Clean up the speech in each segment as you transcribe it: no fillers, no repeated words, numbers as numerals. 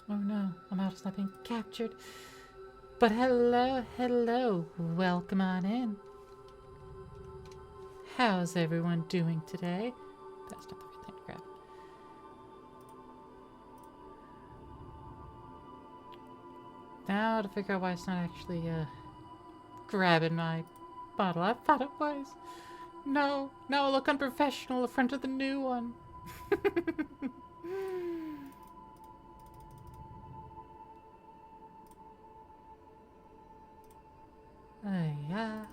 Oh no, my mouse is not being captured. But hello, hello, welcome on in. How's everyone doing today? That's not the right thing to grab. Now to figure out why it's not actually grabbing my bottle. I thought it was. No, I look unprofessional in front of the new one. Yeah.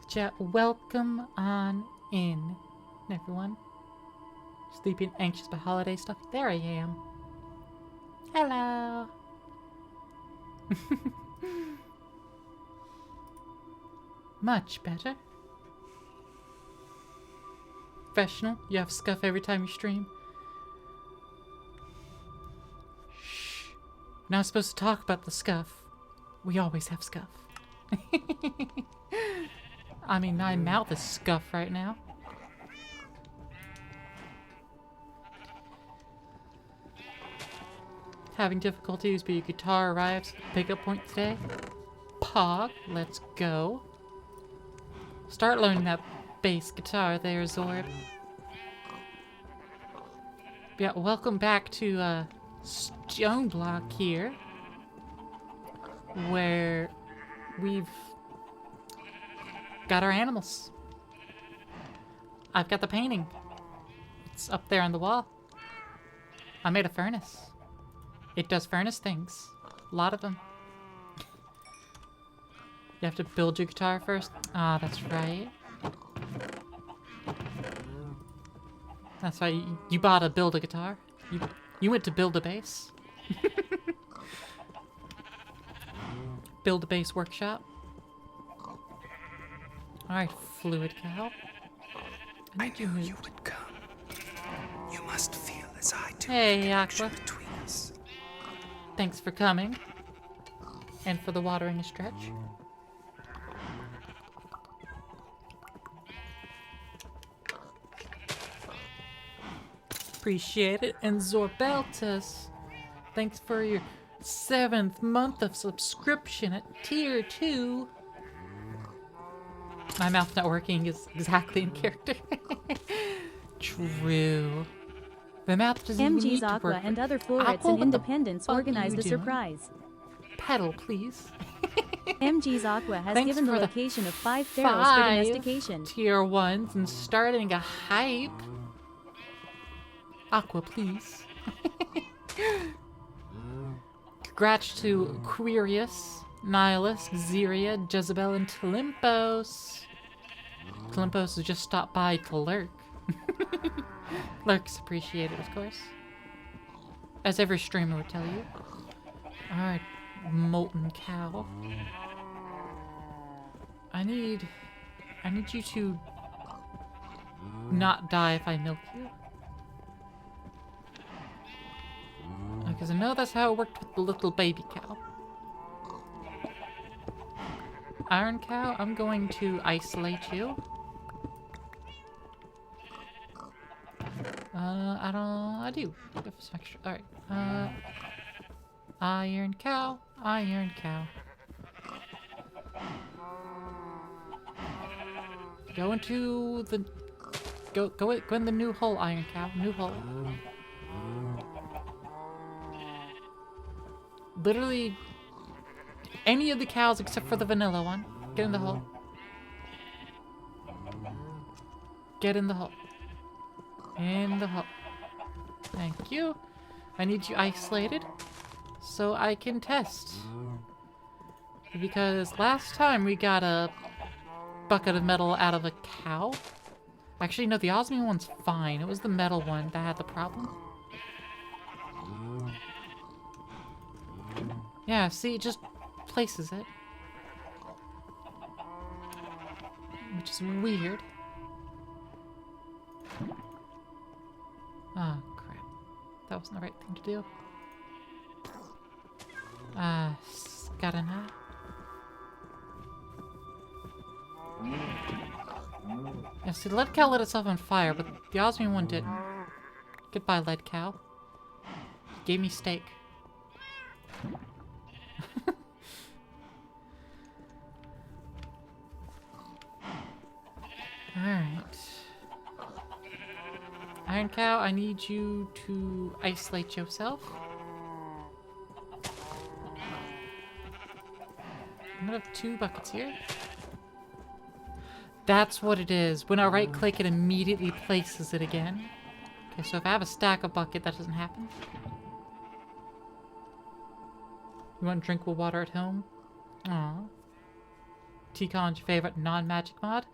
Chat, welcome on in, everyone. Sleepy and anxious about holiday stuff. There I am. Hello. Much better. Professional. You have scuff every time you stream. Shh. We're not supposed to talk about the scuff. We always have scuff. I mean, my mouth is scuff right now. Having difficulties, but your guitar arrives at the pickup point today. Pog, let's go. Start learning that bass guitar there, Zorb. Yeah, welcome back to Stoneblock here, where we've got our animals. I've got the painting. It's up there on the wall. I made a furnace. It does furnace things. A lot of them. You have to build your guitar first? Ah, that's right. That's why you bought a build a guitar. You went to build a bass. Build a bass workshop. Alright, fluid cow. I knew you would come. You must feel as I do. Hey, Aqua. Between us. Thanks for coming. And for the watering a stretch. Appreciate it. And Zorbeltus, thanks for your 7th month of subscription at tier 2. My mouth not working is exactly in character. True. The mouth doesn't even need MG's to Aqua work. and other florets Aqua, and what the independents fuck are organized you a doing? surprise. Pedal, please. MG's Aqua has Thanks given the for the location of 5 pharaohs for 5 domestication. tier 1s and starting a hype. Aqua, please. Congrats to Quirius, Nihilus, Xeria, Jezebel, and Tlimpos. Tlimpos has just stopped by to lurk. Lurk's appreciated, of course. As every streamer would tell you. Alright, molten cow. I need you to not die if I milk you. Because I know that's how it worked with the little baby cow. Iron cow, I'm going to isolate you. I do. Have some extra. Alright. Iron cow. Iron cow. Go into the... Go in the new hole, Iron cow. New hole. Literally any of the cows except for the vanilla one. Get in the hole. Get in the hole. In the hole. Thank you. I need you isolated so I can test. Because last time we got a bucket of metal out of a cow. Actually, no, the osmium one's fine. It was the metal one that had the problem. Yeah, see, it just places it. Which is weird. Oh, crap. That wasn't the right thing to do. Got enough. Yeah, see, the lead cow lit itself on fire, but the osmium one didn't. Goodbye, lead cow. Gave me steak. Alright. Iron Cow, I need you to isolate yourself. I'm gonna have 2 buckets here. That's what it is. When I right click, it immediately places it again. Okay, so if I have a stack of bucket, that doesn't happen. You want drinkable water at home? Aw. T-Con's your favorite non-magic mod?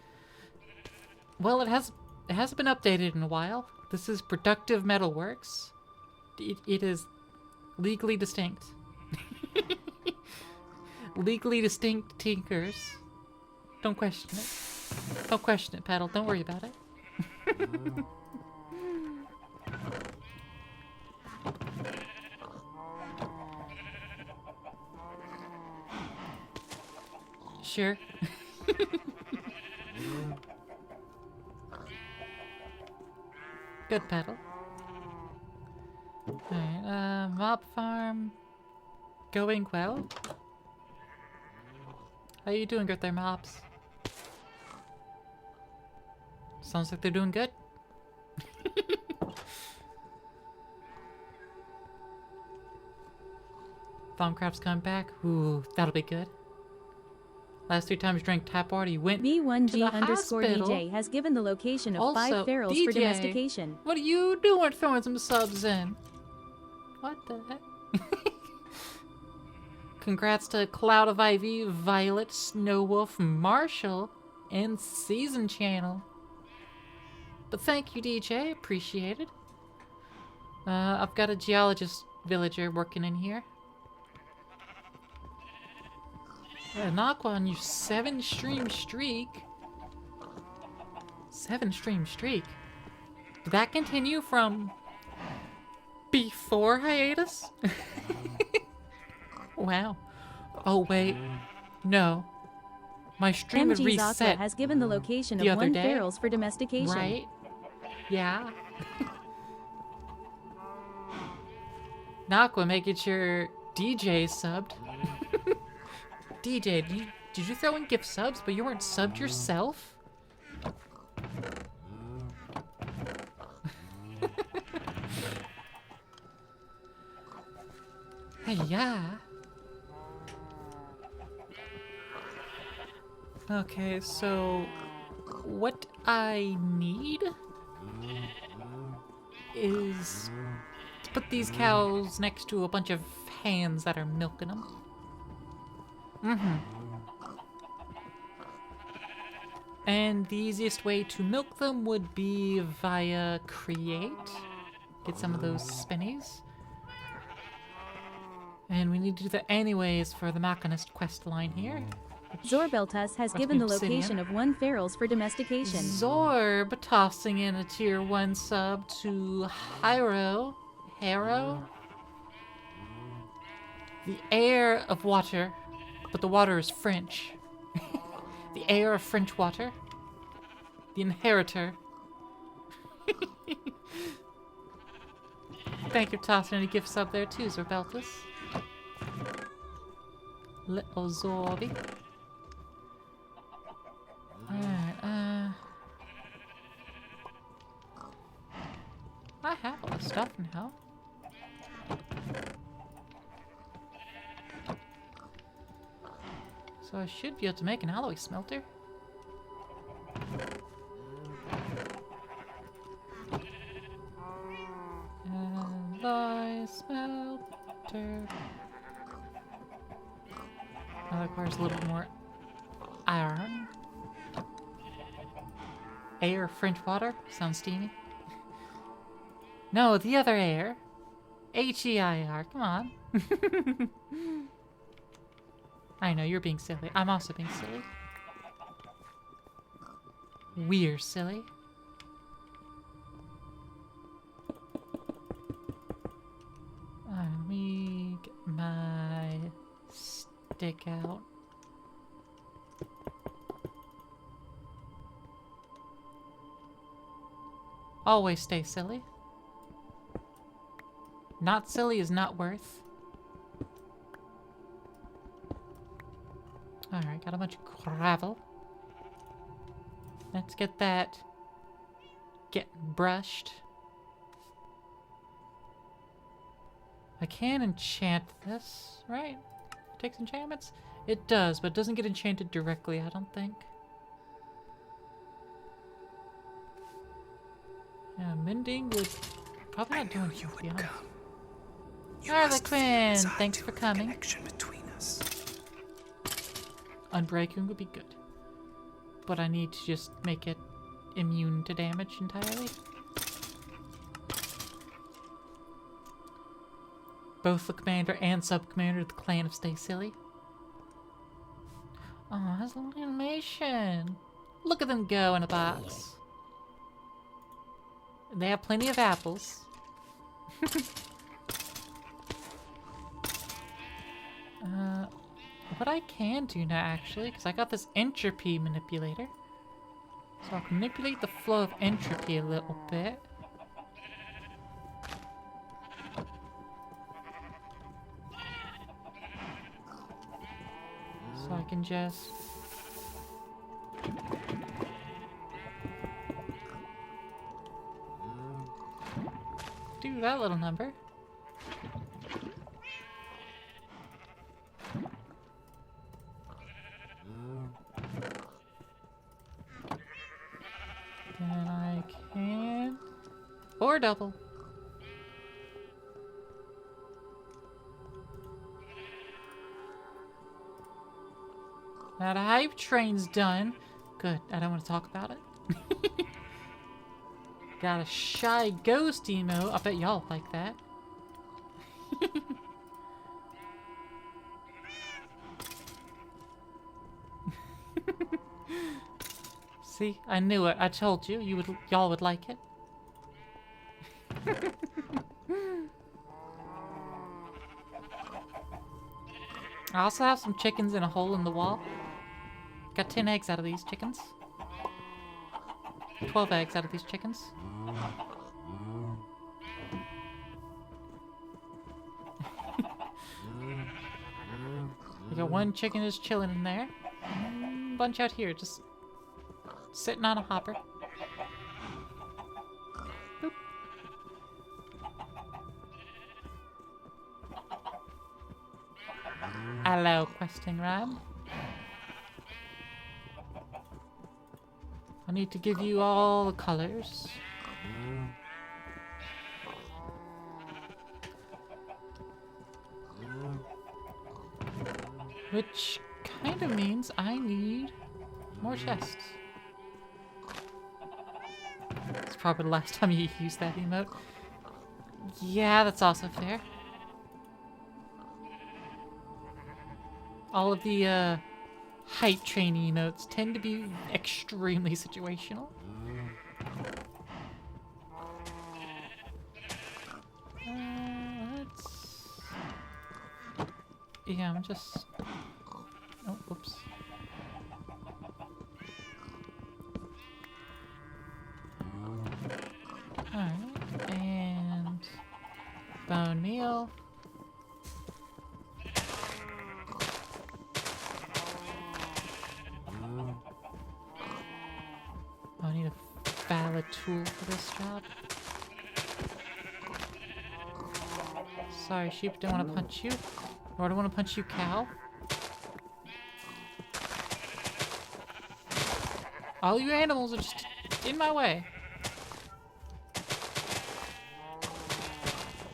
Well, it hasn't been updated in a while. This is Productive Metalworks. It is legally distinct. Legally distinct tinkers. Don't question it. Don't question it, Paddle. Don't worry about it. Sure. Good, Paddle. Alright, mob farm. Going well. How you doing good there, mobs? Sounds like they're doing good. Thaumcraft's coming back. Ooh, that'll be good. Last 3 times you drank tap water, you went B1G to the underscore hospital. DJ has given the location of Also, 5 ferals for DJ, domestication. what are you doing throwing some subs in? What the heck? Congrats to Cloud of Ivy, Violet, Snowwolf, Marshall, and Season Channel. But thank you, DJ. Appreciate it. I've got a geologist villager working in here. Knock on your 7-stream streak. 7-stream streak? Did that continue from before hiatus? Wow. Oh, wait. No. My stream had MG's reset. Aqua has given the location the of other 1 day. ferals for domestication. Right? Yeah. Nakwa making sure DJ subbed. DJ, did you throw in gift subs, but you weren't subbed yourself? Hey, yeah. Okay, so what I need is to put these cows next to a bunch of hands that are milking them. And the easiest way to milk them would be via create. Get some of those spinnies. And we need to do that anyways for the Machinist quest line here. Zorbeltus has given the location of 1 ferals for domestication. Zorb tossing in a tier 1 sub to Hyro. Harrow? The heir of water, but the water is French. The heir of French water. The inheritor. Thank you for tossing in a gift sub there too, Zorbeltus. Little Zorby. Alright, I have all this stuff now. So I should be able to make an alloy smelter. Alloy smelter. That requires a little bit more iron. Air French water? Sounds steamy. No, the other air. H-E-I-R. Come on. I know, you're being silly. I'm also being silly. We're silly. Let me get my stick out. Always stay silly. Not silly is not worth. Alright, got a bunch of gravel. Let's get that brushed. I can enchant this, right? Takes enchantments? It does, but it doesn't get enchanted directly, I don't think. Yeah, mending would probably not do anything, to be honest. Harlequin, thanks for coming. Connection between us. Unbreaking would be good. But I need to just make it immune to damage entirely. Both the commander and sub-commander of the clan of Stay Silly. Oh, that's a little animation. Look at them go in a box. They have plenty of apples. What I can do now, actually, because I got this entropy manipulator. So I'll manipulate the flow of entropy a little bit. So I can just... do that little number. Then I can... or double. Now the hype train's done. Good, I don't want to talk about it. Got a shy ghost emote. I bet y'all like that. See, I knew it. I told you, y'all would like it. I also have some chickens in a hole in the wall. Got 10 eggs out of these chickens. 12 eggs out of these chickens. We got one chicken just chilling in there. Bunch out here, just sitting on a hopper. Boop. Hello, questing rod. I need to give you all the colors. Which kind of means I need more chests. It's probably the last time you use that emote. Yeah, that's also fair. All of the hype train emotes tend to be extremely situational. Yeah, I'm just... oh, whoops. Alright, and... bone meal. I need a valid tool for this job. Sorry, sheep, don't want to punch you. Nor do I want to punch you, cow. All you animals are just in my way.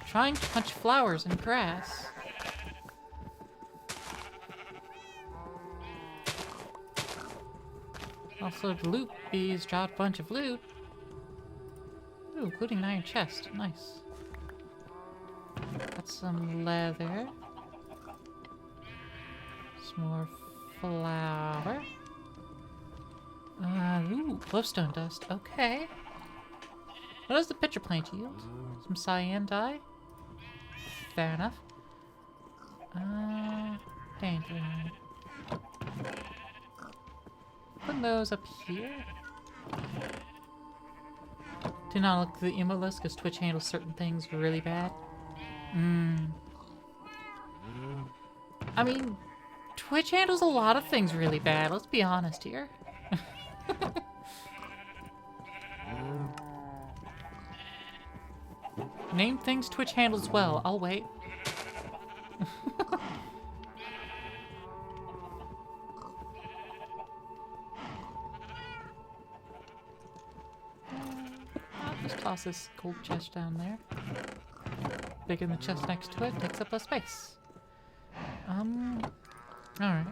Trying to punch flowers and grass. Also, the loot bees dropped a bunch of loot. Ooh, including an iron chest. Nice. Got some leather. Some more flour. Ooh, glowstone dust. Okay. What does the pitcher plant yield? Some cyan dye? Fair enough. Dandelion. Put those up here. Did not look at the emo list because Twitch handles certain things really bad. I mean, Twitch handles a lot of things really bad, let's be honest here. Name things Twitch handles well. I'll wait. I'll just toss this gold chest down there. Bigger than the chest next to it, takes up less space. Alright.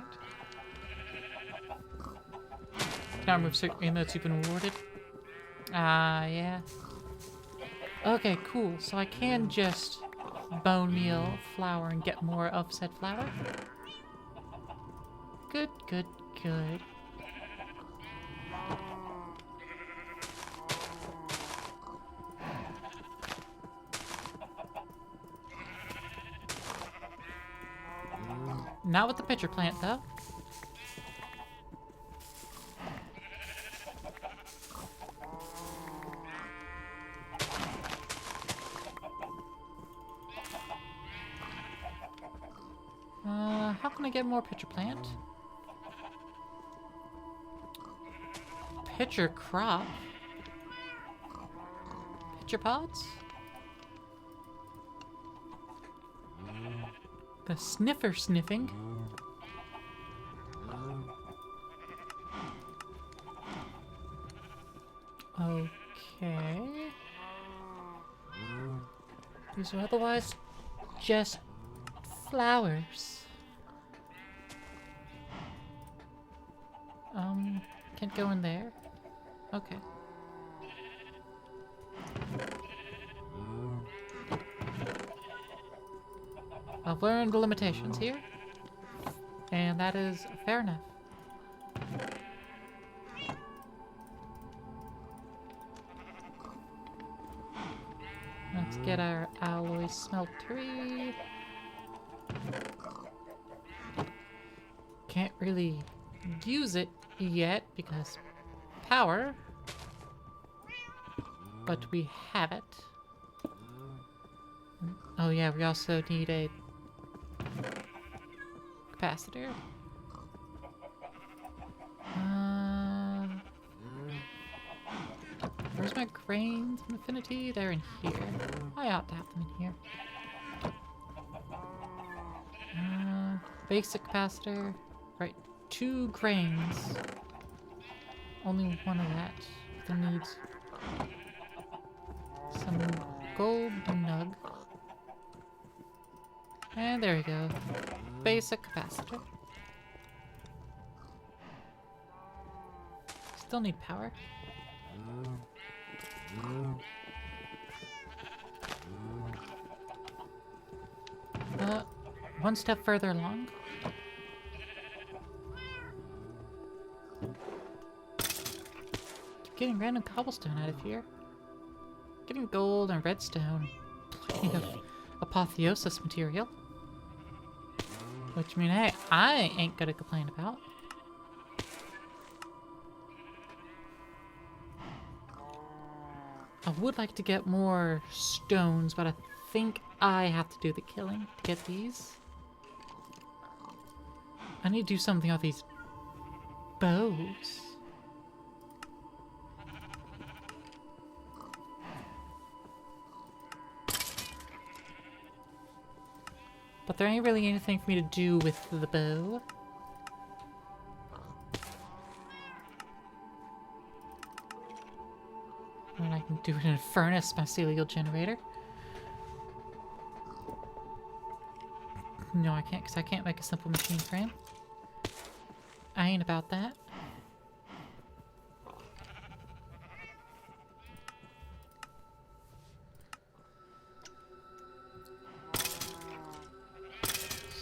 Can I remove certain emotes you've been awarded? Yeah. Okay, cool. So I can just bone meal flour and get more of said flour. Good, good, good. Not with the pitcher plant, though. How can I get more pitcher plant? Pitcher crop? Pitcher pods? The sniffer sniffing. Okay. These are otherwise just flowers. Can't go in there. Okay. I've learned the limitations here, and that is fair enough. Let's get our alloy smeltery. Can't really use it yet because power, but we have it. Oh yeah, we also need a capacitor. Where's my grains from Affinity? They're in here. I ought to have them in here. Basic capacitor. Right, 2 grains. Only one of that. That needs some gold nug. And there we go. Basic capacitor. Still need power. One step further along. Keep getting random cobblestone out of here. Getting gold and redstone. Plenty of apotheosis material. Which mean, hey, I ain't gonna complain about. I would like to get more stones, but I think I have to do the killing to get these. I need to do something with these bows. But there ain't really anything for me to do with the bow. And I can do it in a furnace mycelial generator. No, I can't, because I can't make a simple machine frame. I ain't about that.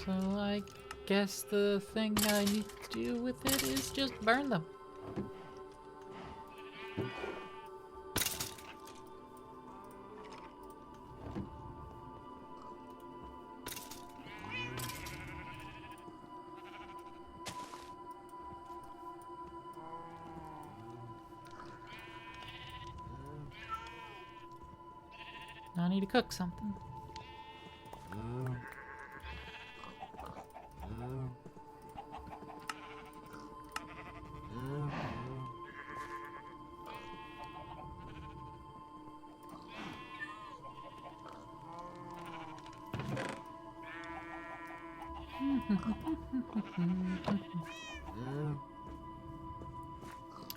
So I guess the thing I need to do with it is just burn them. I need to cook something.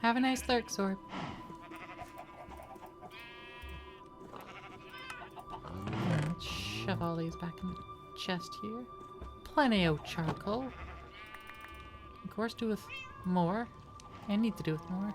Have a nice lurk, Sorb. Let's shove all these back in the chest here. Plenty of charcoal. Of course, do with more. I need to do with more.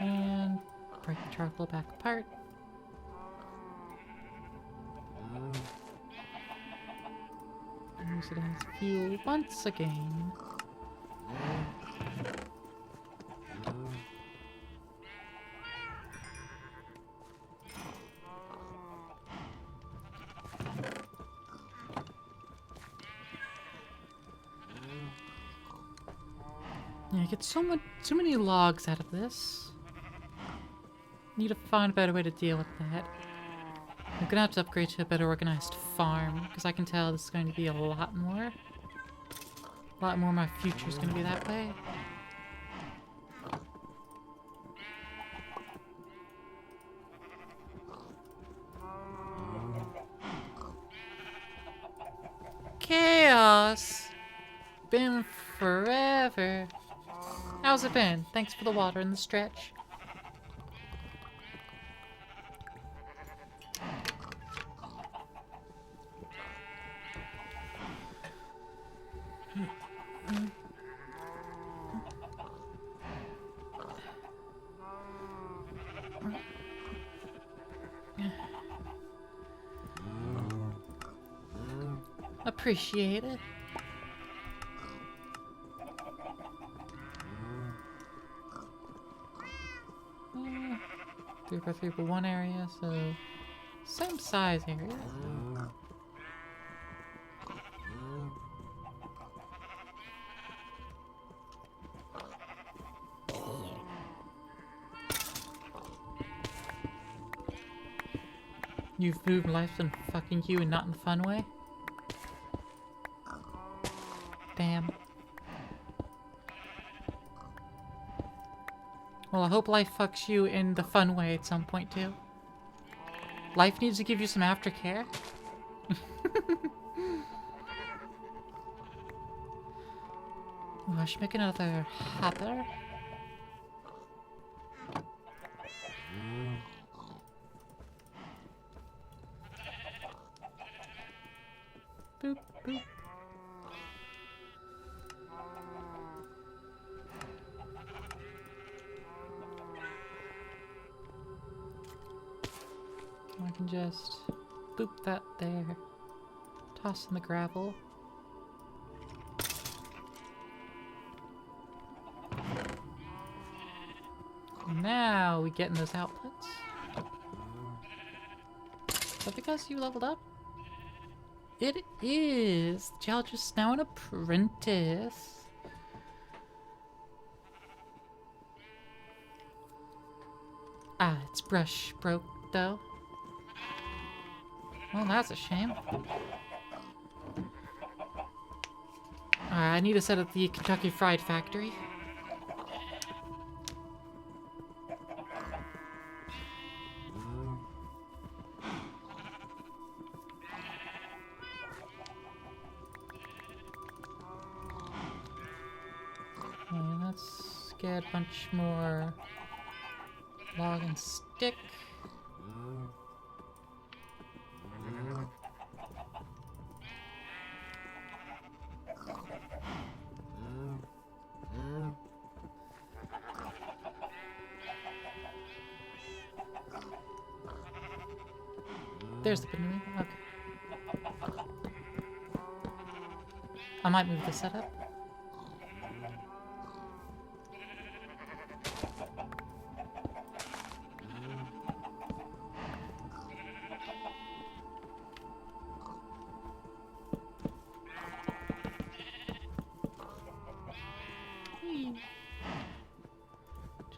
And break the charcoal back apart. Use it as fuel once again. Yeah, I get so many logs out of this. Need to find a better way to deal with that. I'm gonna have to upgrade to a better organized farm, because I can tell this is going to be a lot more. A lot more of my future's gonna be that way. Chaos! Been forever. How's it been? Thanks for the water and the stretch. Appreciate it. Three by 3 for one area, so same size area. You've moved life and fucking you and not in the fun way? Damn. Well, I hope life fucks you in the fun way at some point, too. Life needs to give you some aftercare. Ooh, I should make another hopper. Boop, boop. I can just boop that there. Toss in the gravel. Now we get in those outlets. But because you leveled up? It is! The geologist is now an apprentice. Ah, its brush broke though. Well, that's a shame. I need to set up the Kentucky Fried Factory. And let's get a bunch more log and stick. There's the canoe. Okay. I might move the setup.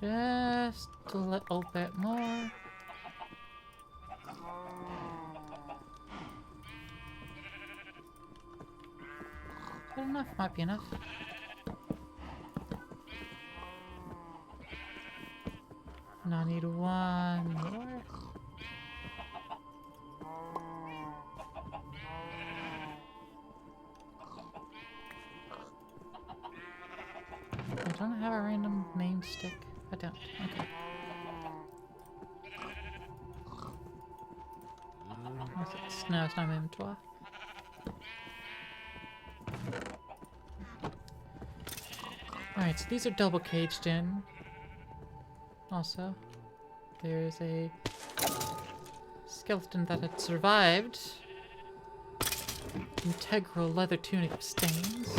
Just a little bit more. Good enough, might be enough. And I need one more. I don't have a random name stick. I don't. Okay. No, it's not my inventory. Alright, so these are double caged in. Also, there's a skeleton that had survived. Integral leather tunic of stains.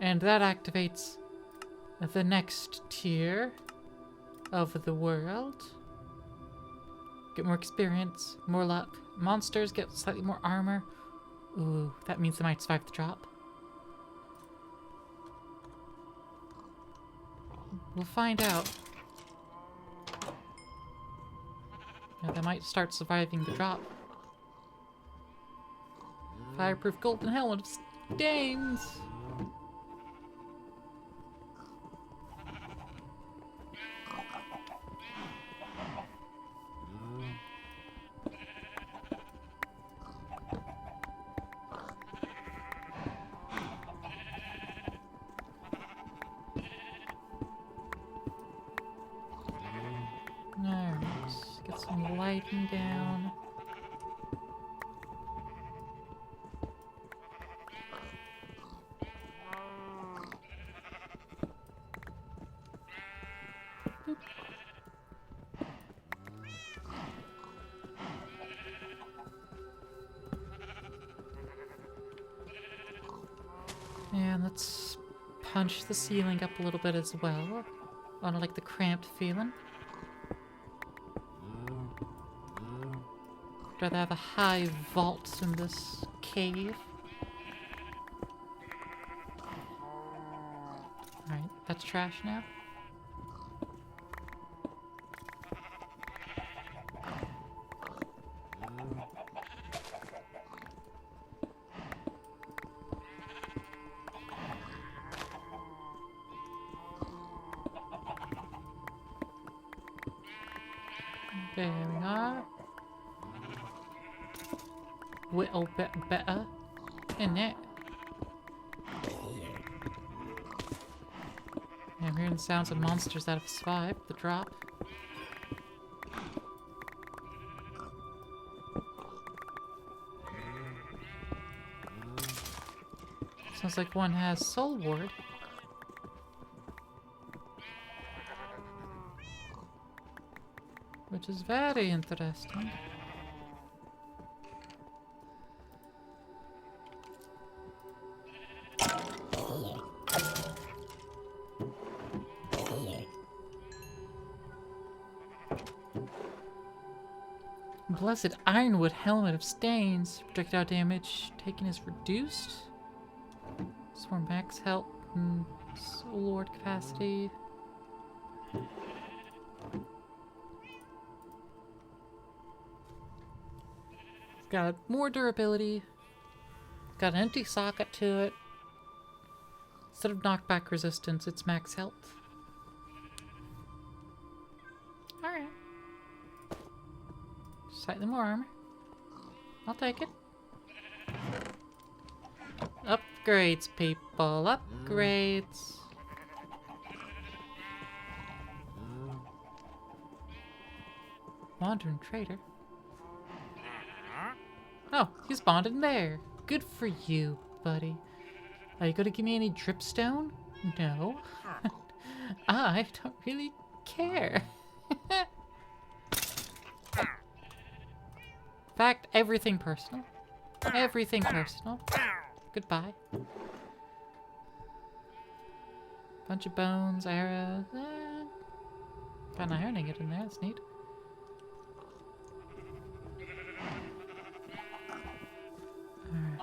And that activates the next tier of the world. Get more experience, more luck. Monsters get slightly more armor. Ooh, that means they might survive the drop. We'll find out. Yeah, they might start surviving the drop. Fireproof golden helmet of stains! Alright, get some lighting down. Boop. And let's punch the ceiling up a little bit as well. I don't like the cramped feeling. I'd rather have a high vault in this cave. Alright, that's trash now. There we are. Little bit better, isn't it? Yeah, I'm hearing the sounds of monsters that have survived the drop. Sounds like one has Soul Ward. Which is very interesting. Blessed Ironwood Helmet of Stains. Projectile damage taken is reduced. Swarm max health and Soul Lord capacity. It's got more durability. Got an empty socket to it. Instead of knockback resistance, it's max health. Alright. Slightly more armor. I'll take it. Upgrades, people. Upgrades. Wandering trader. Oh, he's bonded in there. Good for you, buddy. Are you gonna give me any dripstone? No. I don't really care. In fact, everything personal. Everything personal. Goodbye. Bunch of bones, arrows. Got an iron ingot in there, that's neat. Alright.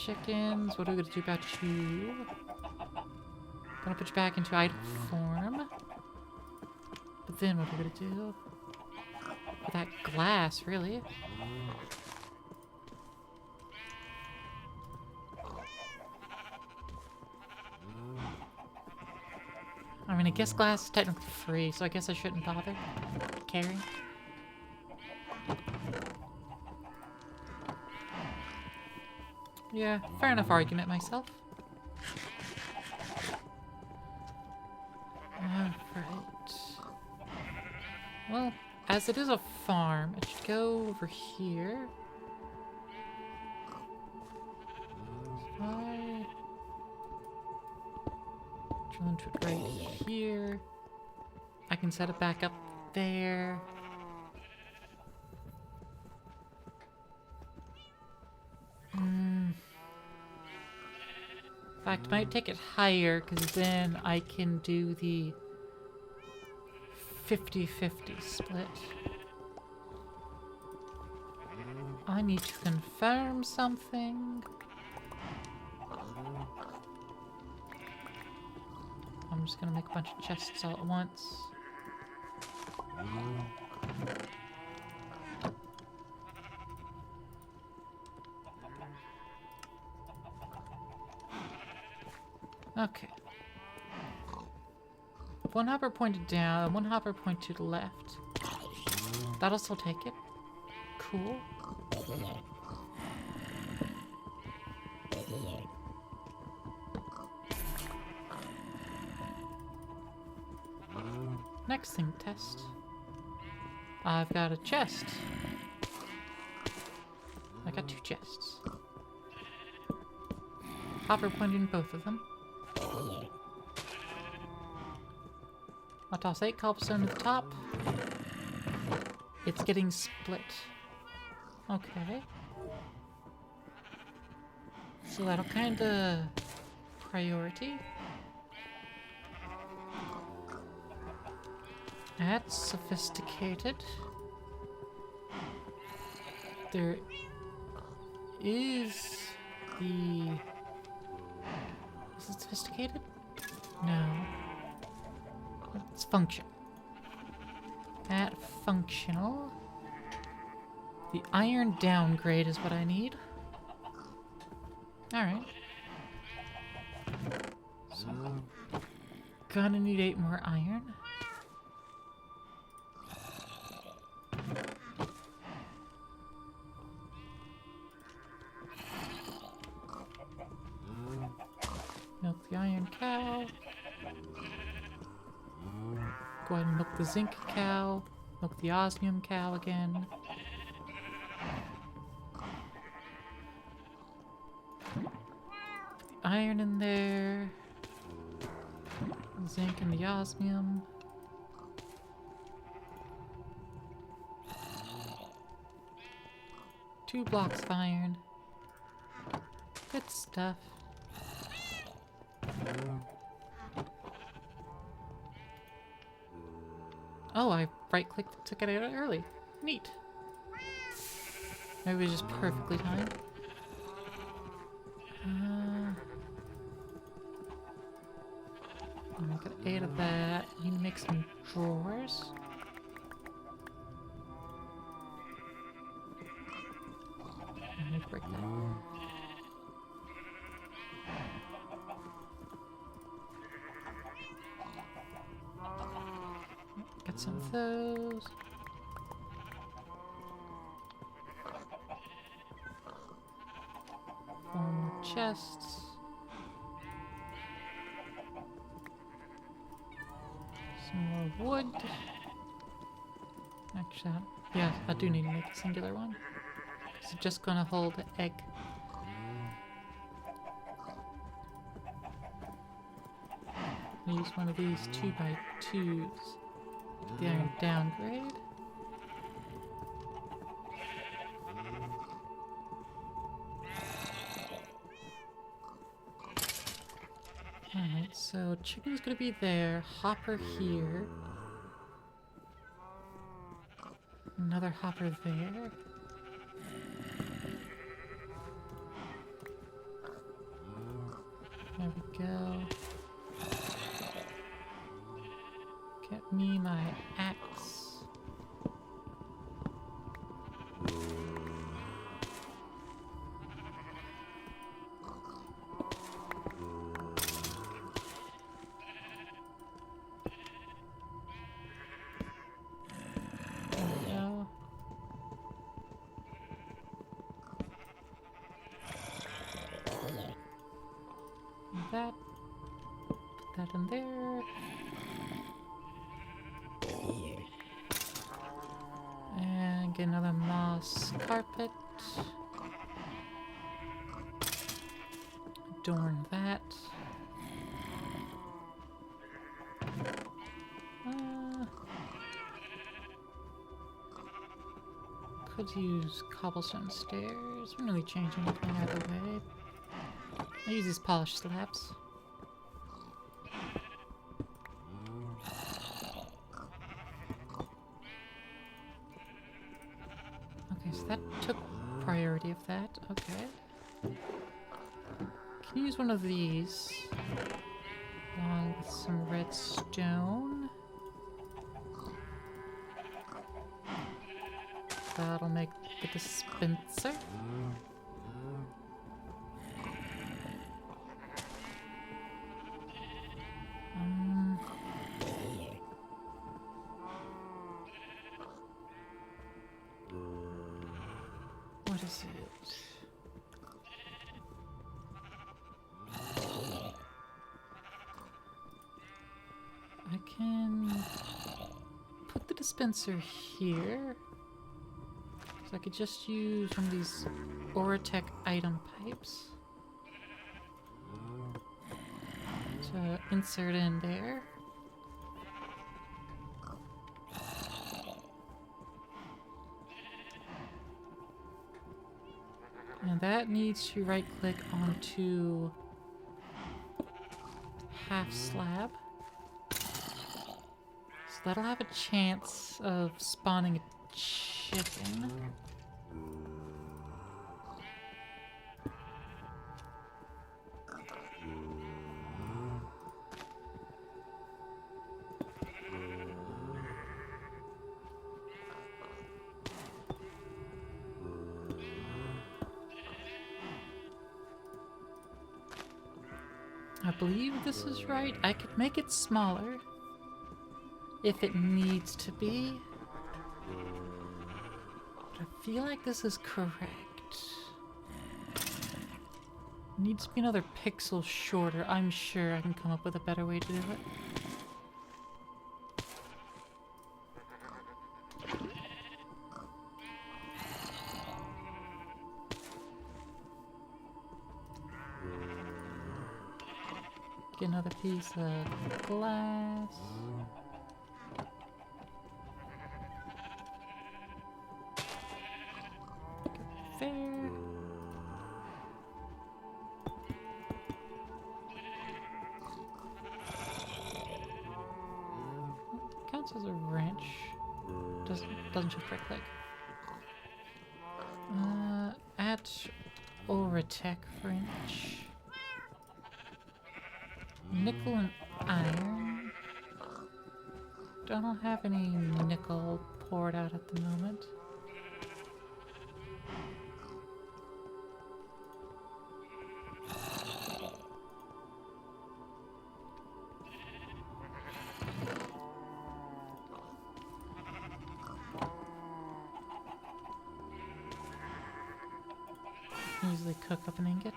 chickens. What are we gonna do about you? Gonna put you back into item form. But then what are we gonna do? With that glass, really? I mean, I guess glass is technically free, so I guess I shouldn't bother caring. Yeah, fair enough argument myself. Alright. Well, as it is a farm, it should go over here. I drill into it right here. I can set it back up there. In fact, I might take it higher, because then I can do the 50-50 split. I need to confirm something. I'm just gonna make a bunch of chests all at once. Okay. One hopper pointed down, one hopper pointed to the left. That'll still take it. Cool. Next thing to test. I've got a chest. I got 2 chests. Hopper pointed in both of them. I'll toss 8 cobblestone to the top. It's getting split. Okay. So that'll kinda priority. That's sophisticated. There is the... Is it sophisticated? No. It's function. At functional. The iron downgrade is what I need. Alright. So, gonna need 8 more iron. Milk the iron cow. Go ahead and milk the zinc cow. Milk the osmium cow again. The iron in there. The zinc and the osmium. Two blocks of iron. Good stuff. Oh, I right-clicked and took it out early. Neat. Maybe it was just perfectly timed. I got 8 of that. You need to make some drawers. I need to break that. Got some of those. Chests. Some more wood. Actually, yeah, I do need to make a singular one. It's just gonna hold the egg. I'll use one of these 2x2s. The iron downgrade. Alright, so chicken's gonna be there, hopper here. Another hopper there. that in there. And get another moss carpet. Adorn that. Could use cobblestone stairs. Wouldn't really change anything either way. I use these polished slabs. Okay, so that took priority of that. Okay. Can you use one of these along with some redstone? That'll make the dispenser. What is it? I can put the dispenser here. So I could just use one of these Oratech item pipes to insert in there. And that needs to right click onto half slab. So that'll have a chance of spawning a chicken. I believe this is right. I could make it smaller if it needs to be. But I feel like this is correct. Needs to be another pixel shorter. I'm sure I can come up with a better way to do it. Get another piece of glass. There. Counts as a wrench. Doesn't just right click. At Oratech wrench. Nickel and iron. Don't have any nickel poured out at the moment. Easily cook up an ingot.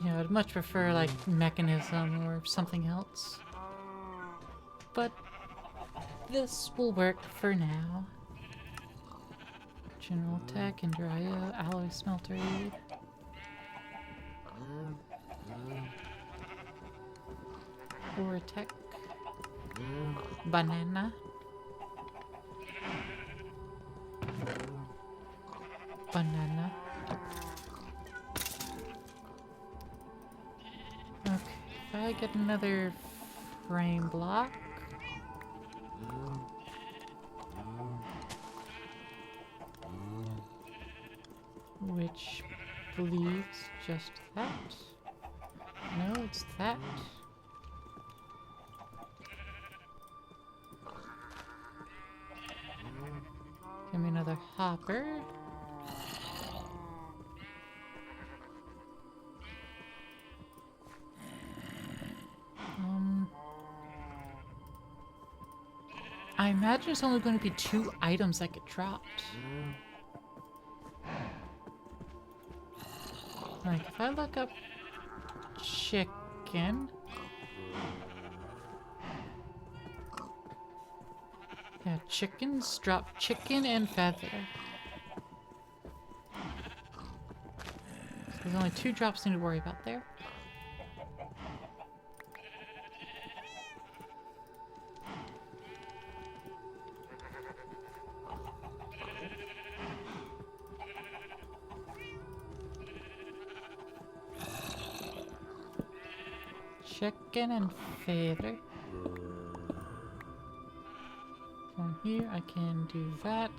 Yeah, I'd much prefer like mechanism or something else. But this will work for now. General tech and alloy smelter aid. Or tech. Banana. Banana. Okay, if I get another frame block. which believes just that. No, it's that. Give me another hopper. I imagine it's only going to be 2 items that get dropped. Like, if I look up chicken... Yeah, chickens drop chicken and feather. So there's only 2 drops I need to worry about there. Chicken and feather. From here, I can do that.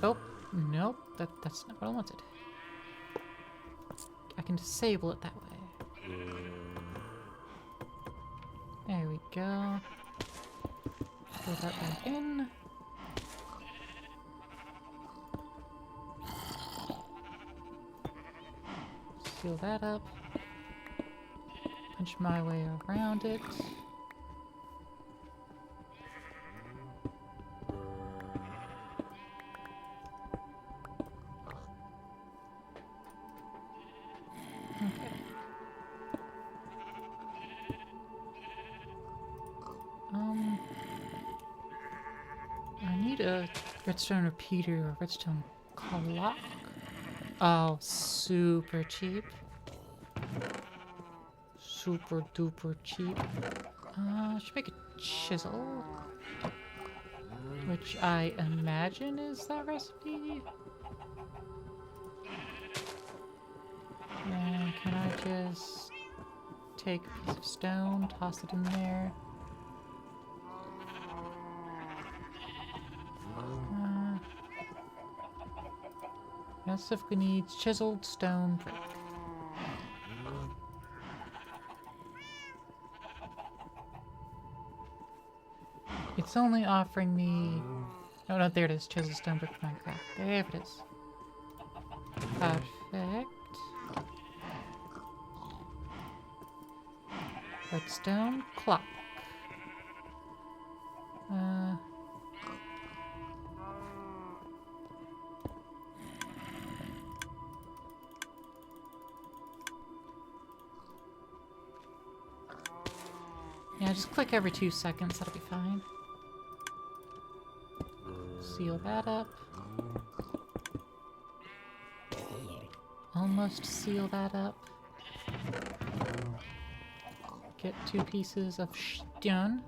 Oh, nope, that's not what I wanted. I can disable it that way. There we go. Put that back in. Seal that up. Punch my way around it. Okay. I need a redstone repeater or redstone clock. Oh, super cheap. Super duper cheap. Should make a chisel. Which I imagine is that recipe. And can I just take a piece of stone, toss it in there? That specifically needs chiseled stone brick. It's only offering me... Oh no, there it is. Chiseled stone brick Minecraft. There it is. Perfect. Redstone clock. Yeah, just click every 2 seconds. That'll be fine. Seal that up. Almost seal that up. Get 2 pieces of stone.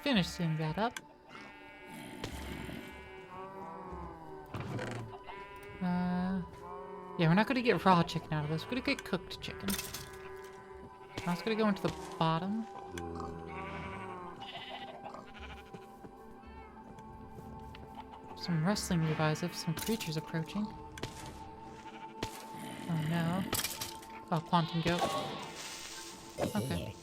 Finish sealing that up. Yeah, we're not going to get raw chicken out of this. We're going to get cooked chicken. Now it's going to go into the bottom. Some rustling revives if some creatures approaching. Oh no. Oh, quantum goat. Okay.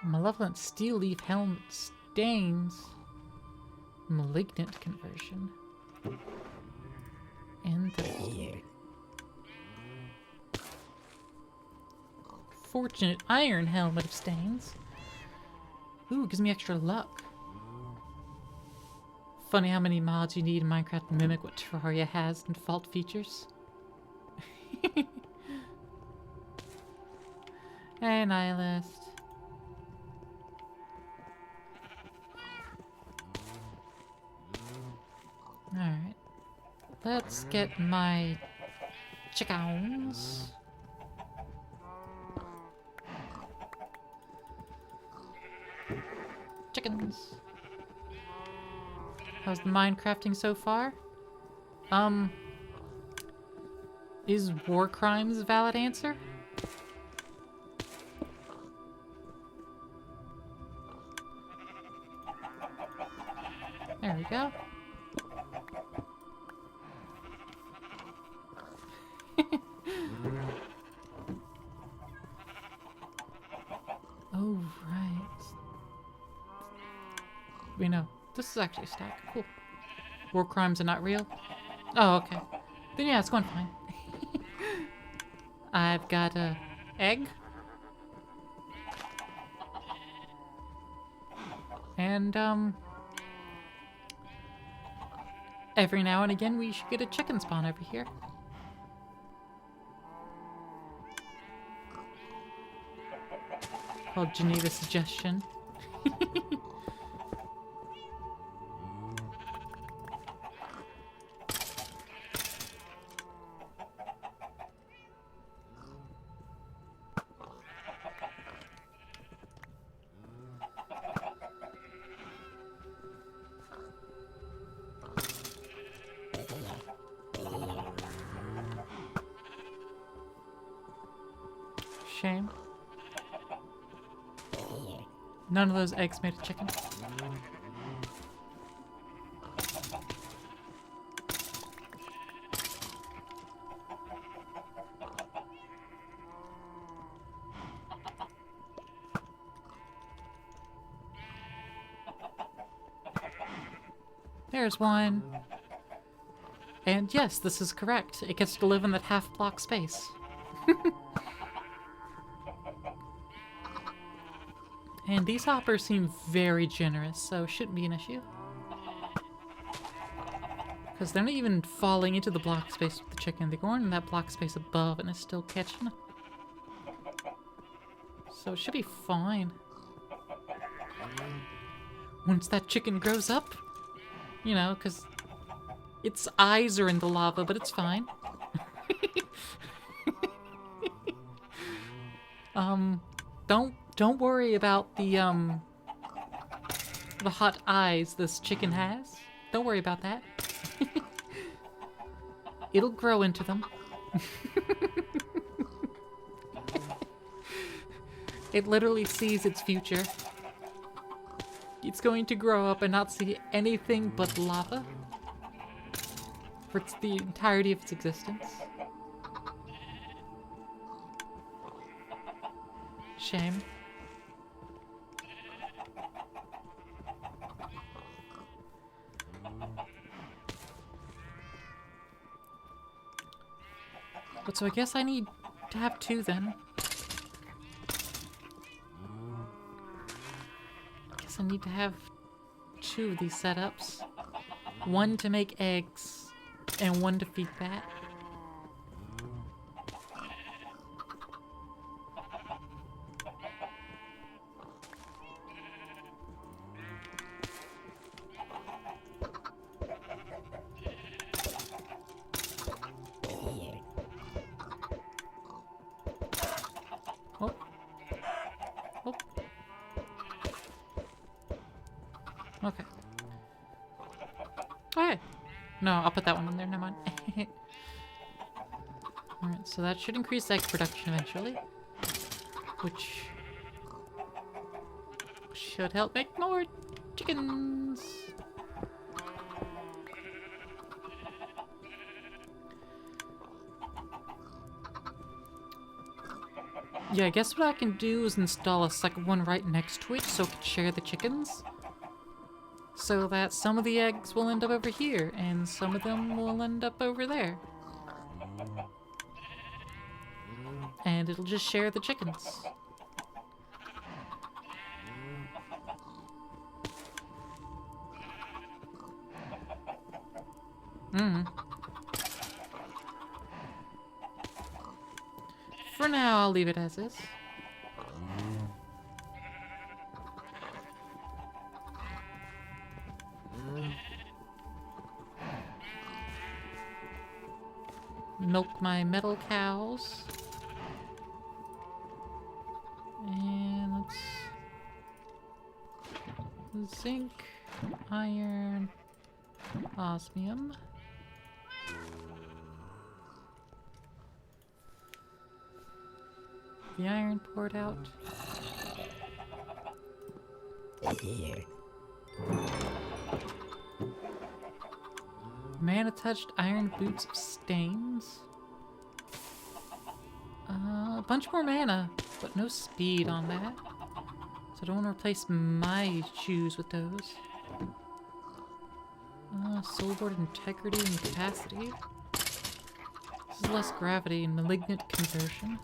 Malevolent steel leaf helmet stains. Malignant conversion. And the fortunate iron helmet of stains. Ooh, gives me extra luck. Funny how many mods you need in Minecraft to mimic what Terraria has in default features. Hey, Nihilist. Alright. Let's get my chickens. Chickens. How's the Minecrafting so far? Is war crimes a valid answer? There we go. Oh, right. We know. This is actually a stack. Cool. War crimes are not real? Oh, okay. Then yeah, it's going fine. I've got a egg. And, every now and again we should get a chicken spawn over here. Called Geneva Suggestion. Shame. None of those eggs made a chicken. There's one. And yes, this is correct. It gets to live in that half-block space. And these hoppers seem very generous, so shouldn't be an issue. Because they're not even falling into the block space with the chicken. They're going in that block space above and it's still catching. So it should be fine. Once that chicken grows up, you know, because its eyes are in the lava, but it's fine. Don't worry about the hot eyes this chicken has. Don't worry about that. It'll grow into them. It literally sees its future. It's going to grow up and not see anything but lava for the entirety of its existence. Shame. But so I guess I need to have two then. Guess I need to have two of these setups. One to make eggs, and one to feed that. Oh. Oh. Okay. Okay. No, I'll put that one in there, never mind. Alright, so that should increase egg production eventually. Which should help make more chickens. Yeah, I guess what I can do is install a second one right next to it so it can share the chickens. So that some of the eggs will end up over here, and some of them will end up over there. And it'll just share the chickens. For now, I'll leave it as is. Milk my metal cows. And let's... zinc, iron, osmium. The iron poured out. Mana-touched iron boots of stains. A bunch more mana, but no speed on that. So I don't want to replace my shoes with those. Soulboard integrity and capacity. This is less gravity and malignant conversion.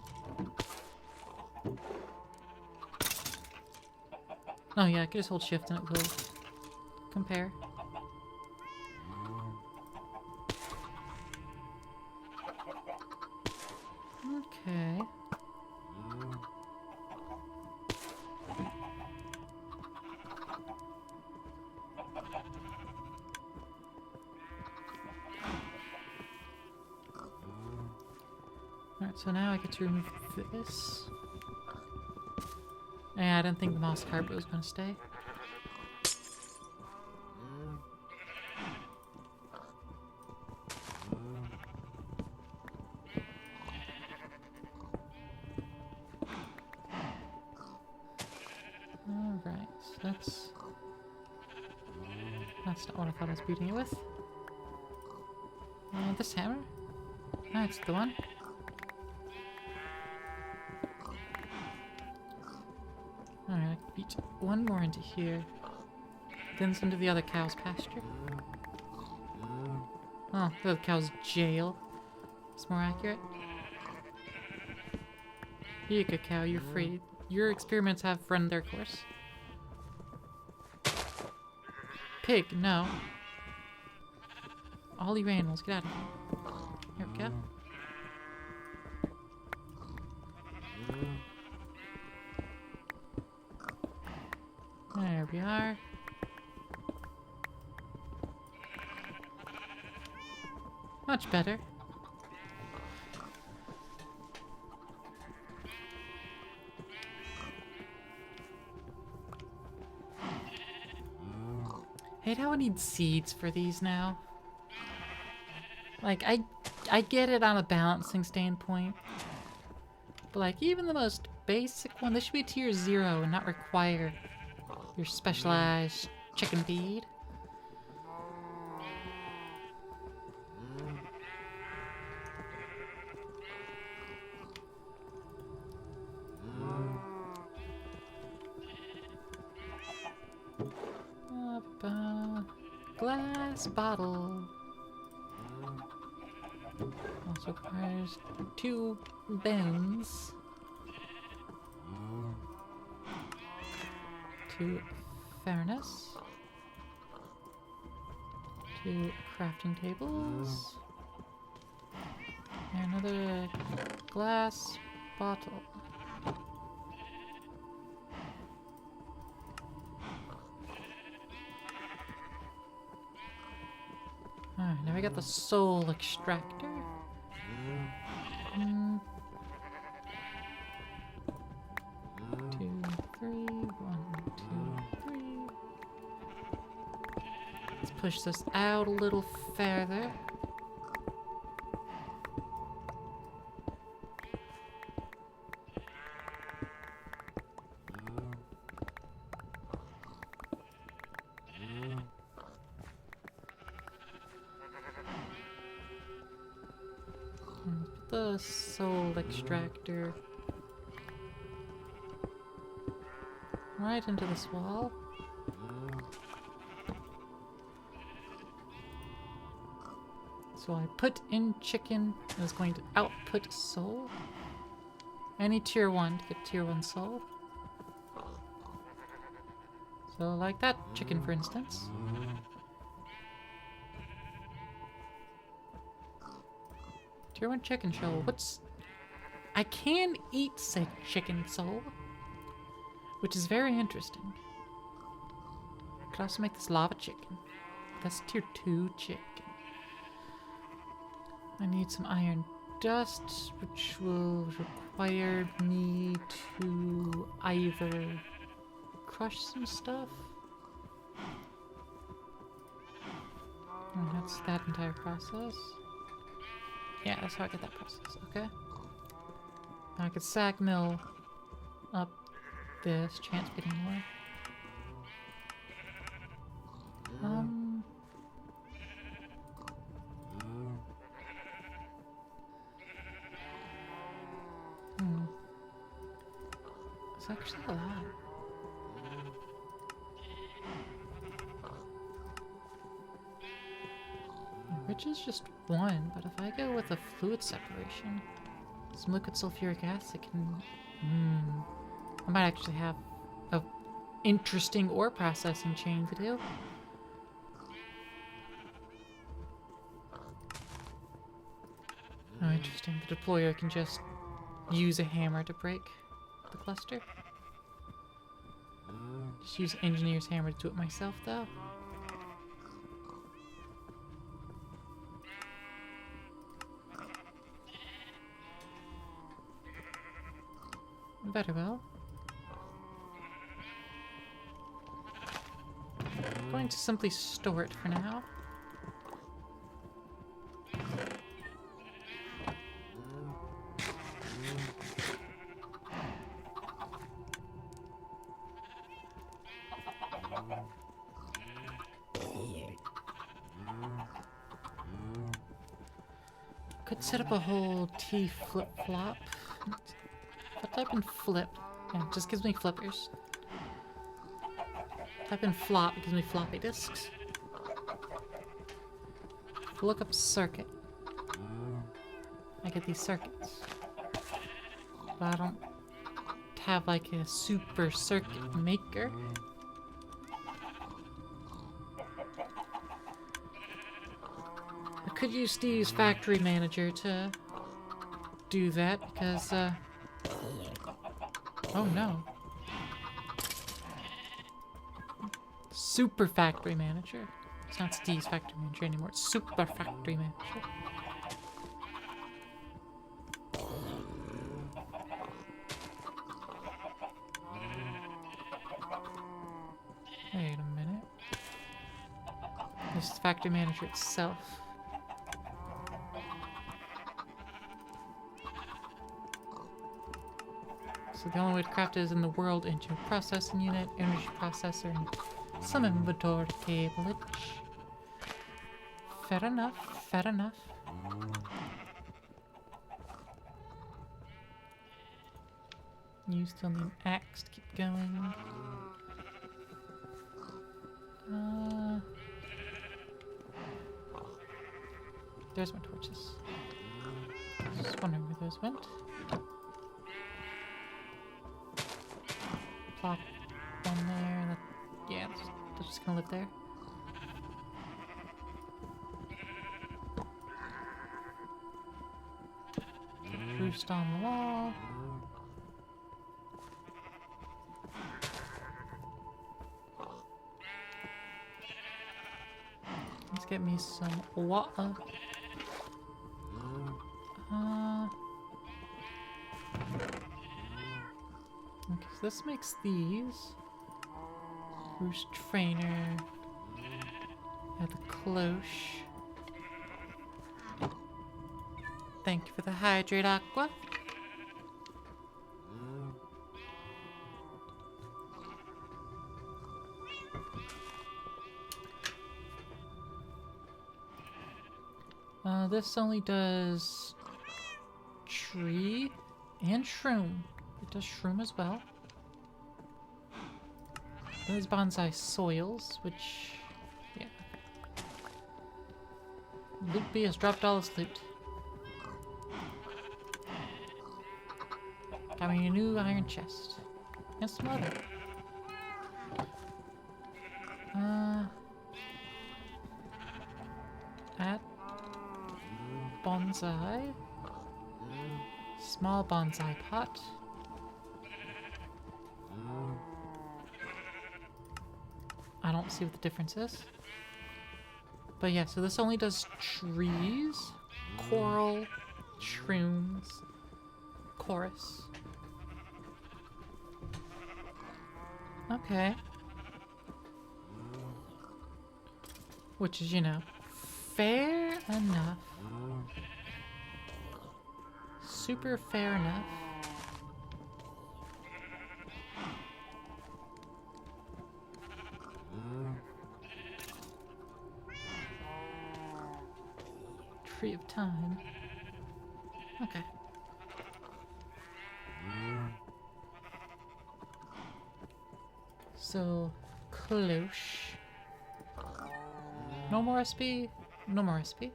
Oh yeah, I could just hold shift and it will compare. Okay. Alright, so now I get to remove this. Yeah, I didn't think the moss carpet was going to stay. Alright, so that's not what I thought I was beating it with. This hammer? That's the one. Alright, I can beat one more into here. Then it's into the other cow's pasture. Oh, the other cow's jail. It's more accurate. Here you go, cow, you're free. Your experiments have run their course. Pig, no. All you animals, get out of here. Here we go. There we are. Much better. Hate how I need seeds for these now. Like, I get it on a balancing standpoint. But like, even the most basic one, this should be tier 0 and not require your specialized chicken feed. Glass bottle. Also requires 2 bones. 2 fairness. 2 crafting tables. And another glass bottle. Alright, now we got the soul extractor. 1, 2, 3. 1, 2, 3. Let's push this out a little further. The soul extractor right into this wall. So I put in chicken and it's going to output soul. I need tier 1 to get tier 1 soul. So like that chicken, for instance. Tier 1 chicken soul. I can eat said chicken soul, which is very interesting. I could also make this lava chicken. That's tier 2 chicken. I need some iron dust, which will require me to either crush some stuff. And that's that entire process. Yeah, that's how I get that process, okay? Now I could sack mill up this, chance getting more. It's actually a lot. Rich is just one, but if I go with a fluid separation, some liquid sulfuric acid can... I might actually have a interesting ore processing chain to do. Oh, interesting. The deployer can just use a hammer to break the cluster. Just use engineer's hammer to do it myself, though. Very well. I'm going to simply store it for now. Could set up a whole T flip-flop. If I type in flip, yeah, it just gives me flippers. Type in flop, it gives me floppy disks. Look up circuit. I get these circuits. But I don't have like a super circuit maker. I could use Steve's factory manager to do that because, oh no. Super factory manager. It's not Steve's factory manager anymore, it's super factory manager. Wait a minute. This is the factory manager itself. So the only way to craft it is in the world engine processing unit, energy processor, and some inventory cableage. Fair enough, fair enough. You still need an axe to keep going. There's my torches. Just wondering where those went. Plop one there. That, yeah, they're just gonna live there. Roost on the wall. Let's get me some water. Okay, so this makes these. Roost trainer. Add the cloche. Thank you for the hydrate aqua. This only does tree and shroom. It does shroom as well. Those bonsai soils, which, yeah. Loot B has dropped all its loot. Got me a new iron chest. And some other. At bonsai. Small bonsai pot. I don't see what the difference is. But yeah, so this only does trees, coral, shrooms, chorus. Okay. Which is, you know, fair enough. Super fair enough. Tree of time. Okay. So, cloche. No more SP? No more SP. You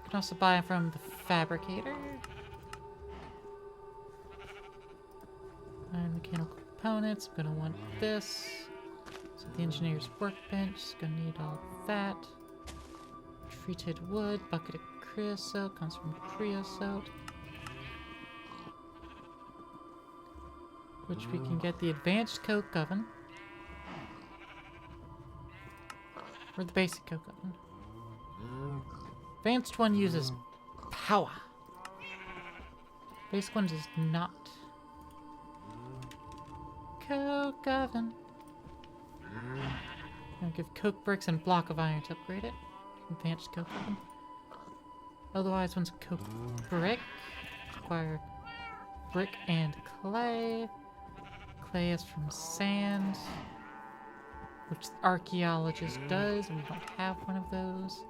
can also buy from the fabricator. And mechanical components. I'm gonna want this. So the engineer's workbench is gonna need all that. Treated wood, bucket of creosote, comes from creosote. Which we can get the advanced coke oven. Or the basic coke oven. Advanced one uses power. Basic one does not. Coke oven. I'll give coke bricks and block of iron to upgrade it. Advanced coke oven. Otherwise, one's coke brick. Require brick and clay. Clay is from sand, which the archaeologist does, and we don't have one of those.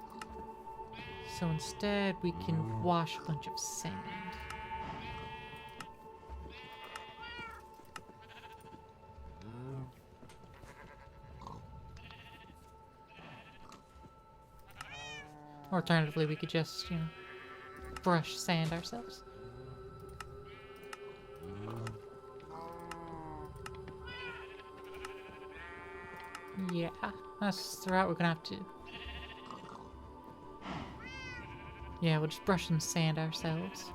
So instead, we can wash a bunch of sand. Alternatively, we could just, brush sand ourselves. Yeah, that's the route we're gonna have to. Yeah, we'll just brush some sand ourselves.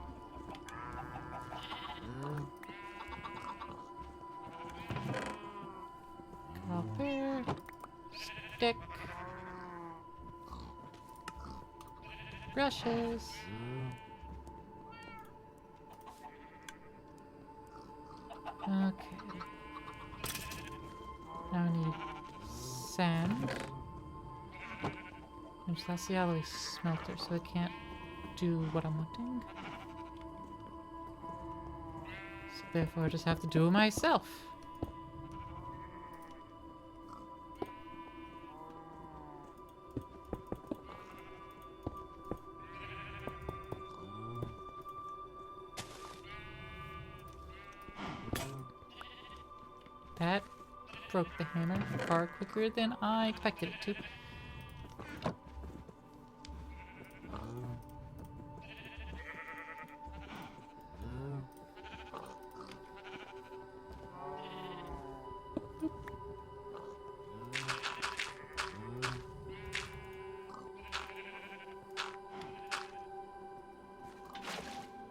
Copper. Stick. Brushes. Okay. Now we need sand. Which that's the alloy smelter, so it can't do what I'm wanting. So therefore I just have to do it myself. That broke the hammer far quicker than I expected it to.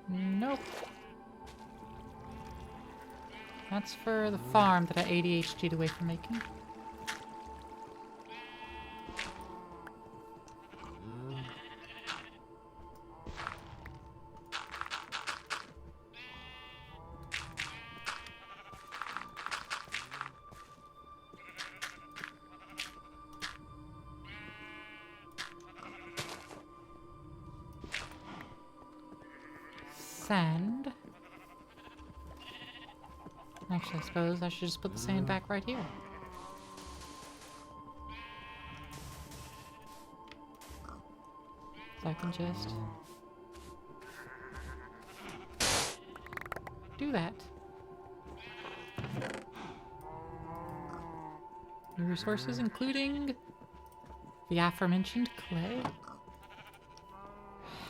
Nope. That's for the farm that I ADHD'd away from making. Sand. Actually, I suppose I should just put the sand back right here. So I can just do that. New resources including the aforementioned clay,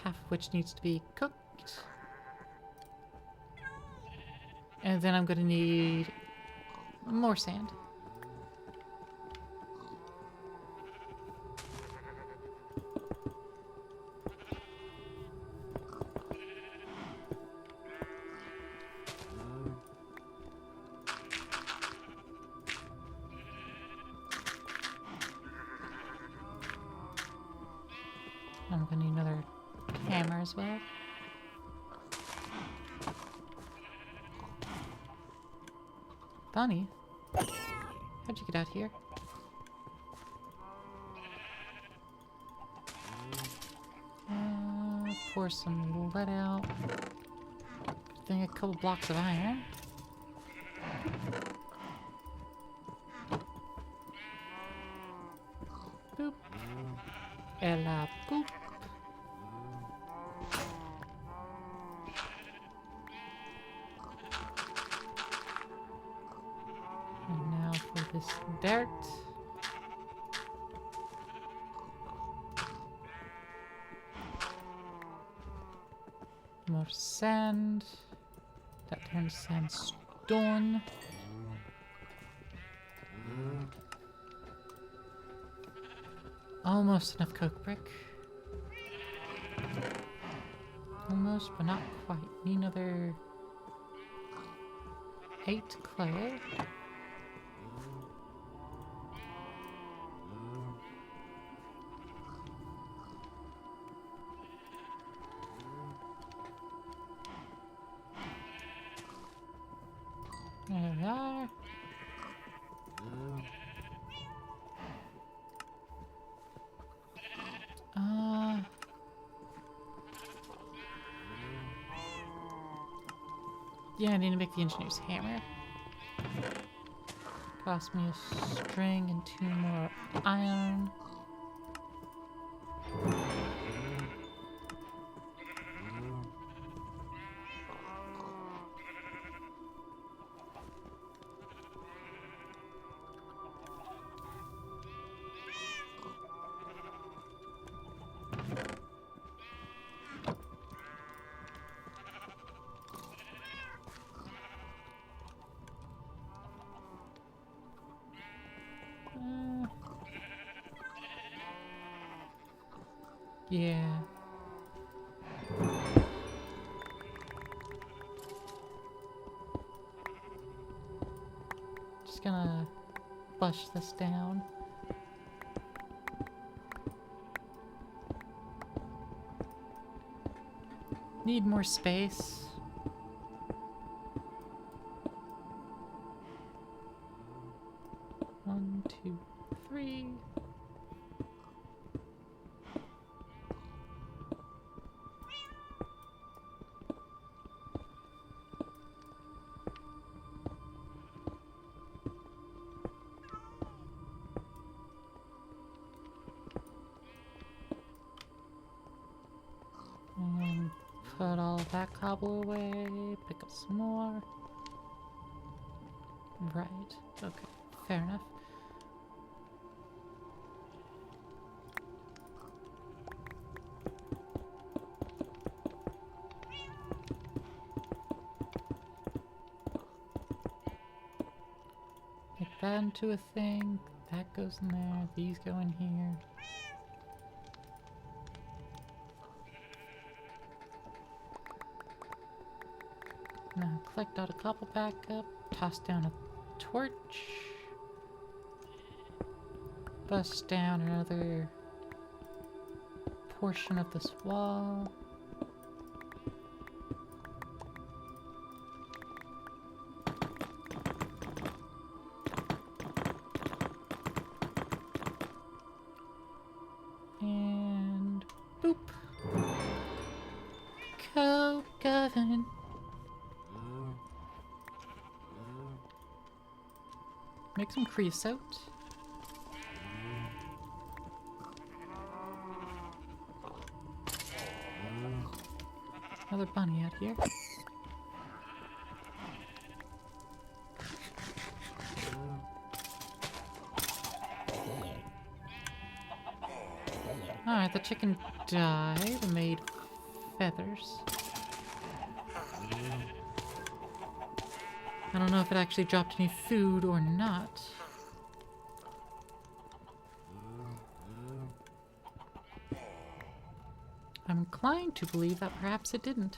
half of which needs to be cooked. And then I'm gonna need more sand. I'm gonna need another hammer as well. Bunny? How'd you get out here? Pour some lead out. Then a couple blocks of iron. Boop. Ella boop. this dirt. More sand. That turns sandstone. Almost enough coke brick. Almost, but not quite. Need another 8 clay. There we are. Yeah, I need to make the engineer's hammer. Cost me a string and 2 more iron. Yeah. Just gonna flush this down. Need more space. One, two, three. And put all of that cobble away, pick up some more. Right, okay, fair enough. Make that into a thing, that goes in there, these go in here. Now collect all the cobble back up, toss down a torch, bust down another portion of this wall. And boop. Coke oven. Make some creosote. Another bunny out here. Alright, the chicken died and made feathers. I don't know if it actually dropped any food or not. I'm inclined to believe that perhaps it didn't.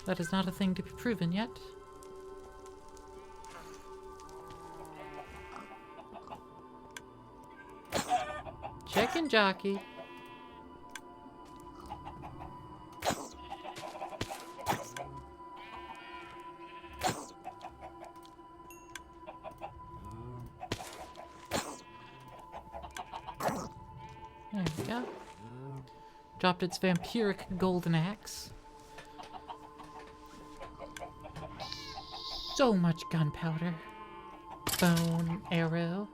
That is not a thing to be proven yet. Chicken jockey. There we go. Dropped its vampiric golden axe. So much gunpowder. Bone arrow.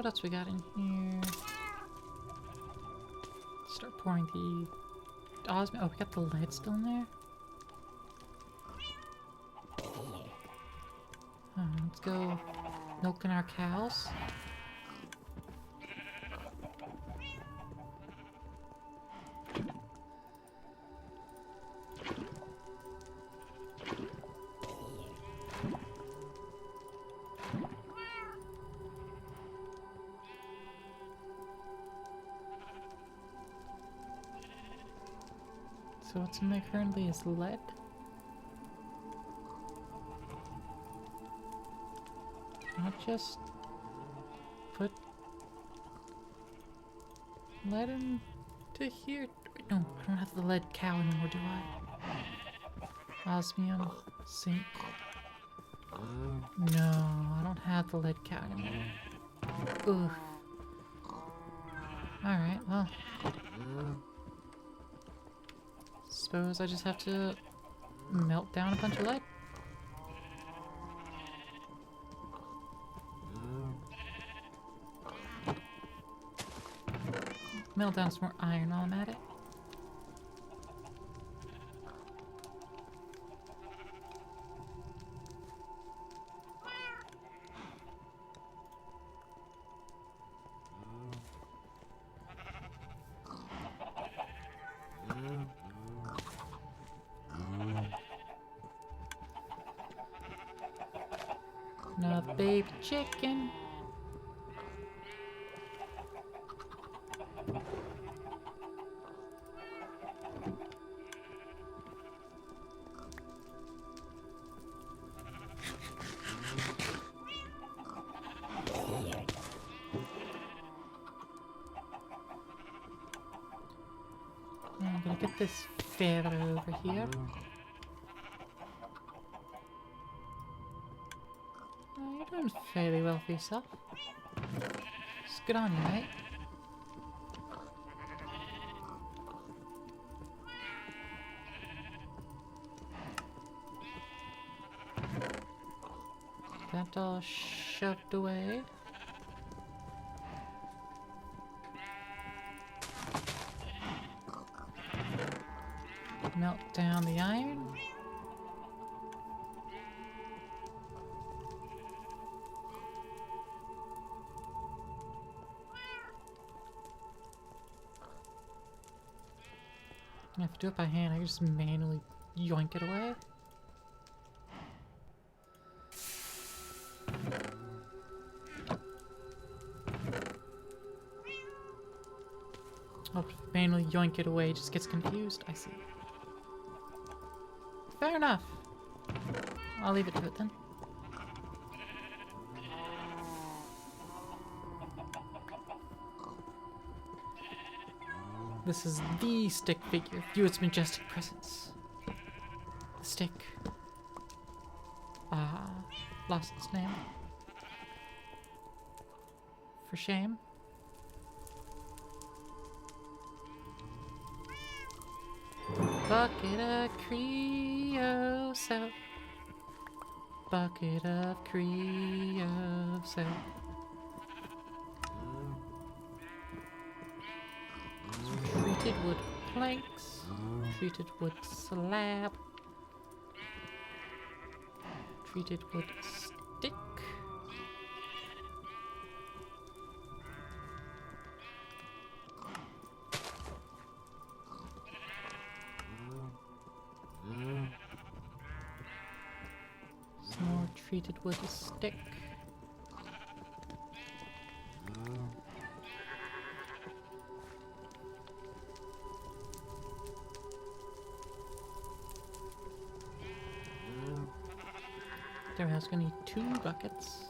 else we got in here? Start pouring the osmium. Oh, we got the lead still in there. Let's go milking our cows. So what's in there currently is lead. I'll just put lead into here. Wait, no, I don't have the lead cow anymore, do I? Osmium, zinc. No, I don't have the lead cow anymore. Ugh. Alright, well. Suppose I just have to melt down a bunch of lead. Melt down some more iron while I'm at it. Another baby chicken. I'm gonna get this feather over here. Oh, you're doing fairly well for yourself. It's good on you, mate. That all shoved away. Melt down the iron. I have to do it by hand. I can just manually yoink it away. Oh, manually yoink it away just gets confused. I see. Fair enough. I'll leave it to it then. This is the stick figure. View its majestic presence. The stick. Lost its name. For shame. Bucket of creosote. Bucket of creosote. Treated wood planks. Treated wood slab. Treated wood stick. Some more treated wood stick. There, I was gonna need 2 buckets.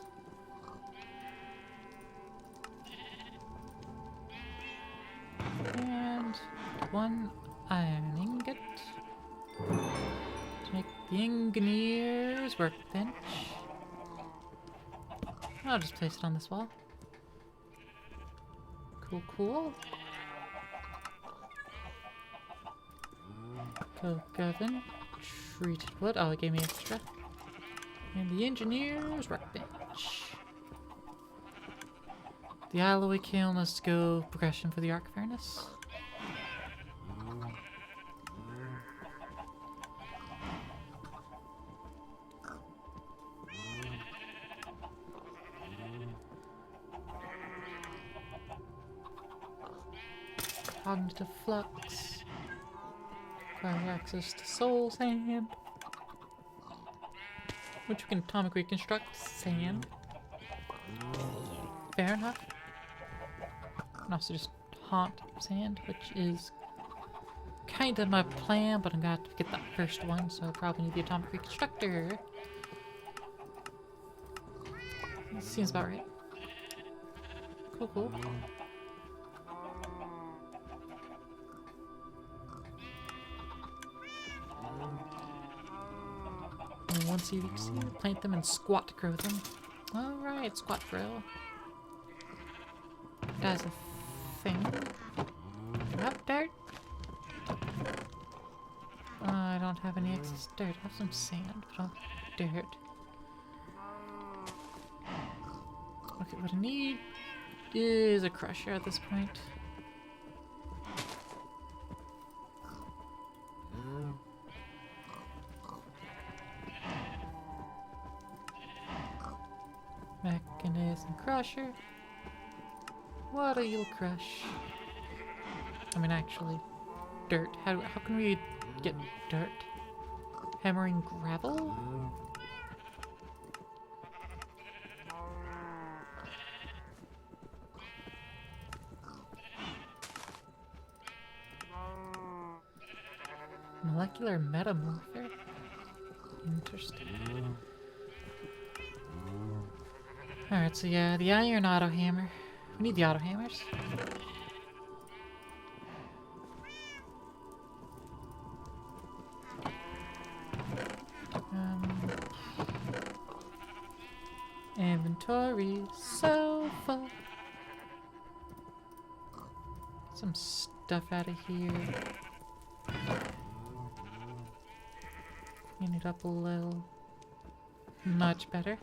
And 1 iron ingot. To make the engineer's workbench. I'll just place it on this wall. Cool, cool. Coke oven. Treated wood. Oh, it gave me extra. And the engineer's workbench. The alloy kiln, let's go progression for the arc furnace. Cognitive flux. Acquire access to soul sand. Which we can atomically reconstruct sand. Fair enough. And also just haunt sand, which is kind of my plan, but I'm gonna have to get that first one, so I'll probably need the atomic reconstructor. Seems about right. Cool, cool. And once you reach seed, plant them and squat grow them. Alright, squat grow. That's a thing. Do I have dirt? I don't have any excess dirt. I have some sand, but I don't have dirt. Okay, what I need is a crusher at this point. Mechanism crusher. What'll you crush? I mean, actually, dirt. How can we get dirt? Hammering gravel? Molecular metamorpher? Interesting. Alright, so yeah, the iron auto hammer. We need the auto hammers. Inventory so full. Some stuff out of here. Clean it up a little. Much better.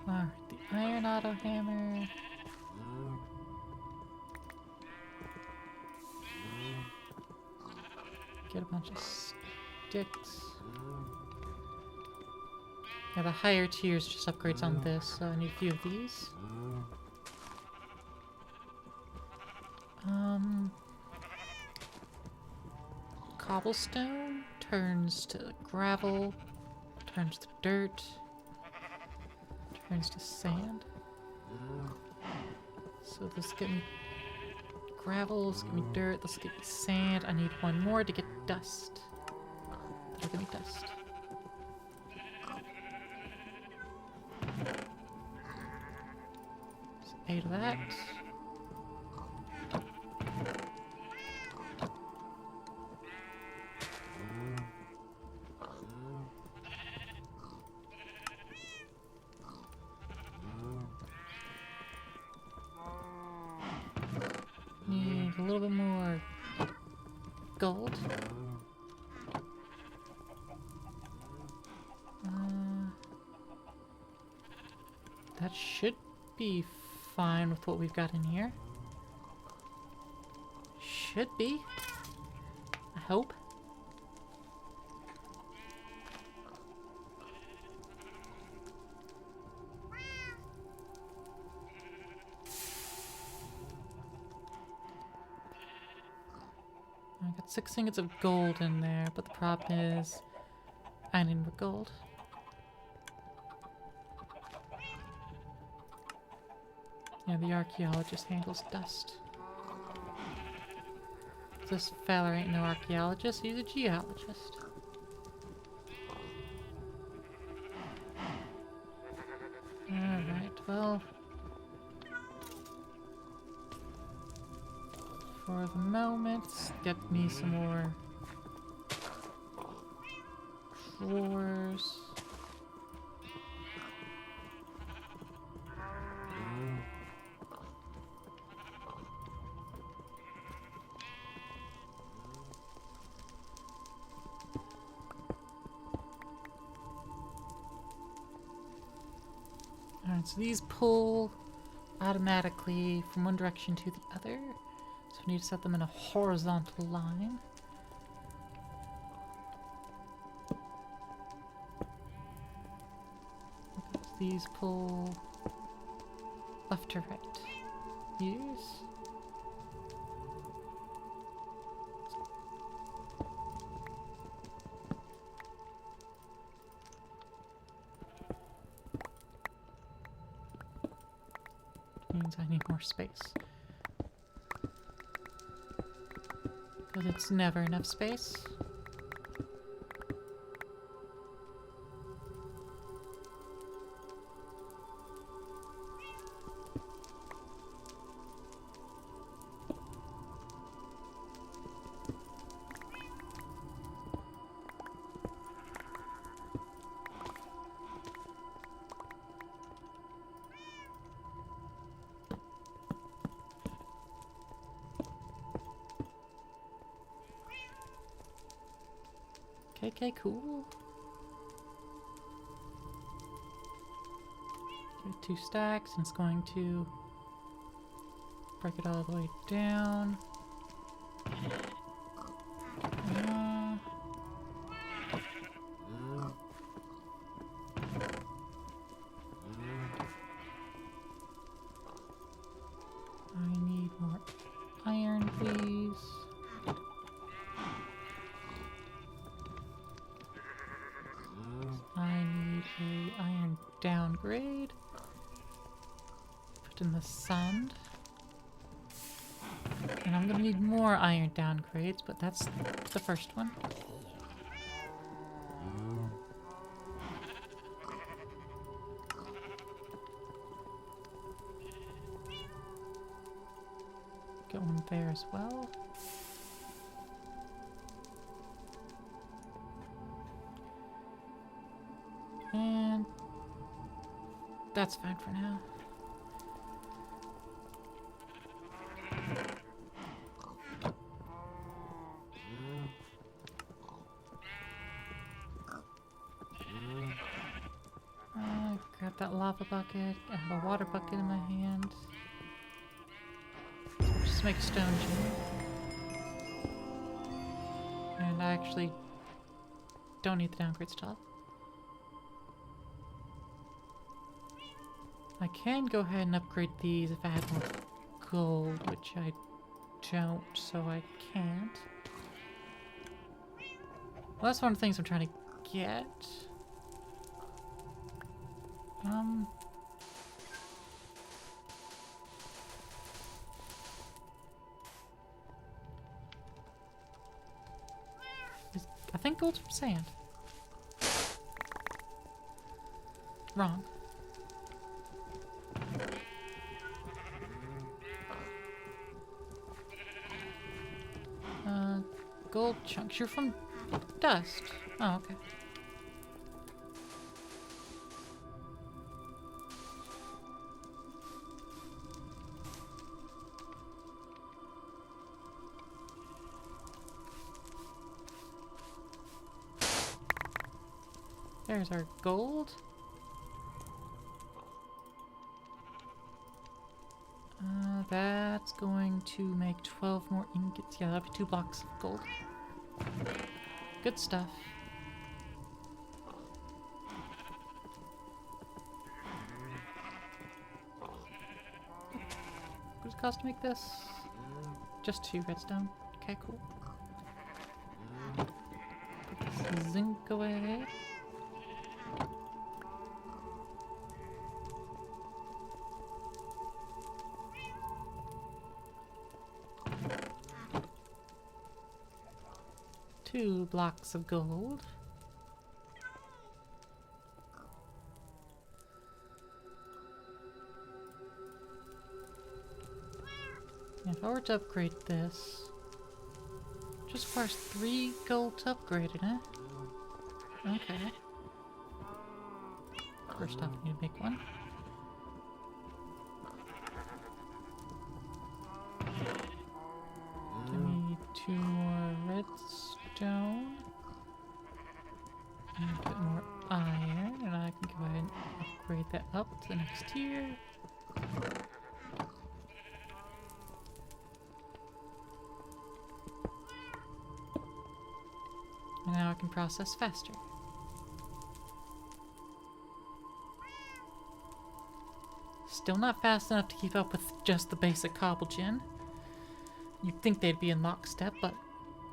Alright, the iron auto hammer. Get a bunch of sticks. Yeah, the higher tiers just upgrades on this, so I need a few of these. Cobblestone turns to gravel, turns to dirt, turns to sand. So this get me gravel, this get me dirt, this get me sand. I need one more to get dust. That'll give me dust. So 8 of that. Need a little bit more gold. That should be fine with what we've got in here. Should be. I hope. I got 6 ingots of gold in there, but the problem is I need more gold. Yeah, the archaeologist handles dust. This fella ain't no archaeologist, he's a geologist. Alright, well... for the moment, let's get me some more drawers. Alright, so these pull automatically from one direction to the other. So we need to set them in a horizontal line. Okay, so these pull left to right. Use. Means I need more space. But it's never enough space. Okay, cool. Get 2 stacks, and it's going to break it all the way down. I need more iron, please. I need a iron downgrade. Put in the sand. And I'm gonna need more iron downgrades, but that's the first one. Get one there as well. And that's fine for now. Grab that lava bucket. I have a water bucket in my hand. Just make a stone gem. And I actually don't need the downgrade stuff. I can go ahead and upgrade these if I had more gold, which I don't, so I can't. Well, that's one of the things I'm trying to get. I think gold's from sand. Wrong. Gold chunks. You're from dust. Oh, okay. There's our gold. That's going to make 12 more ingots. Yeah, that'll be 2 blocks of gold. Good stuff. What does it cost to make this? Just 2 redstone. Okay, cool. Put this zinc away. Two blocks of gold. If I were to upgrade this, just requires 3 gold to upgrade it, huh? Okay. First off, I need to make one. Give me 2 more redstone. And a bit more iron, and I can go ahead and upgrade that up to the next tier. And now I can process faster. Still not fast enough to keep up with just the basic cobble gen. You'd think they'd be in lockstep, but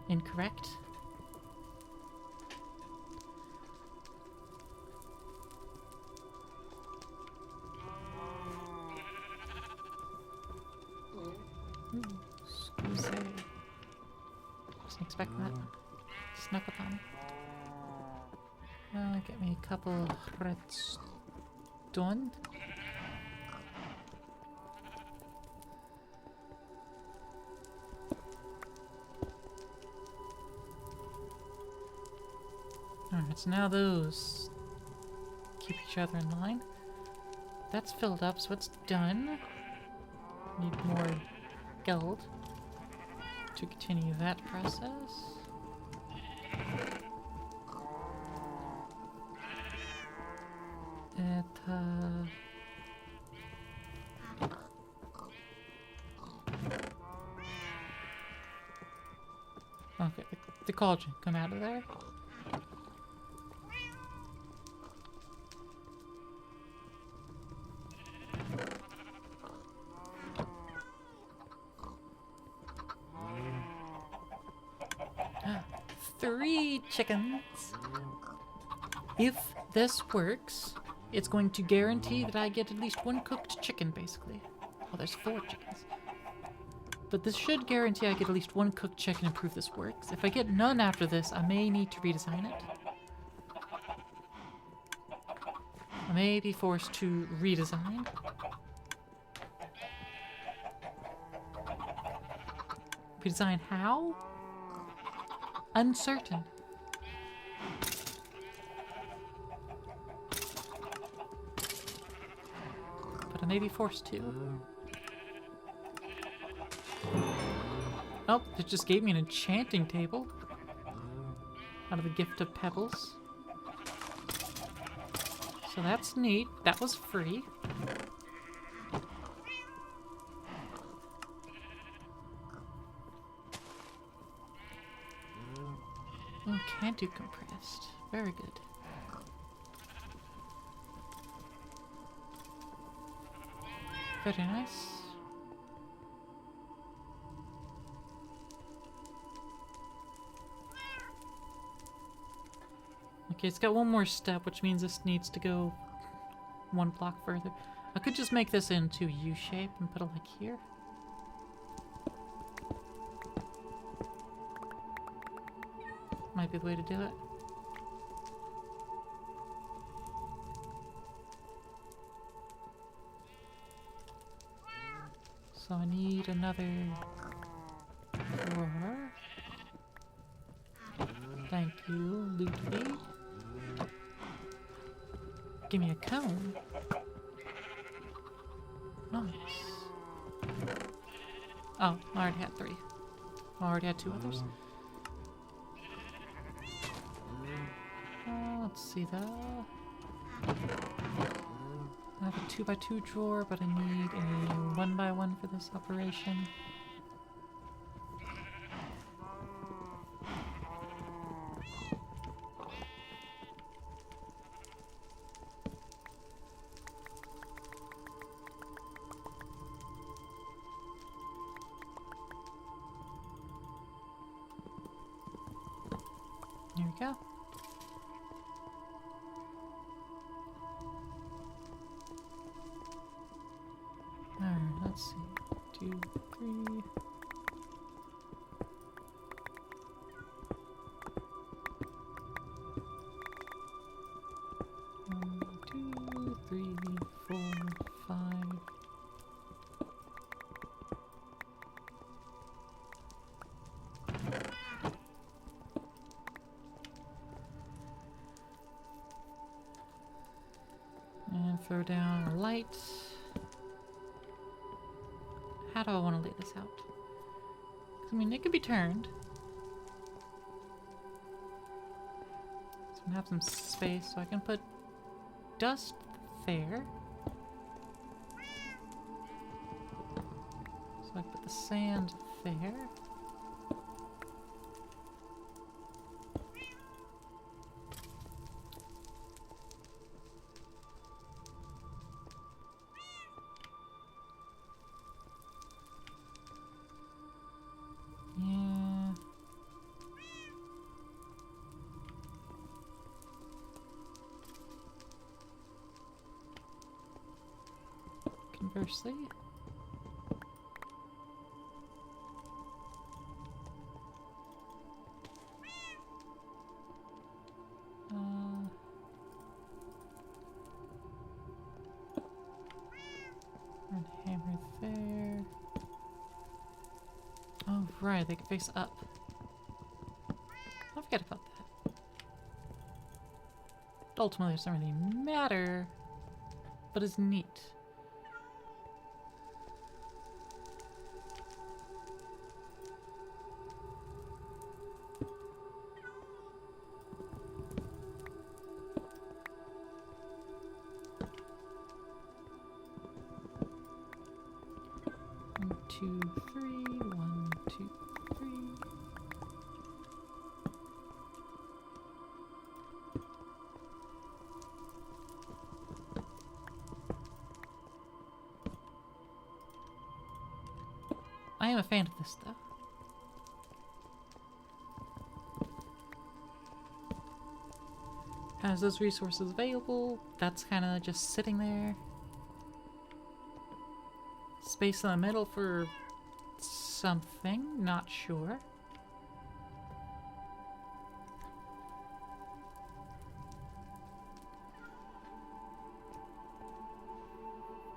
incorrect. Ooh, squeeze. Wasn't expecting that. Snuck up on me. Get me a couple redstone. Alright, so now those keep each other in line. That's filled up, so it's done. Need more gold to continue that process. Okay, the cauldron, come out of there. Three chickens. If this works, it's going to guarantee that I get at least one cooked chicken, basically. Well, there's 4 chickens. But this should guarantee I get at least one cooked chicken and prove this works. If I get none after this, I may need to redesign it. I may be forced to redesign. Redesign how? Uncertain. But I may be forced to. Oh, it just gave me an enchanting table. Out of the gift of pebbles. So that's neat. That was free. Oh, can't do compressed. Very good. Very nice. Okay, it's got one more step, which means this needs to go 1 block further. I could just make this into a U shape and put it like here. Might be the way to do it. So I need another 4. Thank you, Ludwig. Give me a cone. Nice. Oh, I already had 3. I already had 2 others. Let's see that. I have a 2x2 drawer, but I need a 1x1 for this operation. Here we go. Alright, let's see. 2, 3. One, 2, 3, 4, 5. And throw down a light. How do I want to lay this out? 'Cause, I mean, it could be turned. So I have some space, so I can put dust fair. So I put the sand there. Yeah. Conversely, and hammer there. Oh, right, they can face up. I forget about that. Ultimately, it doesn't really matter, but it's neat. One, two, three. 1, 2, 3. I am a fan of this, though. Has those resources available. That's kind of just sitting there. Space in the middle for something, not sure.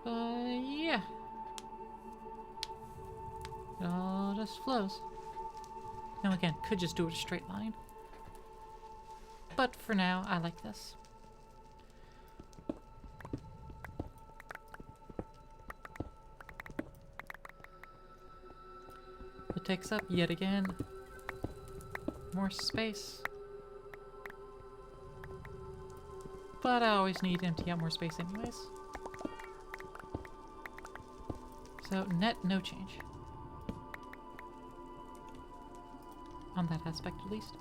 But yeah. It all just flows. Now again, could just do it a straight line. But for now, I like this. It takes up, yet again, more space. But I always need to empty out more space anyways. So net, no change. On that aspect at least.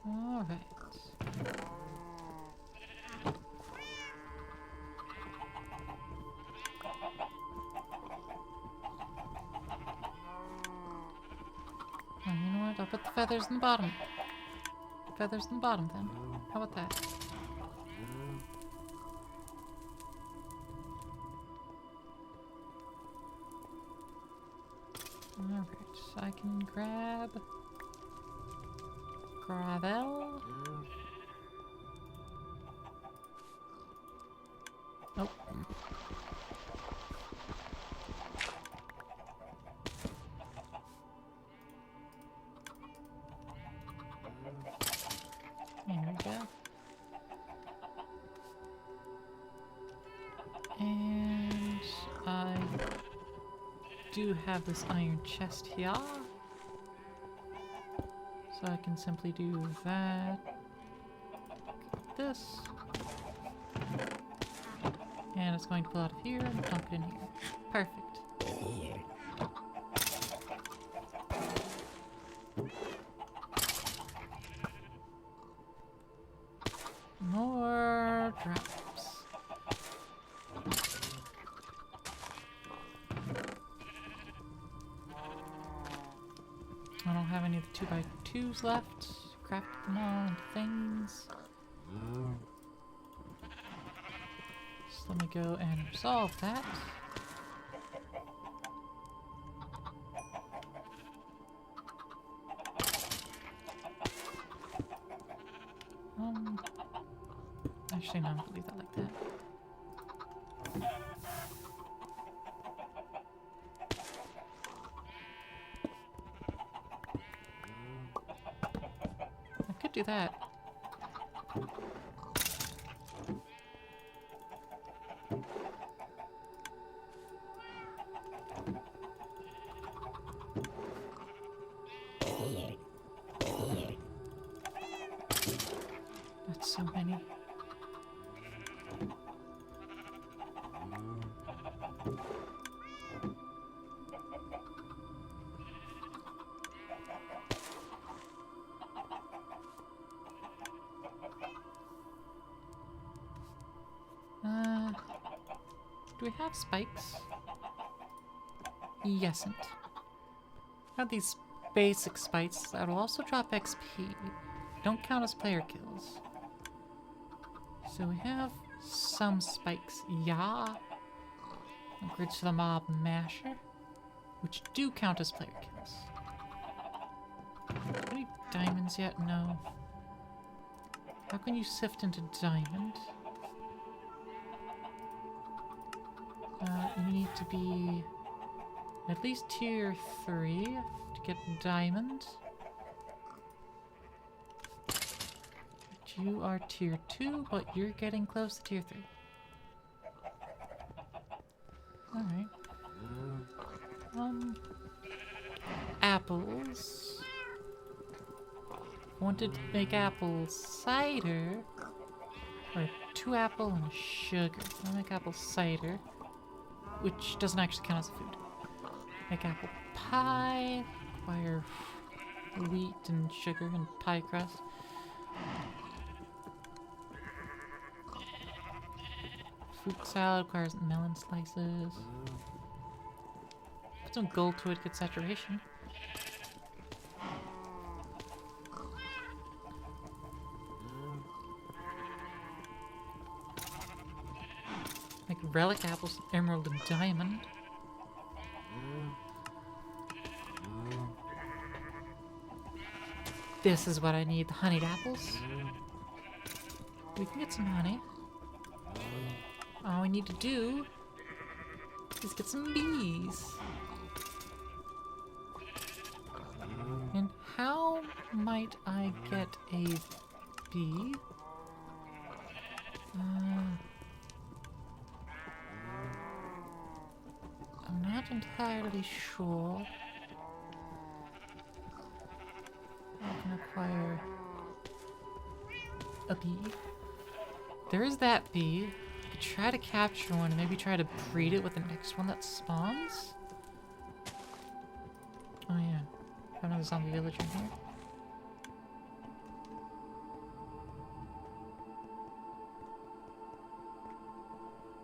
All right. Well, you know what? I'll put the feathers in the bottom. Feathers in the bottom then. How about that? Alright, so I can grab gravel. Nope. There we go. And I do have this iron chest here. So I can simply do that. This. And it's going to pull out of here and dump it in here. Perfect. More drops. I don't have any of the 2x2s left. Craft them all into things. So let me go and resolve that. Actually, no, I'm gonna leave that like that. I could do that. Do we have spikes? Yesn't. Have these basic spikes that will also drop XP. Don't count as player kills. So we have some spikes. Yeah. Upgrades to the mob masher, which do count as player kills. Any diamonds yet? No. How can you sift into diamond? You need to be at least tier 3 to get diamond. But you are tier 2, but you're getting close to tier 3. Alright. Apples. Wanted to make apple cider. Or 2 apple and sugar. I'll make apple cider, which doesn't actually count as a food. Make apple pie. Require wheat and sugar and pie crust. Fruit salad requires melon slices. Put some gold to it to get saturation. Make relic apples, emerald and diamond. This is what I need, the honeyed apples. We can get some honey. All we need to do is get some bees. And how might I get a bee? I'm not entirely sure. I can acquire a bee. There is that bee. I could try to capture one and maybe try to breed it with the next one that spawns. Oh yeah, have another zombie villager here.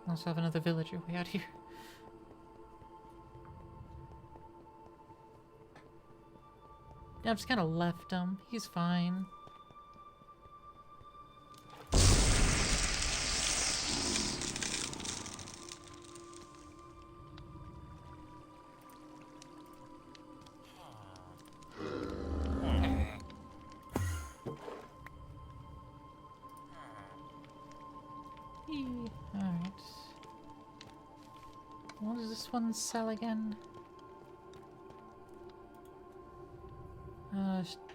Also have another villager way out here. Yeah, I've just kind of left him. He's fine. Alright. What does this one sell again?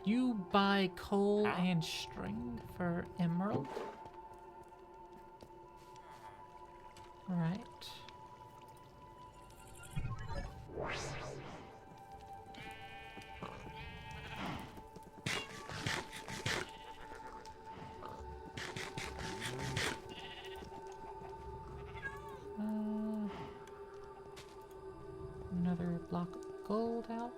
You buy coal and string for emerald. Alright. Another block of gold out.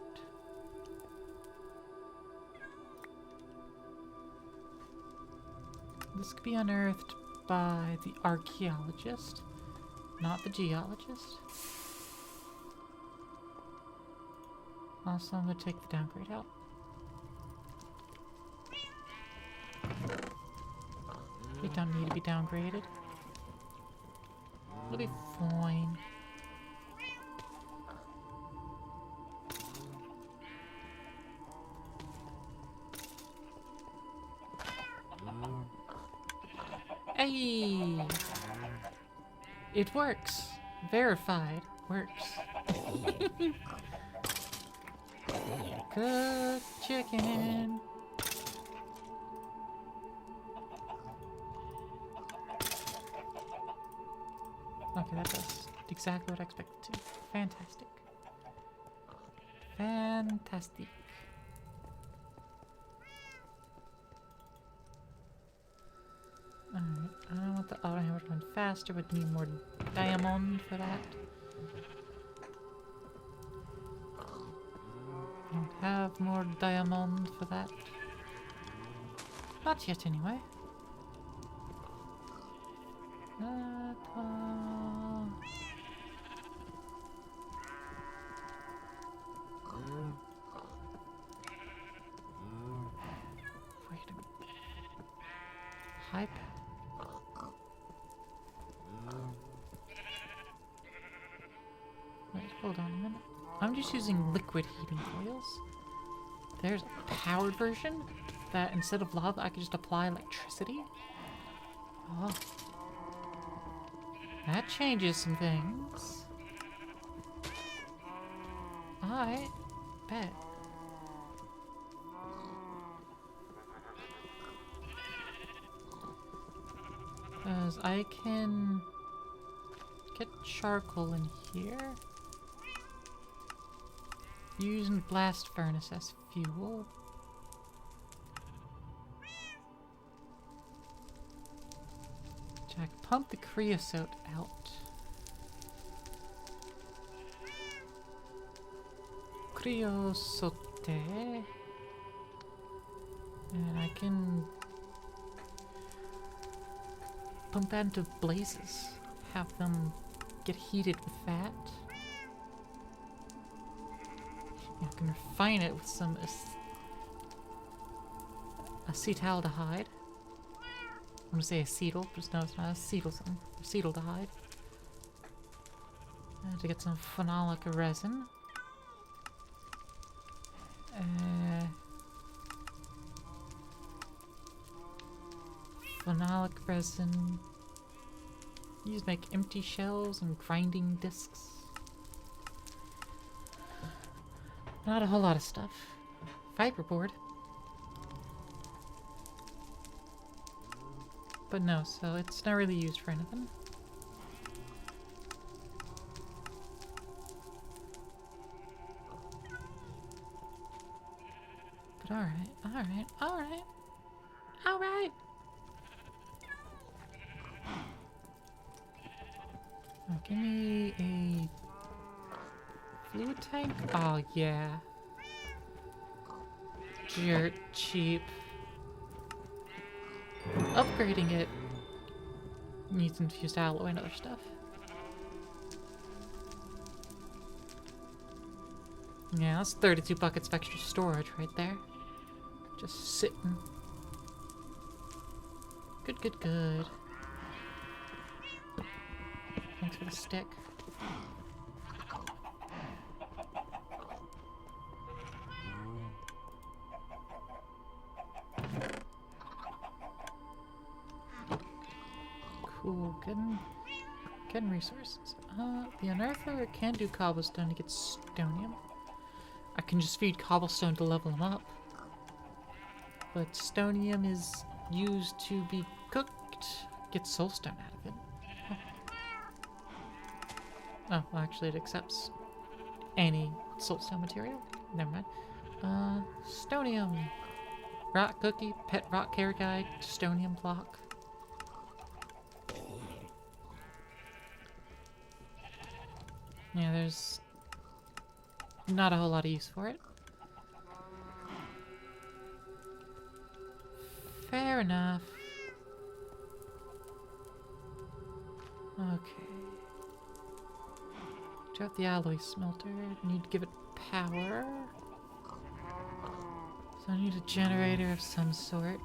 This could be unearthed by the archaeologist, not the geologist. Also, I'm going to take the downgrade out. They don't need to be downgraded. It'll be fine. Hey! It works. Verified. Works. Cooked chicken. Okay, that does exactly what I expected to. Fantastic. Fantastic. Alright, I don't want the auto hammer to run faster, but need more diamond for that. Don't have more diamond for that. Not yet, anyway. Hold on a minute. I'm just using liquid heating coils. There's a powered version that instead of lava, I can just apply electricity. Oh. That changes some things. I bet. Because I can get charcoal in here. Using blast furnace as fuel. So I can pump the creosote out. Creosote. And I can pump that into blazes. Have them get heated with that. I can refine it with some acetaldehyde. I'm gonna say acetyl, but no, it's not acetyl something. Acetaldehyde. To get some phenolic resin. Phenolic resin used to make empty shells and grinding discs. Not a whole lot of stuff. Fiberboard. But no, so it's not really used for anything. But alright, alright, alright. Alright! Oh, give me a fluid tank? Oh, yeah. Dirt cheap. Upgrading it needs infused alloy and other stuff. Yeah, that's 32 buckets of extra storage right there. Just sitting. Good, good, good. Thanks for the stick. Cool, getting resources. The unearther can do cobblestone to get stonium. I can just feed cobblestone to level him up. But stonium is used to be cooked. Get soulstone out of it. Oh, well, actually it accepts any soulstone material. Never mind. Stonium. Rock cookie, pet rock care guide, stonium block. Yeah, there's not a whole lot of use for it. Fair enough. Okay. Drop the alloy smelter. Need to give it power. So I need a generator of some sort.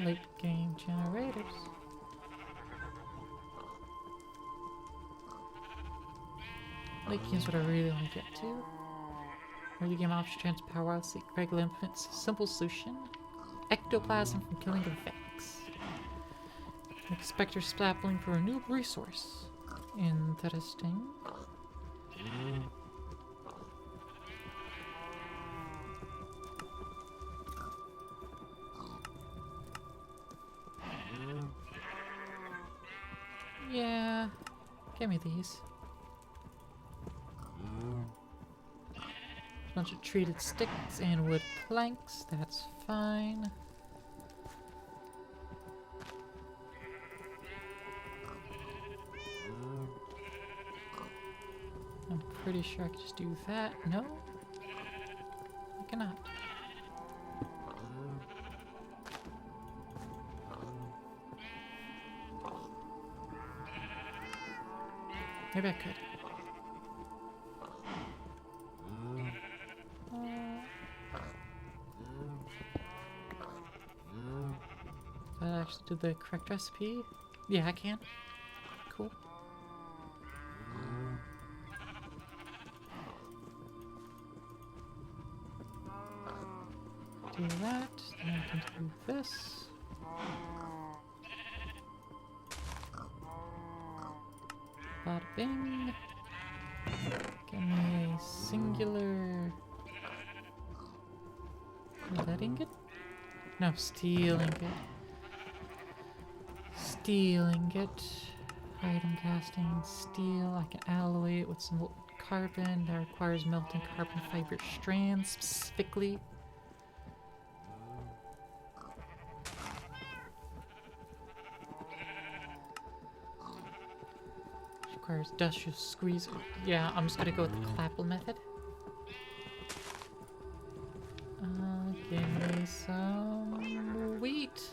Late game generators. Late game's what I really want to get to. Early game option transfer power while seek regular implements. Simple solution. Ectoplasm from killing of Vex. Expector sapling for renewable resource. Interesting. Yeah, give me these. Bunch of treated sticks and wood planks, that's fine. I'm pretty sure I can just do that. No? I cannot. Maybe I could. actually do the correct recipe? Yeah, I can. Cool. Do that, then I can do this. Bada bing. Give me a singular lead ingot? No, steel ingot. Steel ingot. Item casting steel. I can alloy it with some carbon. That requires melting carbon fiber strands specifically. Requires industrial squeeze. Yeah, I'm just gonna go with the clapple method. Give me some wheat.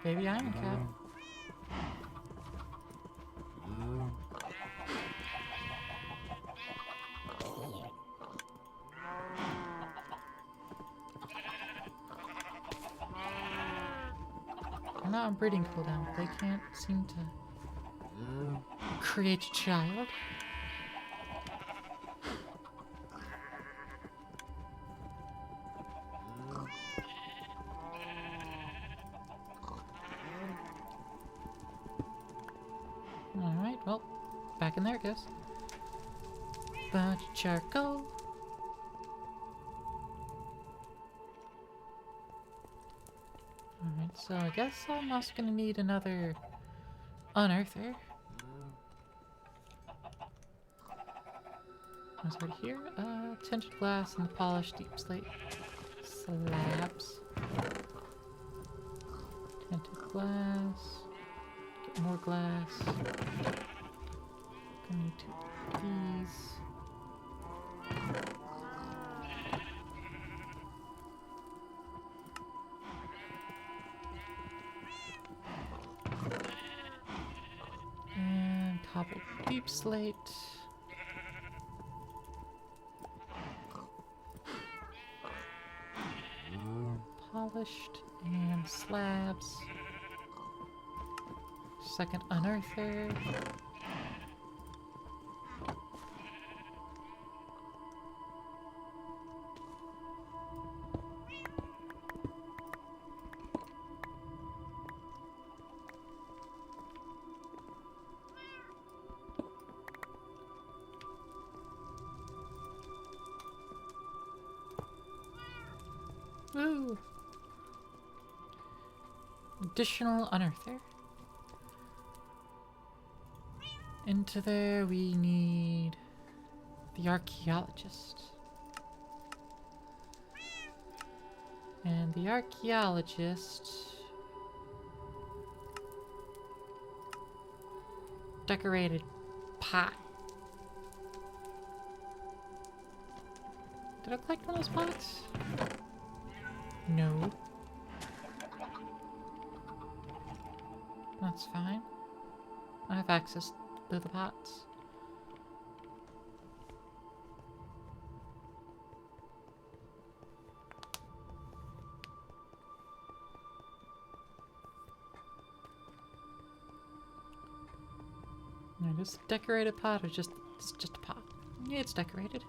Baby iron cap. They're not on breeding cooldown, but they can't seem to create a child. Alright, well, back in there it goes. Bunch of charcoal. Alright, so I guess I'm also gonna need another unearther. What's right here? Tinted glass and polished deep slate slabs. Tinted glass. Get more glass. Gonna need two of these. And cobbled deep slate. Polished and slabs. Second unearther. Woo! Additional unearther. Into there we need the archaeologist. And the archaeologist decorated pot. Did I collect one of those pots? No. That's fine. I have access to the pots. Now, this a decorated pot or it's just a pot? Yeah, it's decorated.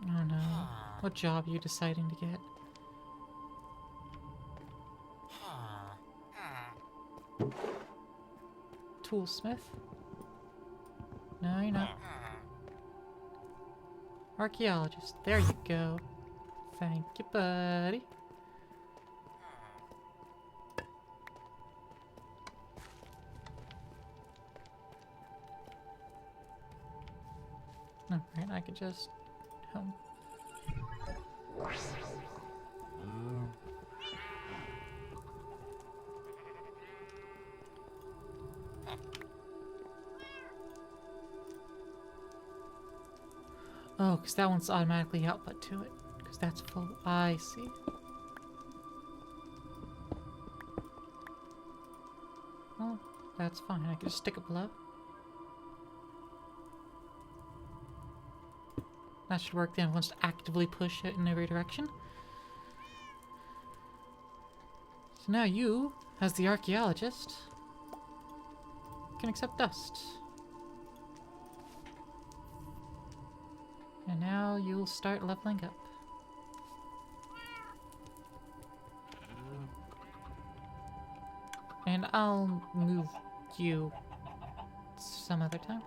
Oh no. What job are you deciding to get? Toolsmith? No, you're not. Archaeologist. There you go. Thank you, buddy. Alright, I could just... Oh, because that one's automatically output to it. Because that's full. I see. that's fine. I can just stick it below. That should work then. Once to actively push it in every direction. So now you, as the archaeologist, can accept dust. And now you'll start leveling up. And I'll move you some other time.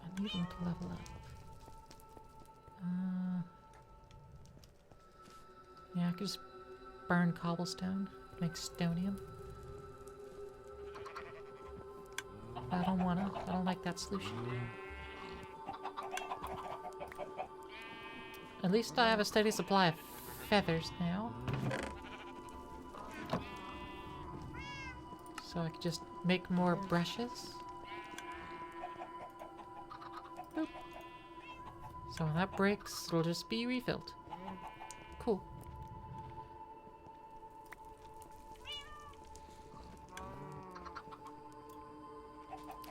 I need him to level up. Yeah, I could just burn cobblestone, make stonium. I don't wanna. I don't like that solution. At least I have a steady supply of feathers now. So I could just make more brushes. Boop. So when that breaks, it'll just be refilled. Cool.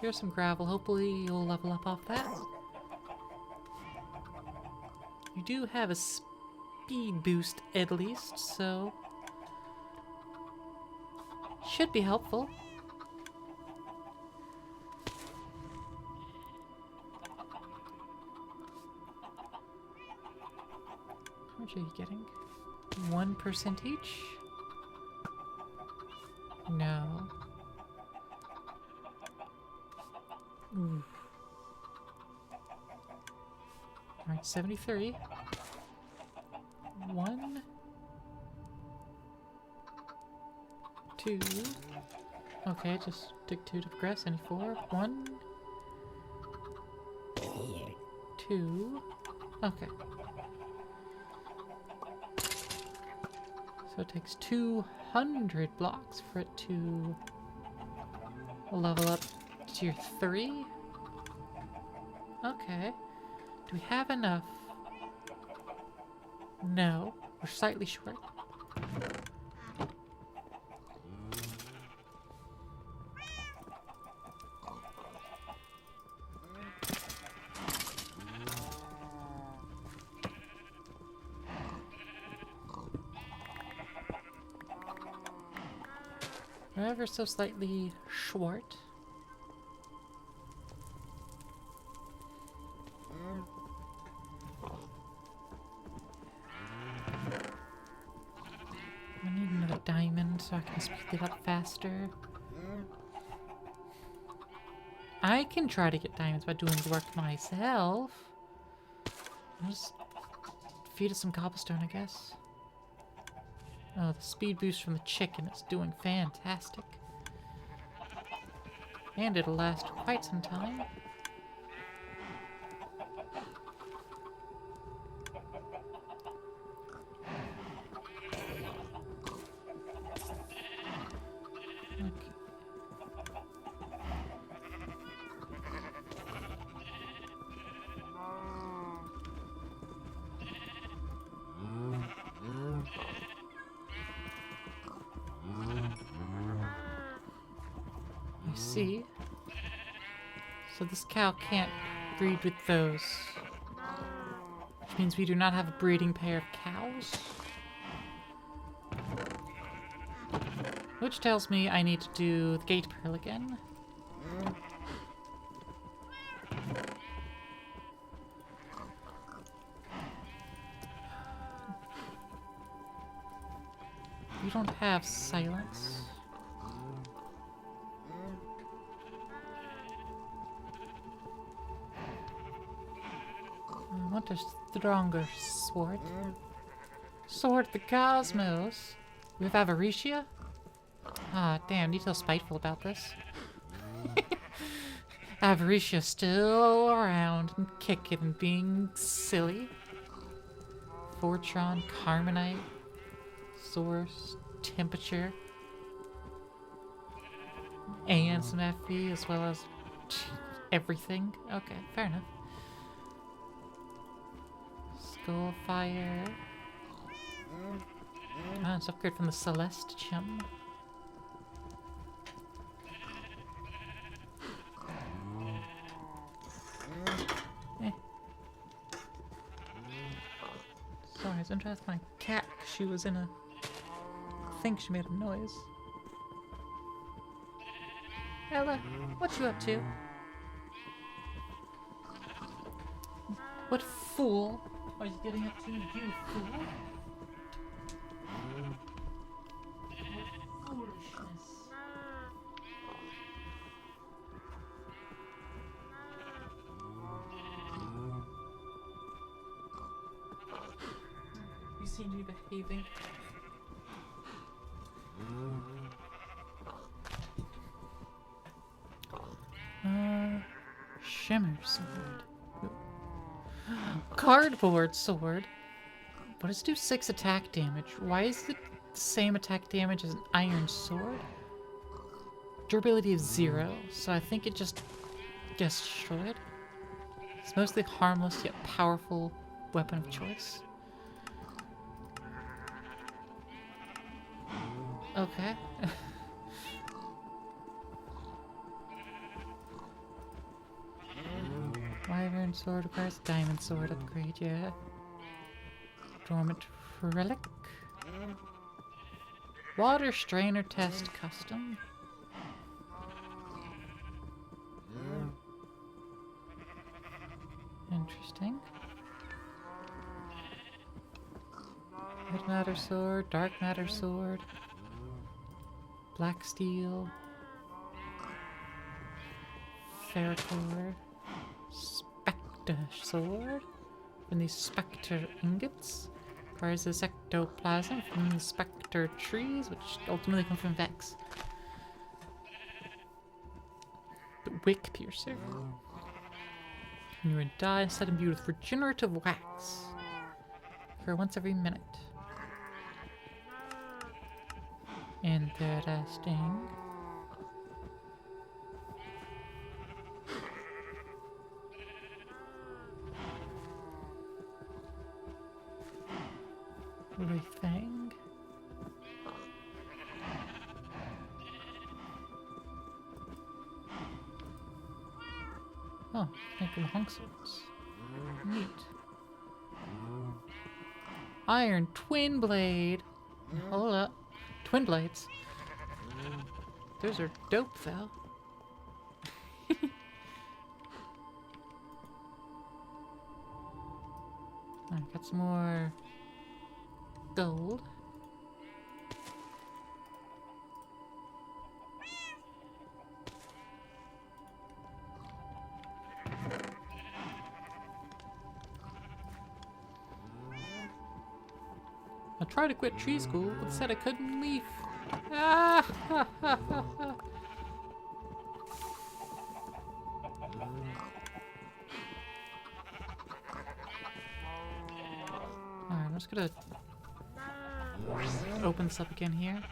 Here's some gravel. Hopefully you'll level up off that. You do have a speed boost at least, so should be helpful. How much are you getting? 1% each? No. Ooh. Alright, 73. 1, 2. Okay, just take 2 to progress. Any 4? 1, 2. Okay. So it takes 200 blocks for it to level up to tier 3. Okay. Do we have enough? No. We're slightly short. We're ever so slightly short. I need another diamond so I can speed it up faster. I can try to get diamonds by doing the work myself. I'll just feed it some cobblestone, I guess. Oh, the speed boost from the chicken is doing fantastic. And it'll last quite some time. Okay. I see. So this cow can't breed with those. Which means we do not have a breeding pair of cows. Which tells me I need to do the gate pearl again. You don't have silence. I want a stronger sword. Sword of the Cosmos. With Avaricia? Ah, damn, need to feel spiteful about this. Avaricia's still around and kicking and being silly. Fortron, Carmenite, Source, Temperature. and some FP as well as everything. Okay, fair enough. Skullfire. Ah, it's upgrade from the Celeste Chum. Eh. Sorry, I was interested in my cat. She was in a... I think she made a noise. Ella, what you up to? What fool are you getting up to, you fool? What foolishness. You seem to be behaving. Shimmer sword. Cardboard sword. What does it do 6 attack damage? Why is it the same attack damage as an iron sword? Durability of 0, so I think it just gets destroyed. It's mostly harmless yet powerful weapon of choice. Okay. Wyvern sword requires diamond sword upgrade, yeah. Dormant relic. Water strainer test custom. Interesting. Red matter sword, dark matter sword, black steel, ferrocore, spectre sword from these spectre ingots. Requires this ectoplasm from the spectre trees, which ultimately come from Vex. The wick piercer. When you would die, set imbued with regenerative wax. For once every minute. Interesting. Everything. Oh, making long swords. Neat. Iron twin blade. Hold up. Twin blades. Those are dope, though. Alright, got some more gold. I tried to quit tree school, but said I couldn't leave. Ah! Alright, I'm just gonna open this up again here.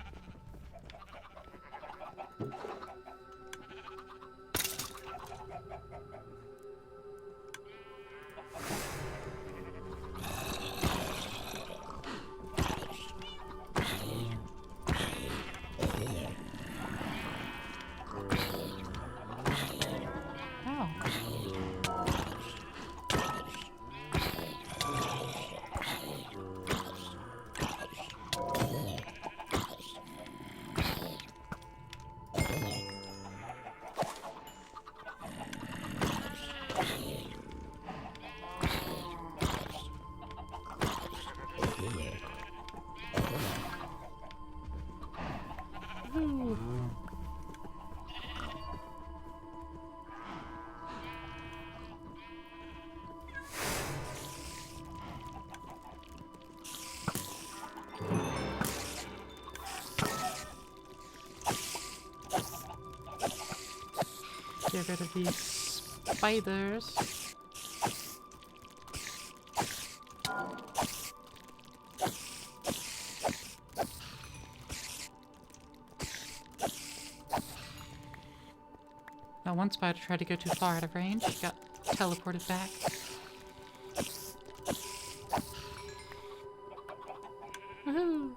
Ooh. Get rid of these spiders. That one spider tried to go too far out of range. Got teleported back. Woohoo!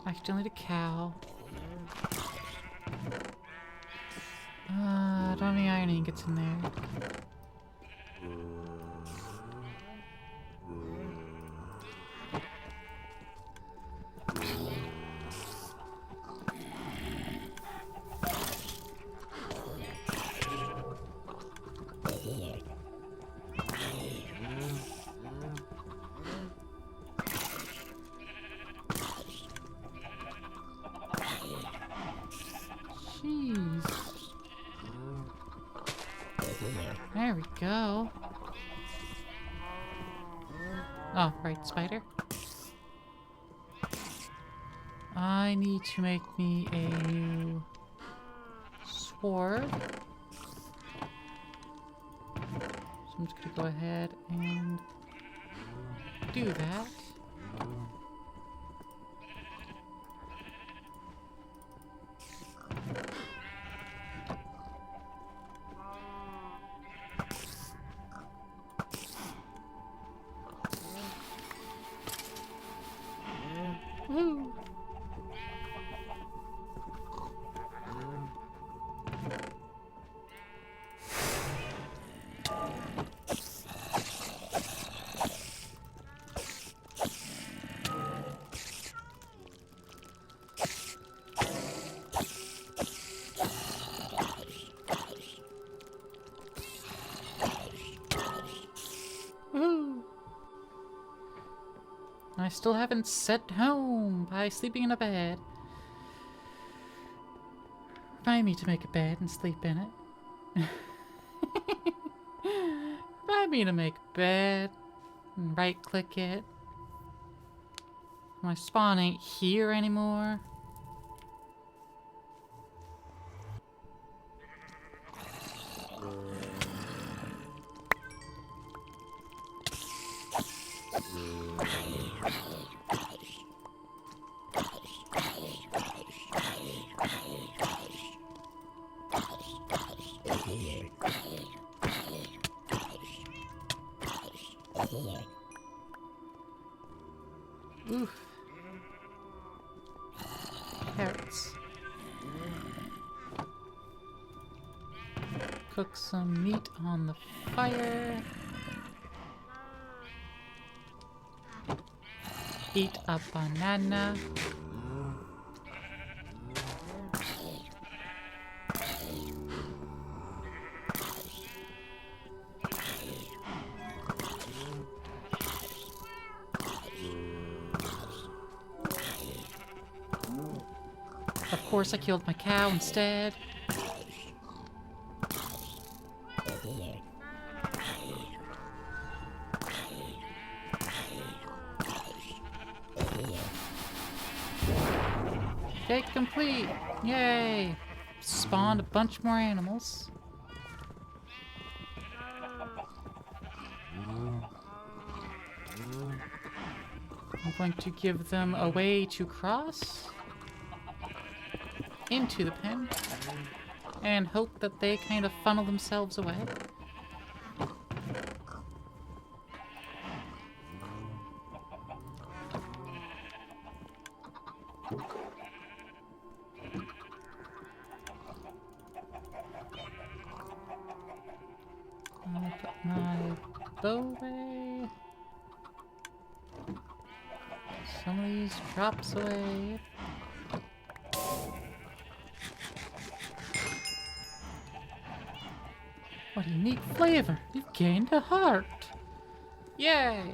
Accidentally a cow. I don't have any iron ingots in there. Jeez. There we go. Oh, right, spider. I need to make me a new sword. So I'm just gonna go ahead and do that. Woo! Woo! I still haven't set home by sleeping in a bed. Remind me to make a bed and sleep in it. Remind me to make a bed and right click it. My spawn ain't here anymore. Oof. Carrots. Cook some meat on the fire. Eat a banana. Of course, I killed my cow instead. Take complete! Yay! Spawned a bunch more animals. I'm going to give them a way to cross into the pen and hope that they kind of funnel themselves away. I'll put my away. Some of these drops away. What a unique flavor! You've gained a heart! Yay!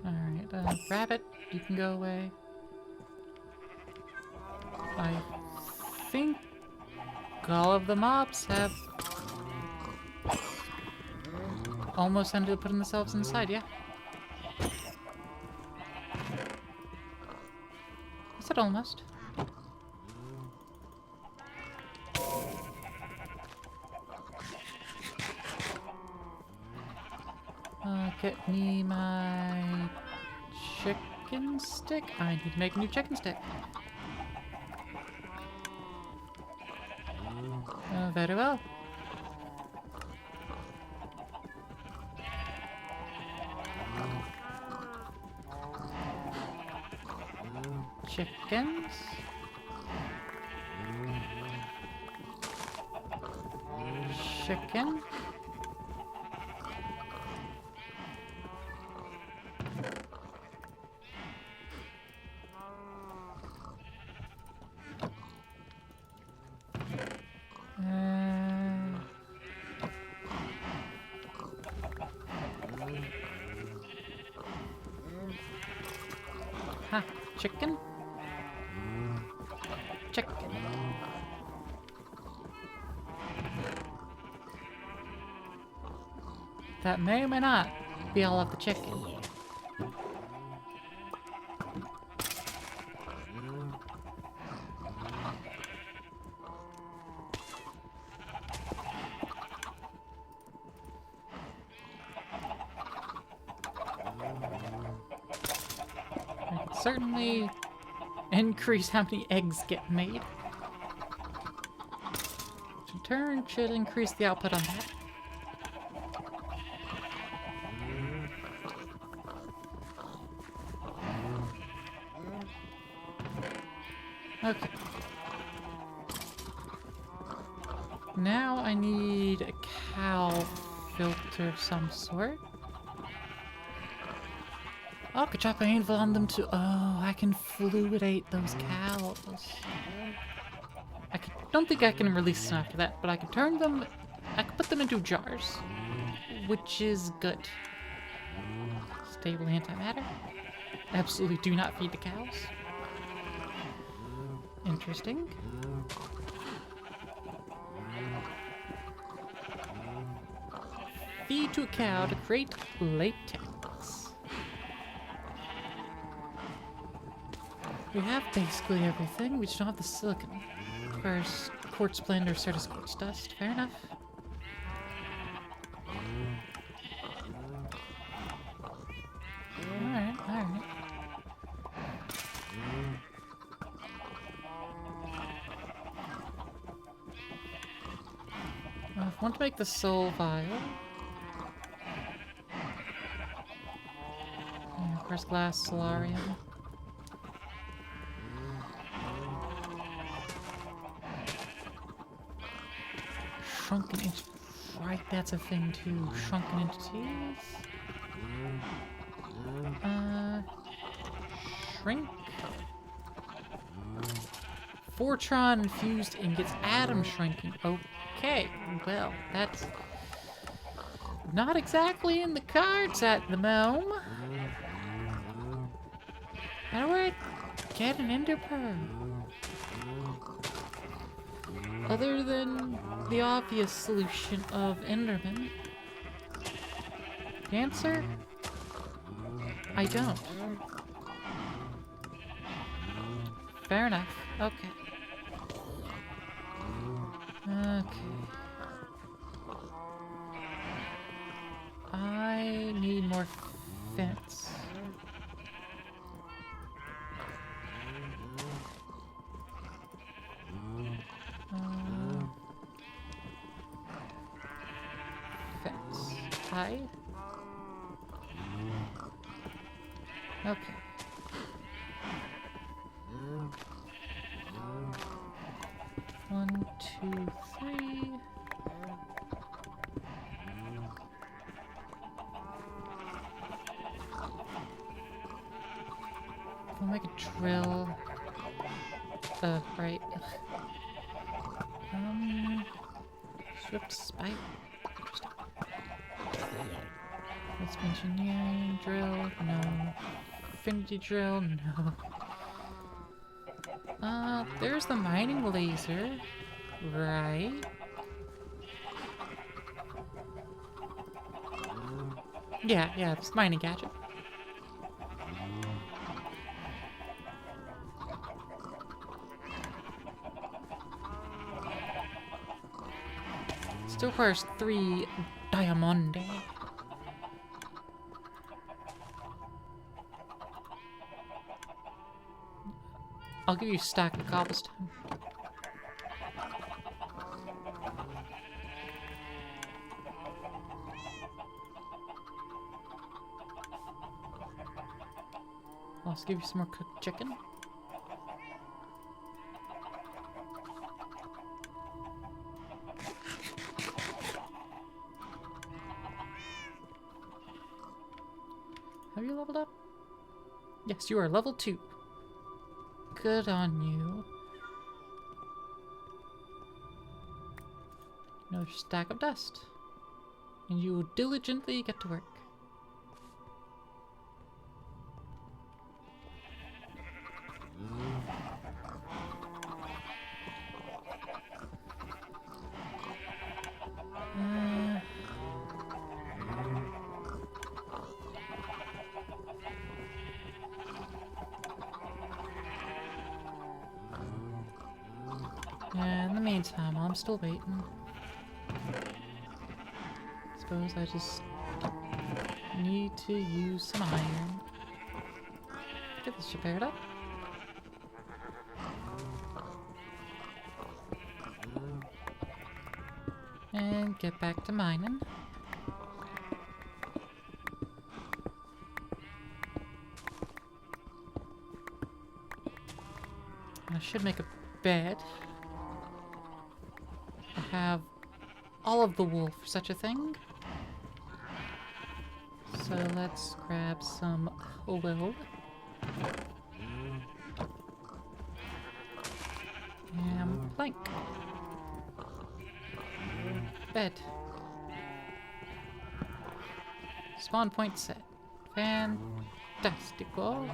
Alright, rabbit, you can go away. I think all of the mobs have almost ended up putting themselves inside, yeah. I said almost. Get me my chicken stick. I need to make a new chicken stick. Very well. Chickens. Chicken. Ha, chicken. Chicken. That may or may not be all of the chicken. I can certainly increase how many eggs get made. Which in turn should increase the output on that. Okay. Now I need a cow filter of some sort. Oh, I could drop a handful on them too. Oh, I can fluidate those cows. Don't think I can release them after that, but I can turn them. I can put them into jars, which is good. Stable antimatter. Absolutely do not feed the cows. Interesting. Feed to a cow to create latex. We have basically everything. We just don't have the silicon. Requires quartz blend or Certus quartz dust. Fair enough. Alright, alright. Well, if I want to make the soul vial. And of course, glass solarium. Shrunken entities. Right, that's a thing too. Shrunken entities. Shrink. Fortron infused and gets atom shrinking. Okay, well, that's not exactly in the cards at the moment. How do I get an ender pearl? Other than the obvious solution of Enderman. The answer? I don't. Fair enough. Okay. Okay. I need more fence. Fence. Hide. Okay. One, two, 3. We'll make a drill. Right. Swift spike. Let's engineering drill. No. Infinity drill. No. There's the mining laser. Right. Yeah, it's mining gadget. Still requires 3 diamond. I'll give you a stack of cobblestone. I'll also give you some more cooked chicken. Have you leveled up? Yes, you are level 2. Good on you. Another stack of dust. And you will diligently get to work. Yeah, in the meantime, while I'm still waiting, suppose I just need to use some iron. Get this repaired up. And get back to mining. I should make a bed. I have all of the wool for such a thing. So let's grab some wool. And plank. Bed. Spawn point set. Fantastical.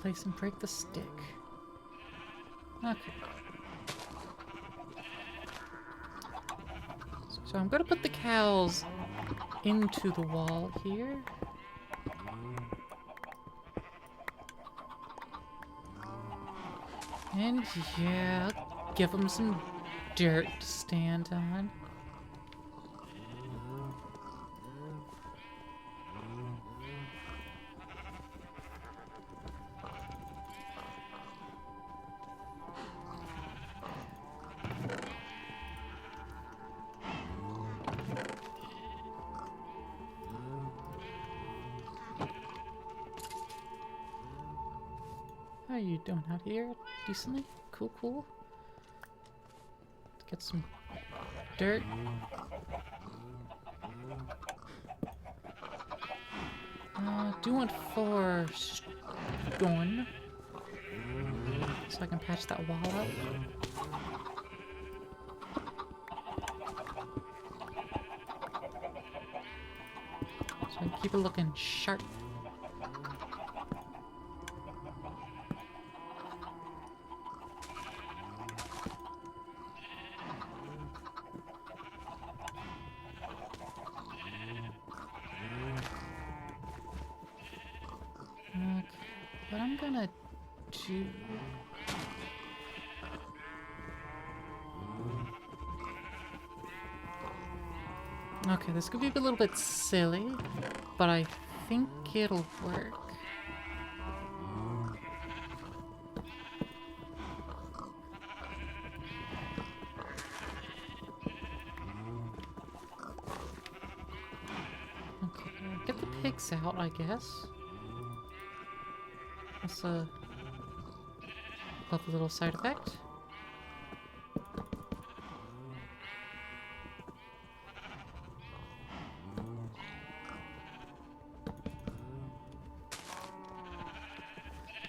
Place and break the stick. Okay. So I'm gonna put the cows into the wall here. And yeah, give them some dirt to stand on. How are you doing out here? Decently? Cool. Let's get some dirt. Do want 4 stone. So I can patch that wall up. So I can keep it looking sharp. What I'm gonna do... Okay, this could be a little bit silly, but I think it'll work. Okay, get the pigs out, I guess. That's a lovely little side effect.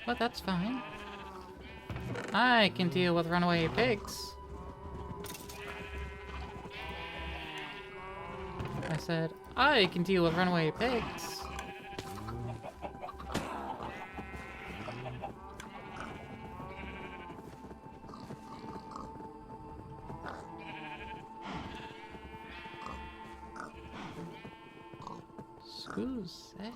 But that's fine. I can deal with runaway pigs. I said, I can deal with runaway pigs. Screws, eh?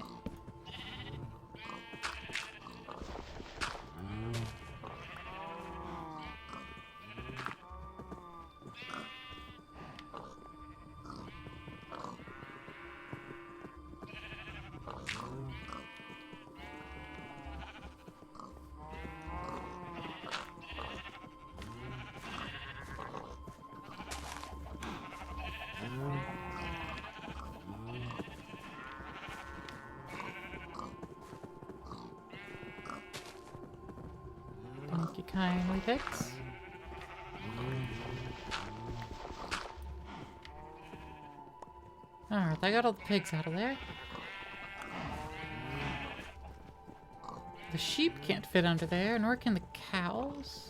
Thank you kindly, pigs. Alright, I got all the pigs out of there. The sheep can't fit under there, nor can the cows.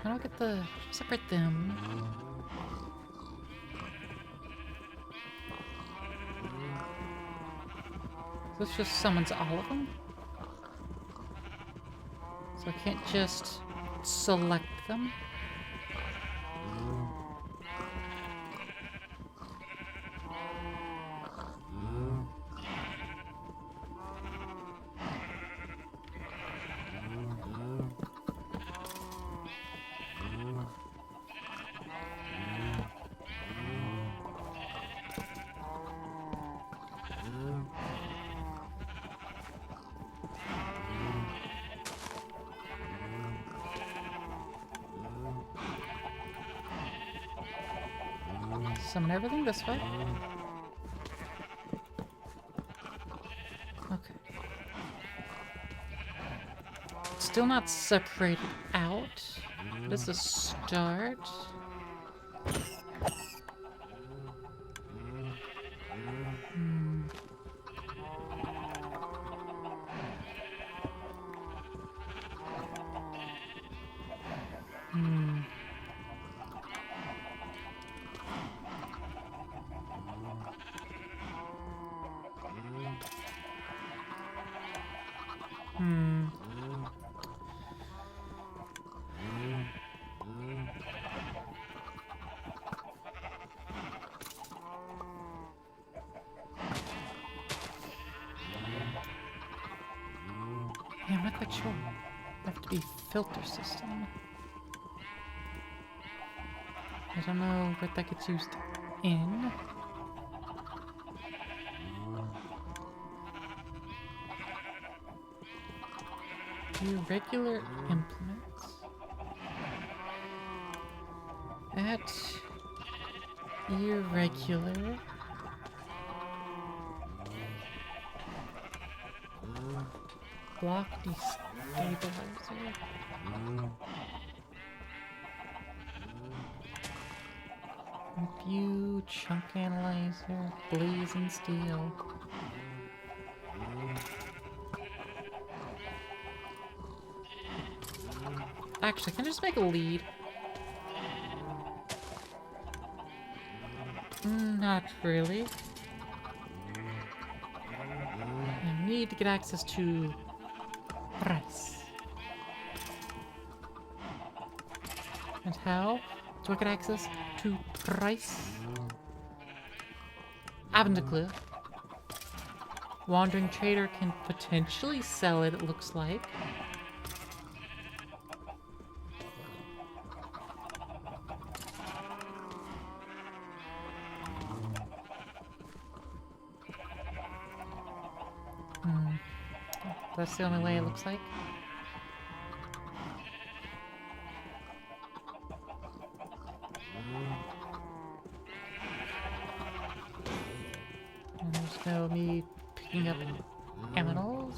How do I get the... separate them? This just summons all of them? So I can't just select them? Summon everything this way. Okay. It's still not separated out. What is the start? Yeah, I'm not quite sure. Have to be filter system. I don't know what that gets used in. Irregular implements. At irregular. Block destabilizer. View chunk analyzer. Blazing steel. Actually, can I just make a lead? Not really. I need to get access to price. And how? Do I get access to price? I haven't a clue. Wandering trader can potentially sell it looks like. That's the only way it looks like. And there's no me picking up aminals.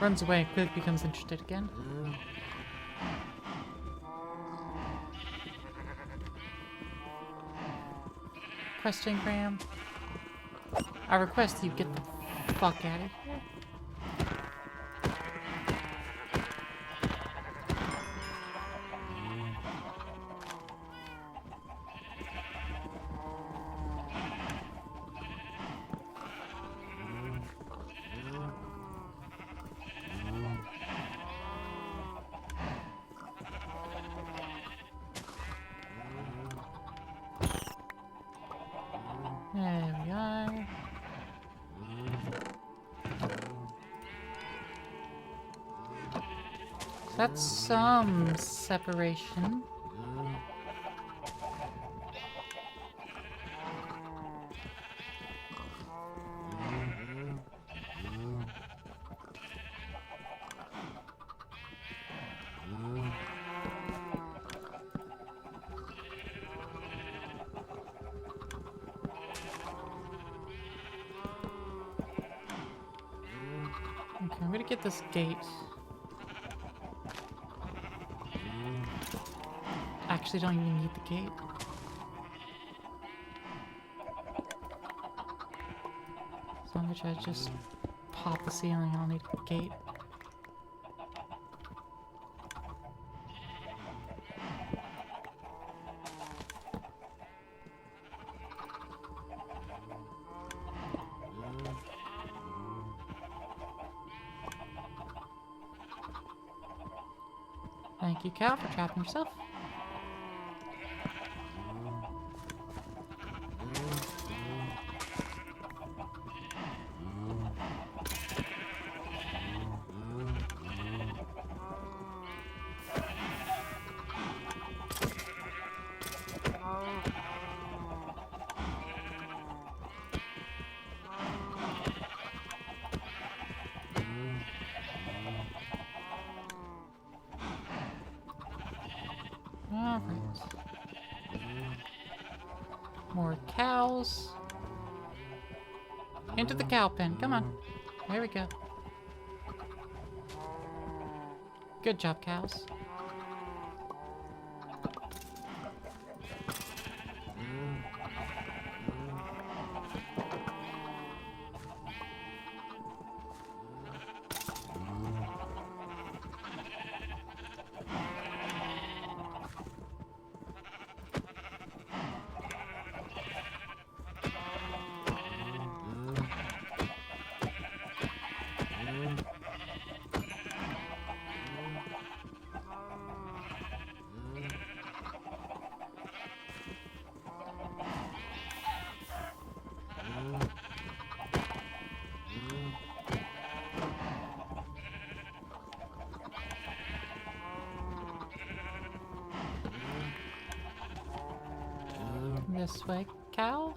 Runs away and quickly becomes interested again. Question, Graham. I request you get the fuck out of here. There we are. So that's some separation. Okay, I'm gonna get this gate. Actually, don't even need the gate. As long as I just pop the ceiling, I'll need a gate. Thank you, Cal, for trapping yourself. Alright. More cows. Into the cow pen. Come on. There we go. Good job, cows. This way, cow.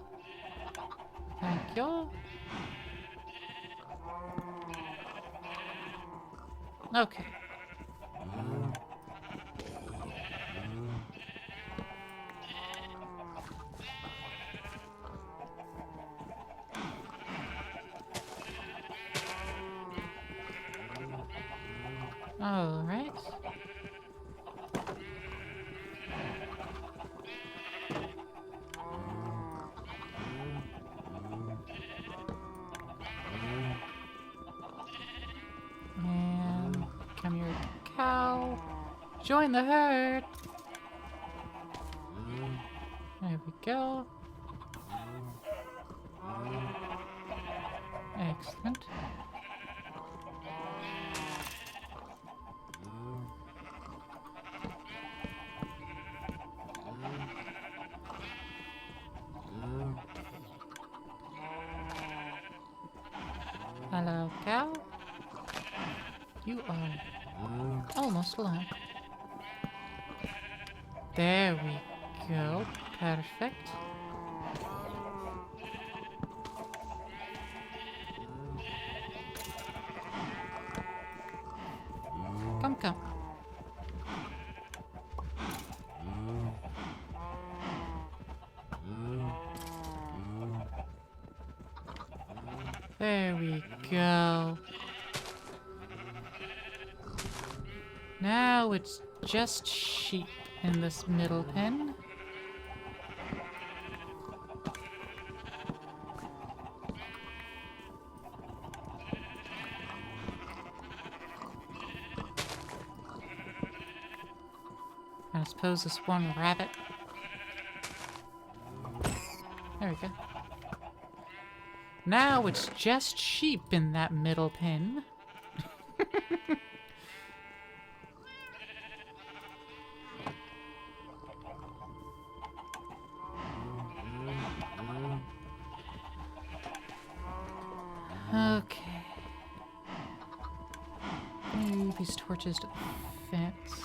Thank you. Okay. All right. Join the herd. There we go. Excellent. Hello, cow. You are almost alone. There we go. Perfect. Come, come. There we go. Now it's just sheep in this middle pen. And I suppose this one rabbit. There we go. Now it's just sheep in that middle pen. Okay. Move these torches to the fence.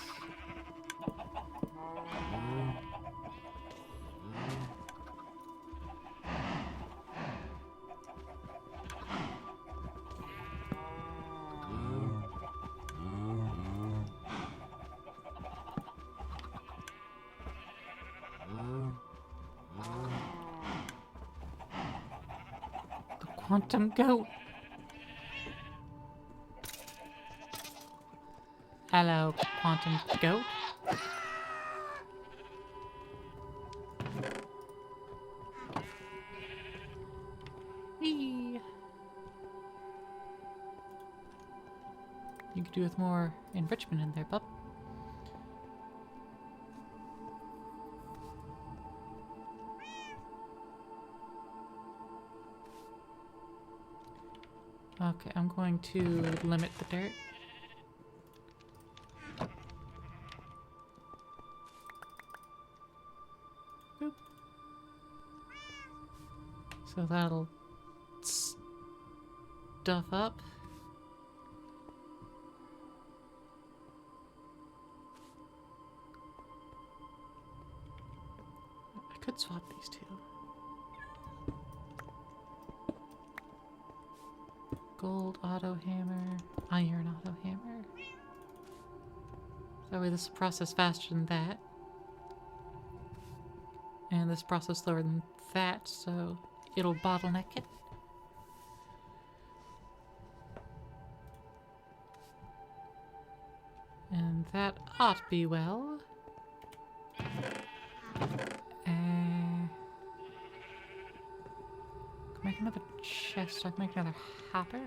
The quantum goat. Hello, quantum goat. Whee! You could do with more enrichment in there, bub. Okay, I'm going to limit the dirt. Boop. So that'll stuff up. I could swap these two. Gold auto hammer, iron auto hammer. That way this will process faster than that. And this process slower than that, so it'll bottleneck it. And that ought to be well. Make another chest, I can make another hopper.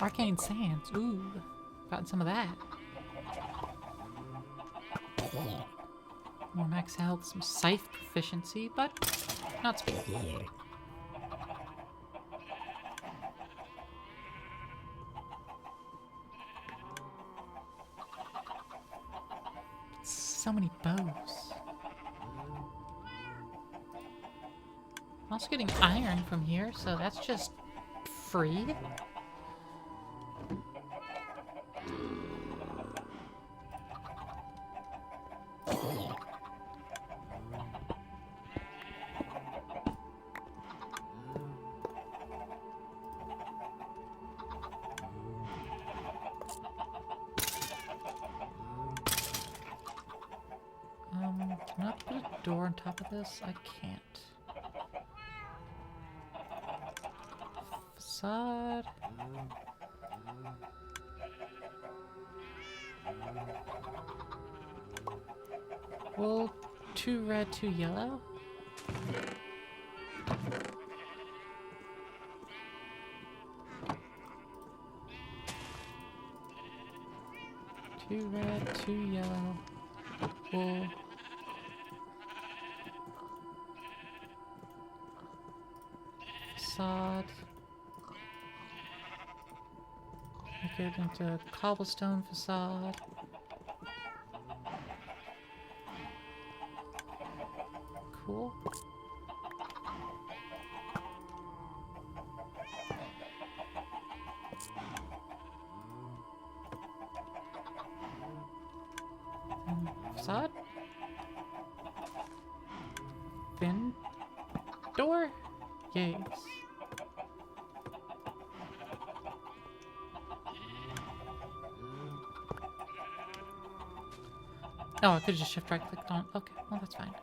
Arcane sands, ooh, gotten some of that. More max health, some scythe proficiency, but not speed. So many bows. I'm also getting iron from here, so that's just free. Can I put a door on top of this? I can't. Facade. Well, 2 red, 2 yellow. 2 red, 2 yellow. Wool. Facade. Make it into a cobblestone facade. Cool. Facade? Fin? Door? Yes. Oh, I could just shift right clicked on. Okay, well that's fine.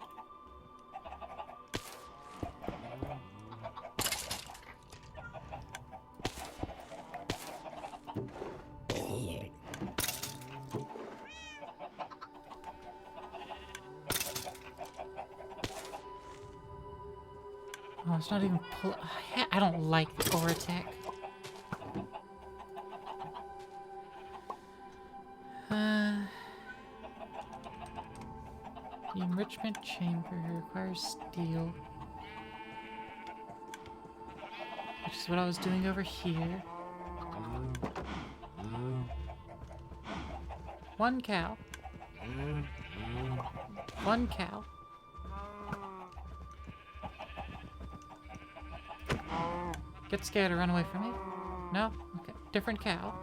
Oh, it's not even pull. I don't like the aura tech. The enrichment chamber requires steel. Which is what I was doing over here. 1 cow. 1 cow. Get scared or run away from me? No? Okay. Different cow.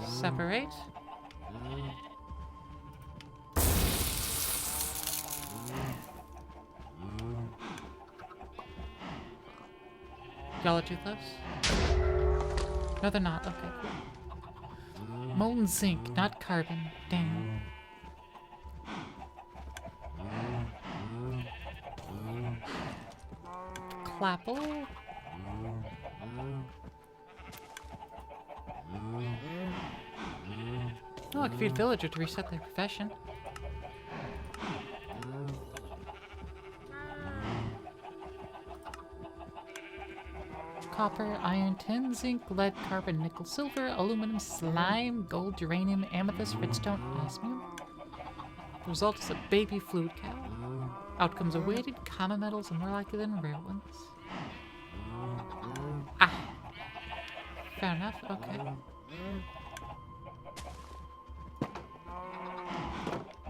Separate. Y'all are too close? No, they're not. Okay, cool. Molten zinc, not carbon. Damn. Clapple. Oh, I can feed a villager to reset their profession. Copper, iron, tin, zinc, lead, carbon, nickel, silver, aluminum, slime, gold, uranium, amethyst, redstone, osmium. The result is a baby fluid cow. Outcomes are weighted, common metals are more likely than rare ones. Ah! Fair enough, okay.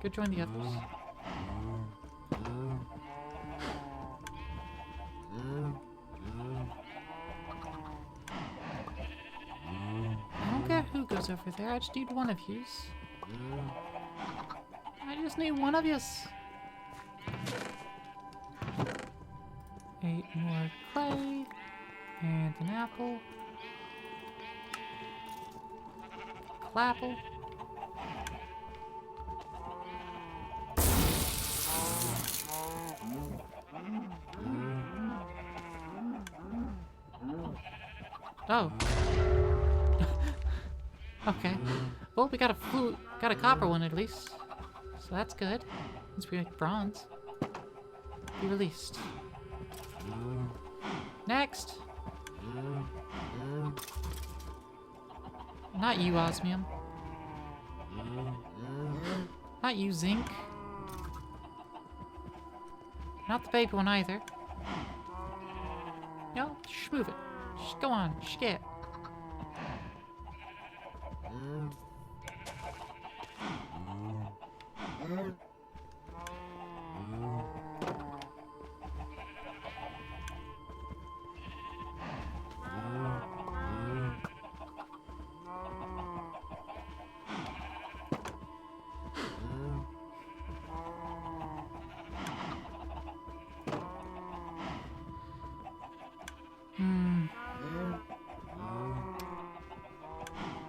Go join the others. I don't care who goes over there, I just need one of yous. I just need one of yous. 8 more clay. And an apple. Clapple. Oh. Okay. Well, we got a copper one at least. So that's good. Since we make bronze. Be released. Next. Not you, osmium. Not you, zinc. Not the baby one either. No, just move it. Just go on, just get it.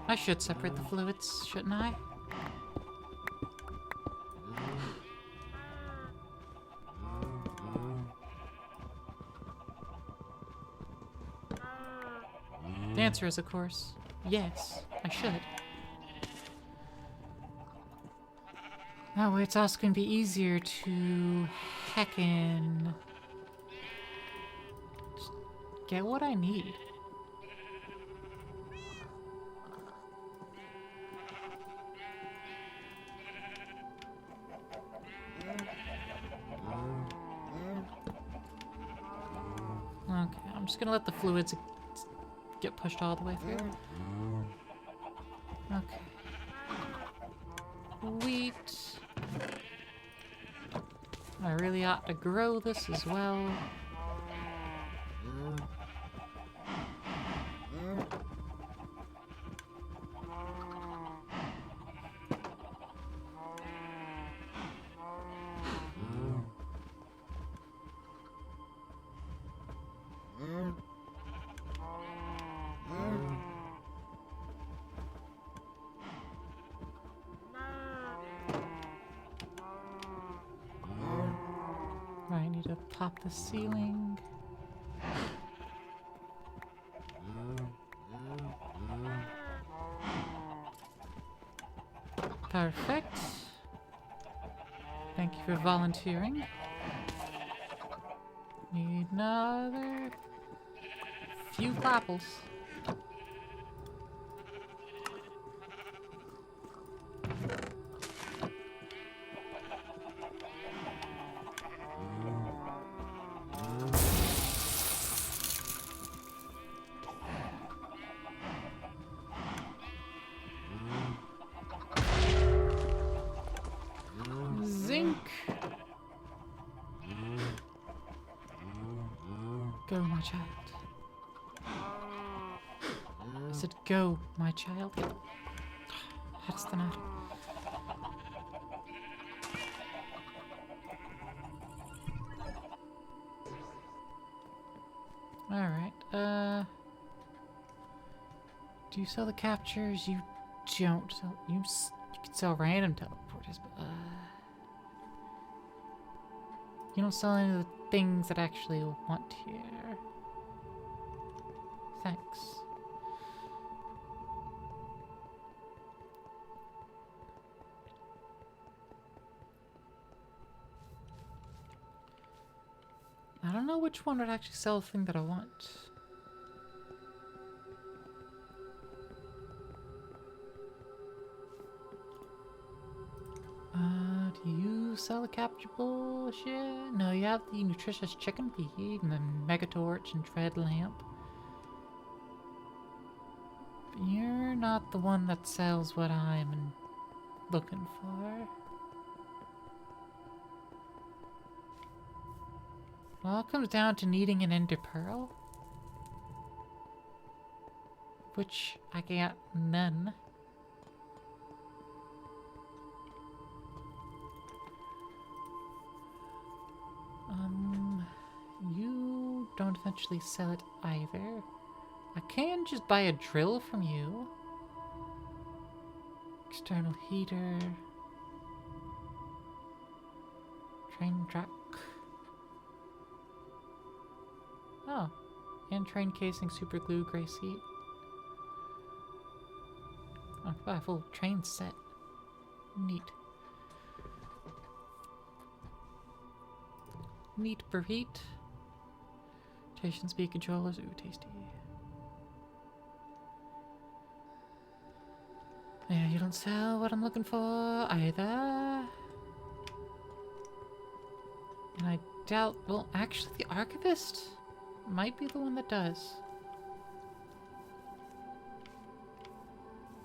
I should separate the fluids, shouldn't I? The answer is, of course, yes, I should. That way it's also going to be easier to heckin' get what I need. Okay, I'm just gonna let the fluids get pushed all the way through. Okay. Wheat. I really ought to grow this as well. I need to pop the ceiling. Perfect. Thank you for volunteering. Need another few apples. Zinc. Go, my child. I said, go, my child. That's the matter. Alright, do you sell the captures? You don't sell, you can sell random teleporters, but, you don't sell any of the things that I actually want here. Thanks. I don't know which one would actually sell the thing that I want. Do you sell the capture bullshit? No, you have the nutritious chicken feed and the mega torch and tread lamp. But you're not the one that sells what I'm looking for. Well, it comes down to needing an ender pearl. Which I got none. You don't eventually sell it either. I can just buy a drill from you. External heater. Train track. Oh, and train casing, super glue, gray seat. Oh, I buy a full train set. Neat. Neat burrito. Rotation speed controllers, ooh, tasty. Yeah, you don't sell what I'm looking for either. And I doubt, well, actually the archivist might be the one that does.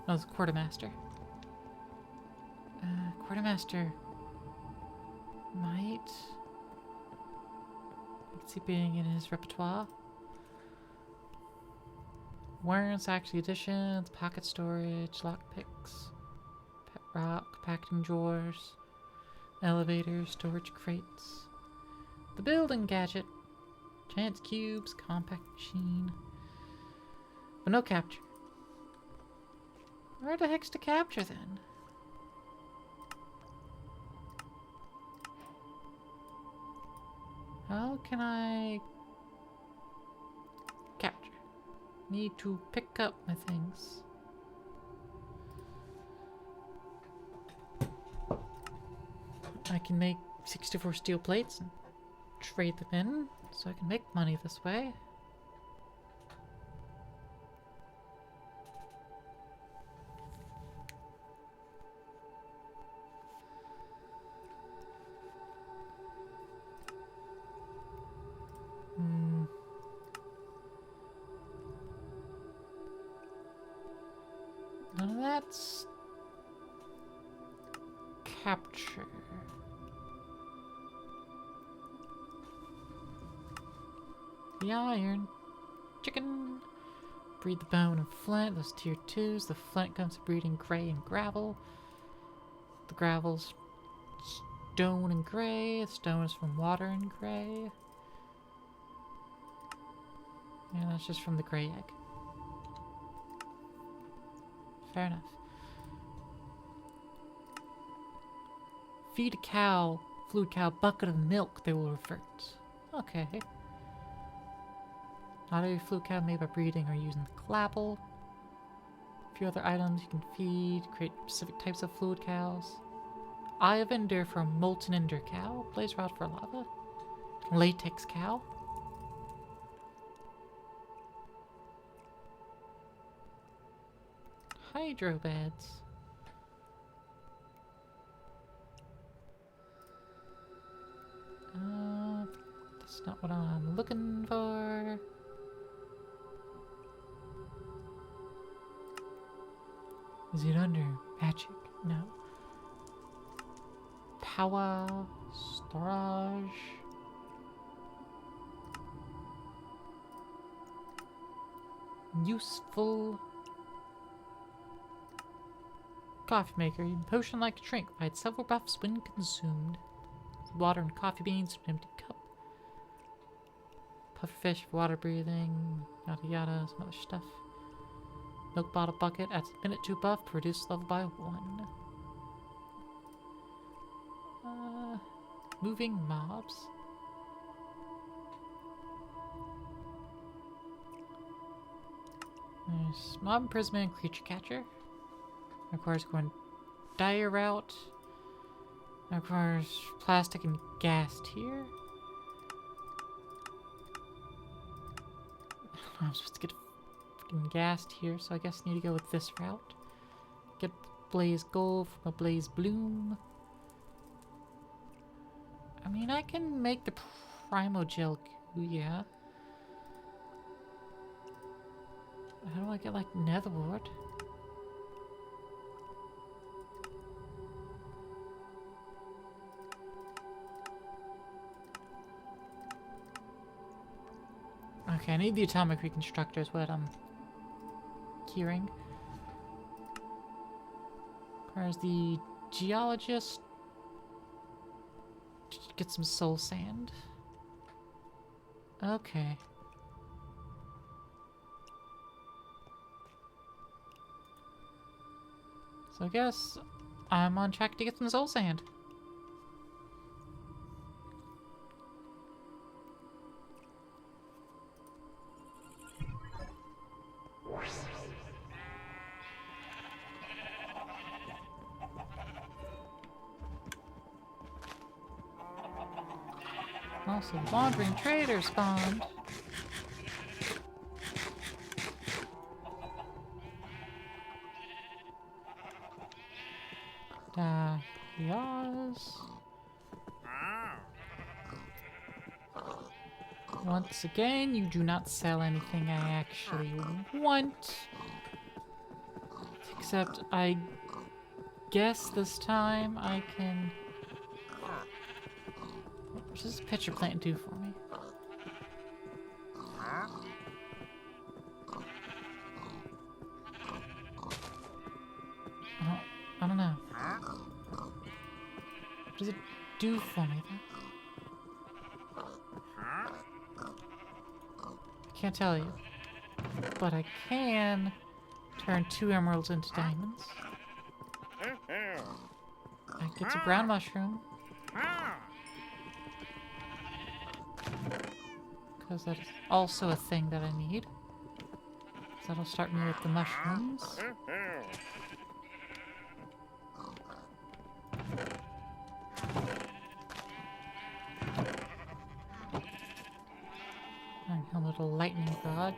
No, the quartermaster. Quartermaster might. I can see being in his repertoire. Worms, actually additions, pocket storage, lockpicks, pet rock, packing drawers, elevators, storage crates. The building gadget. Chance cubes, compact machine. But no capture. Where the heck's to capture then? How can I capture? Need to pick up my things. I can make 64 steel plates and trade them in, so I can make money this way. capture. The iron. Chicken. Breed the bone and flint. Those tier 2s. The flint comes to breeding gray and gravel. The gravel's stone and gray. The stone is from water and gray. Yeah, that's just from the gray egg. Fair enough. Feed a cow, fluid cow, bucket of milk, they will revert. Okay. Not every fluid cow made by breeding or using the clapple. A few other items you can feed, create specific types of fluid cows. Eye of Ender for a molten ender cow. Blaze rod for lava. Latex cow. Hydro beds. That's not what I'm looking for. Is it under magic? No. Power, storage. Useful. Coffee maker. Potion like a drink. Provides several buffs when consumed. Water and coffee beans in an empty cup. Pufferfish for water breathing. Yada yada. Some other stuff. Milk bottle bucket. Adds a minute 2 buff. Reduce level by 1. Moving mobs. There's mob imprisonment and creature catcher. Requires going dire route. Requires plastic and gas tier. I'm supposed to get fucking gas tier, so I guess I need to go with this route. Get blaze gold from a blaze bloom. I mean, I can make the primogel goo, yeah. How do I get, like, netherwort? Okay, I need the atomic reconstructor is what I'm hearing. Requires the geologist. Get some soul sand. Okay. So I guess I'm on track to get some soul sand. Also, wandering trader spawned. Yes. Once again, you do not sell anything I actually want. Except, I guess this time I can... What does this pitcher plant do for me? I don't know. What does it do for me then? I can't tell you. But I can turn 2 emeralds into diamonds. I get a brown mushroom. Because that's also a thing that I need. So that'll start me with the mushrooms. And a little lightning rod.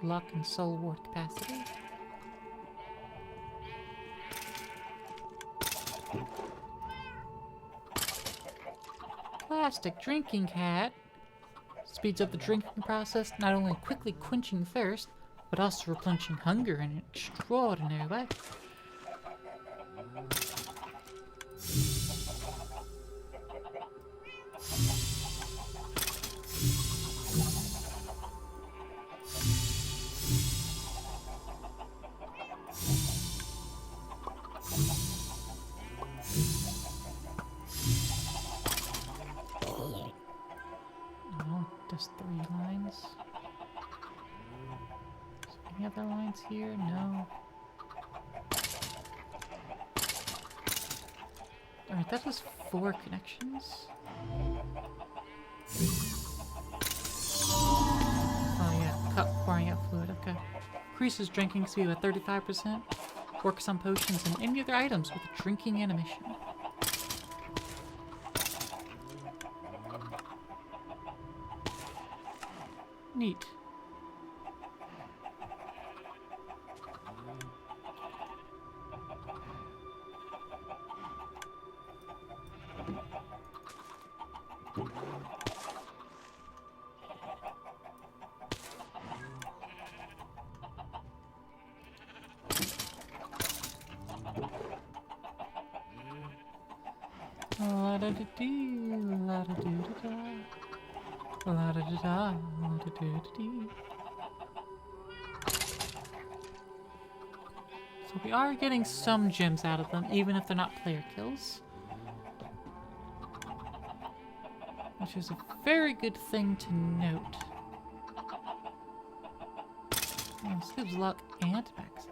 Luck and soul ward capacity. Plastic drinking cat. Speeds up the drinking process, not only quickly quenching thirst, but also replenishing hunger in an extraordinary way. lines? Any other lines here? No. Alright, that was 4 connections. Oh yeah, cup pouring out fluid, okay. Increases drinking speed by 35%. Works on potions and any other items with a drinking animation. Neat. La da da dee, la da doo da da, la da da da, la da doo da dee. So we are getting some gems out of them, even if they're not player kills. Which is a very good thing to note. Oh, this gives luck and backs up.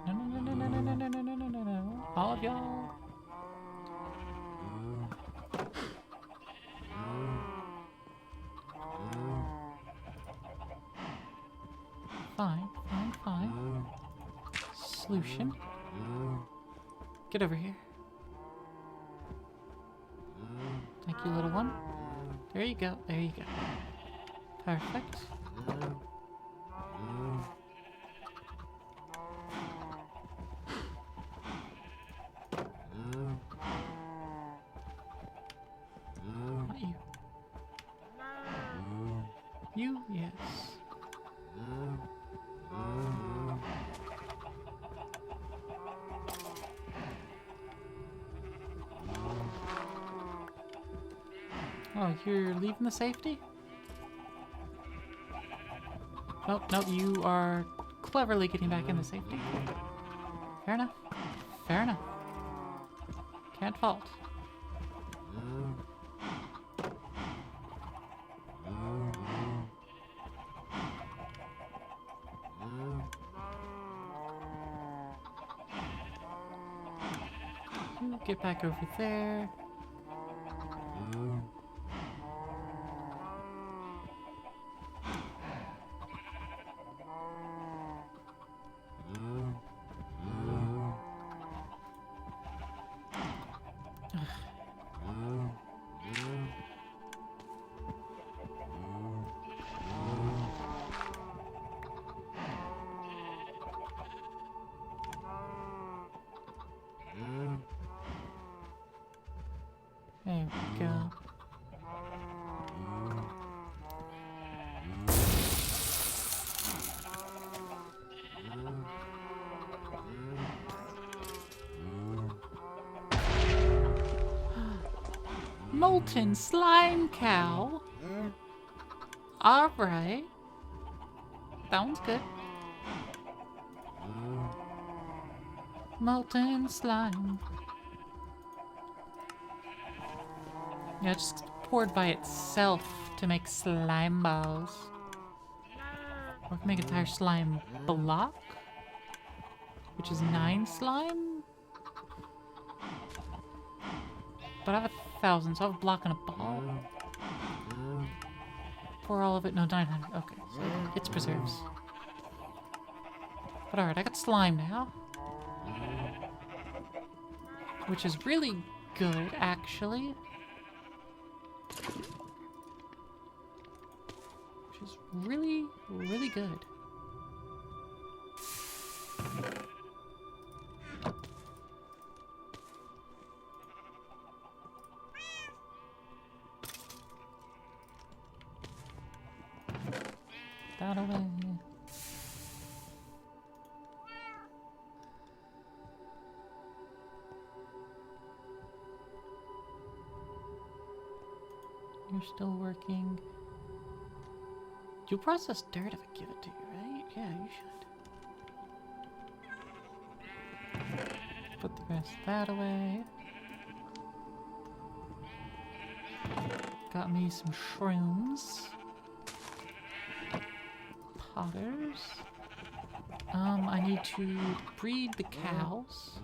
No, no, no, no, no, no, no, no, no, no, no, no. All of y'all. Fine, fine, fine. Solution. Get over here. Thank you, little one. There you go, there you go. Perfect. Not you. You, yes. Oh, you're leaving the safety? Nope, nope, you are cleverly getting back into safety. Fair enough. Fair enough. Can't fault. You get back over there. There we go. Molten slime cow. Alright. Sounds good. Molten slime. Yeah, it just poured by itself to make slime balls. Or we can make an entire slime block, which is 9 slime. But I have 1,000, so I have a block and a ball. Pour all of it. No, 900. Okay, so it's preserves. But alright, I got slime now. Which is really good, actually. Which is really, really good. That away. You're still working. You'll process dirt if I give it to you, right? Yeah, you should. Put the rest of that away. Got me some shrooms. Potters. I need to breed the cows.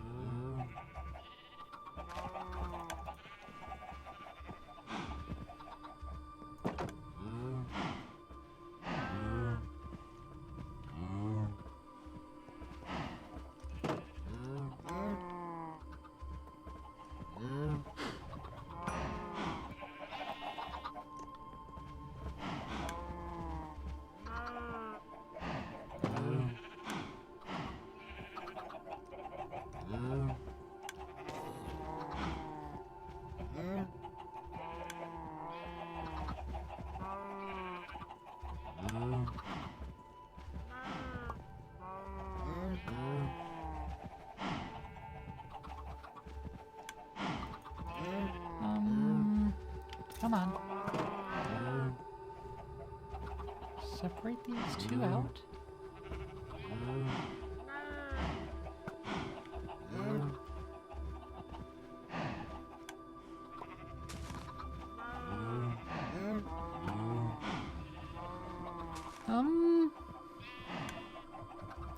Come on. Separate these two out.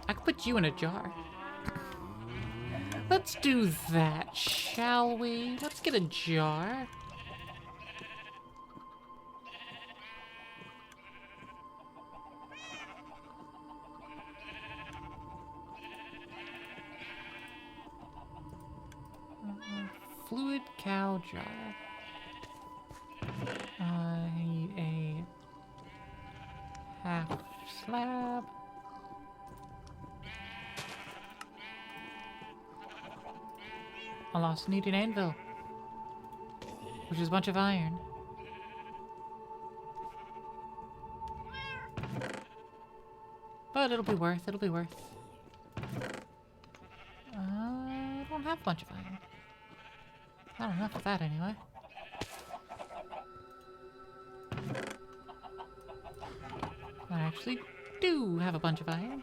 I could put you in a jar. Let's do that, shall we? Let's get a jar. Fluid cow jar. I need a half slab. I'll also need an anvil, which is a bunch of iron. But it'll be worth, it'll be worth. I don't have a bunch of iron. Not enough of that anyway. I actually do have a bunch of iron.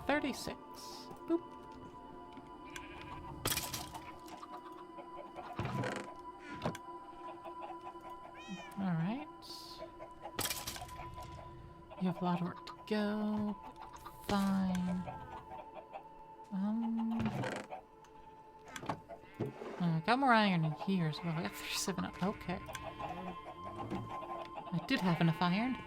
$36. Boop. Alright. You have a lot of work to go. Fine. I got more iron in here as well. I got 37 up. Okay. I did have enough iron.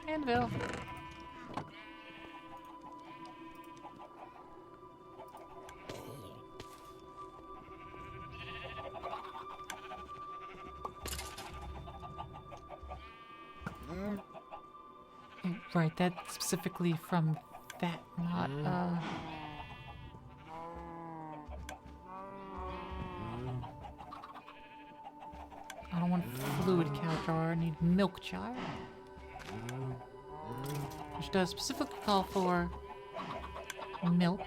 Anvil. Right, that's specifically from that mod. I don't want fluid cow jar, I need milk jar. Which does specifically call for milk.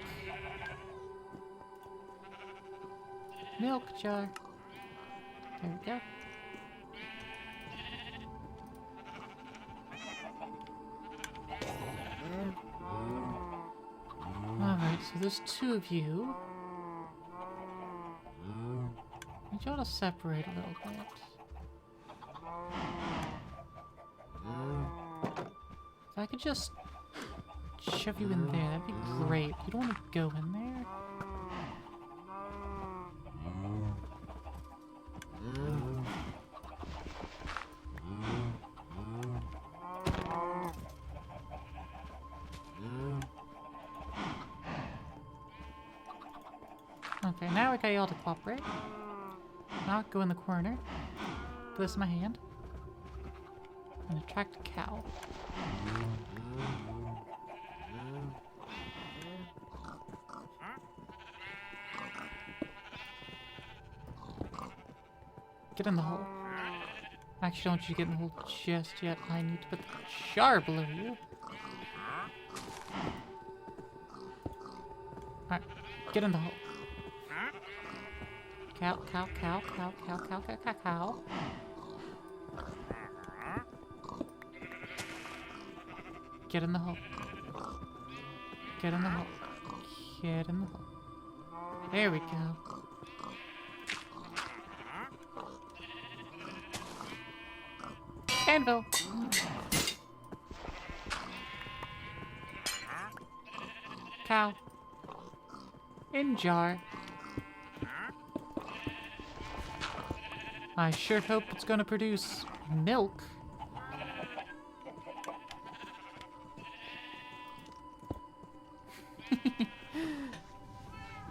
Milk jar. There we go. Alright, so there's two of you. I need y'all to separate a little bit. If I could just shove you in there, that'd be great. You don't want to go in there. Okay, now I got y'all to cooperate. Now go in the corner. Put this in my hand. And attract a cow. Get in the hole. Actually, don't want you to get in the hole just yet. I need to put the jar below you. Alright, get in the hole. Cow, cow, cow, cow, cow, cow, cow, cow, cow. Get in the hole. Get in the hole. Get in the hole. There we go. Anvil. Cow. In jar. I sure hope it's gonna produce milk.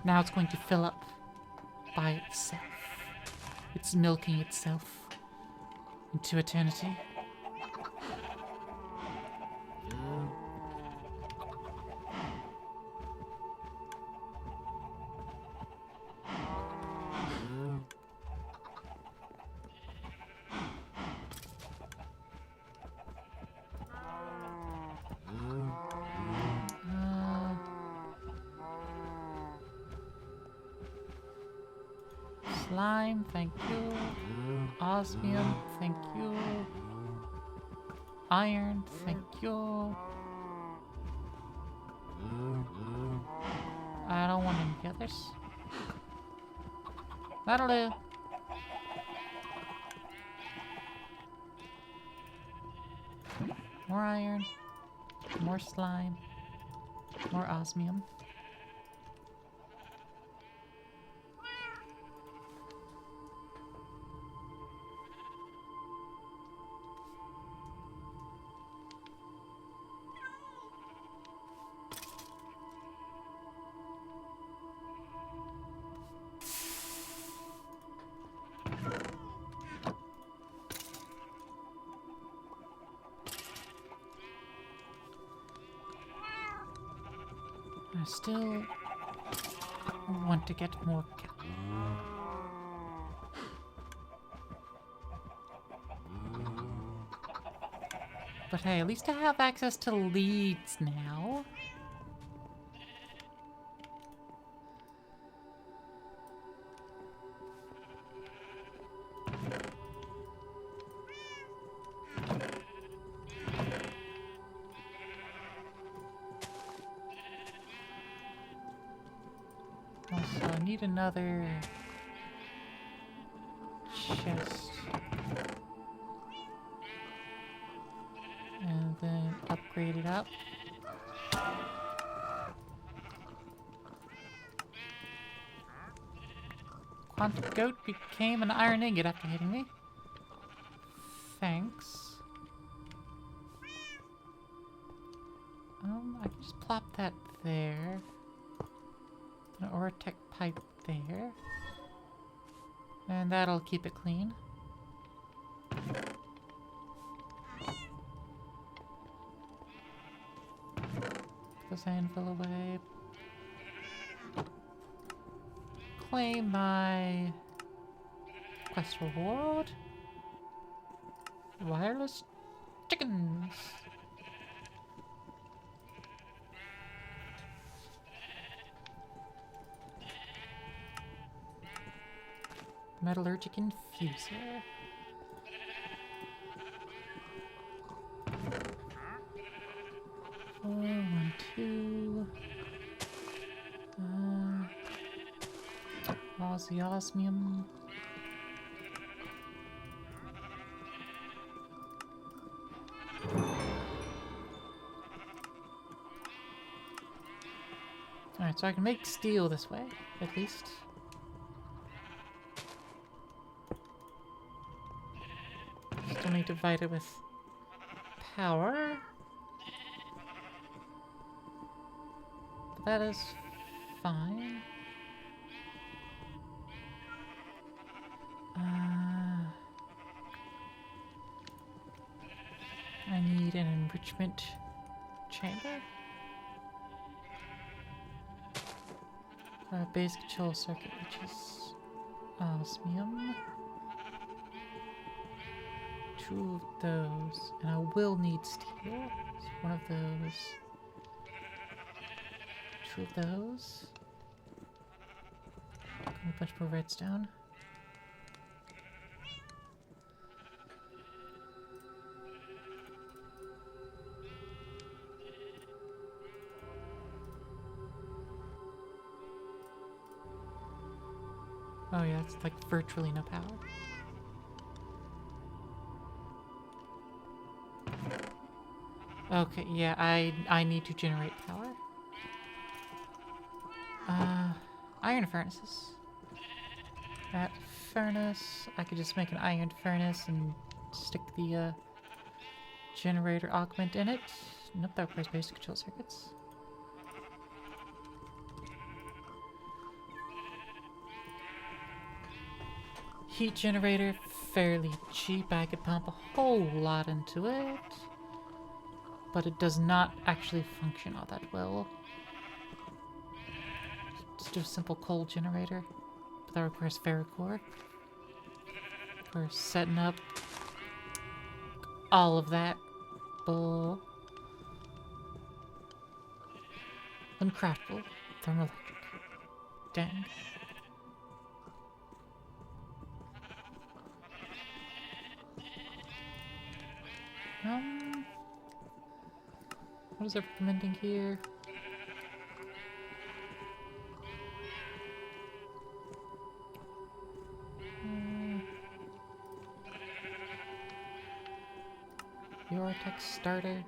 Now it's going to fill up by itself. It's milking itself into eternity. Slime, thank you. Osmium, thank you. Iron, thank you. I don't want any others. That'll do. More iron. More slime. More osmium. I still want to get more cow. But hey, at least I have access to leads now. Also, I need another chest. And then upgrade it up. Quantum Goat became an iron ingot after hitting me. Thanks. I can just plop that there. An Oratech pipe there. And that'll keep it clean. Put this anvil away. Claim my quest reward. Wireless chickens. Metallurgic infuser. Four, 1, 2. The osmium. Alright, so I can make steel this way, at least. Still need to fight it with power. But that is fine. I need an enrichment chamber. Base control circuit, which is osmium. 2 of those. And I will need steel. So 1 of those. 2 of those. A bunch more redstone. Oh yeah, it's like virtually no power. Okay, yeah, I need to generate power. Iron furnaces. That furnace, I could just make an iron furnace and stick the generator augment in it. Nope, that requires basic control circuits. Heat generator, fairly cheap. I could pump a whole lot into it. But it does not actually function all that well. Just do a simple coal generator. But that requires ferrocore. For setting up all of that. Bull. Uncraftable. Thermoelectric. Dang. What is it recommending here? Vortex starter.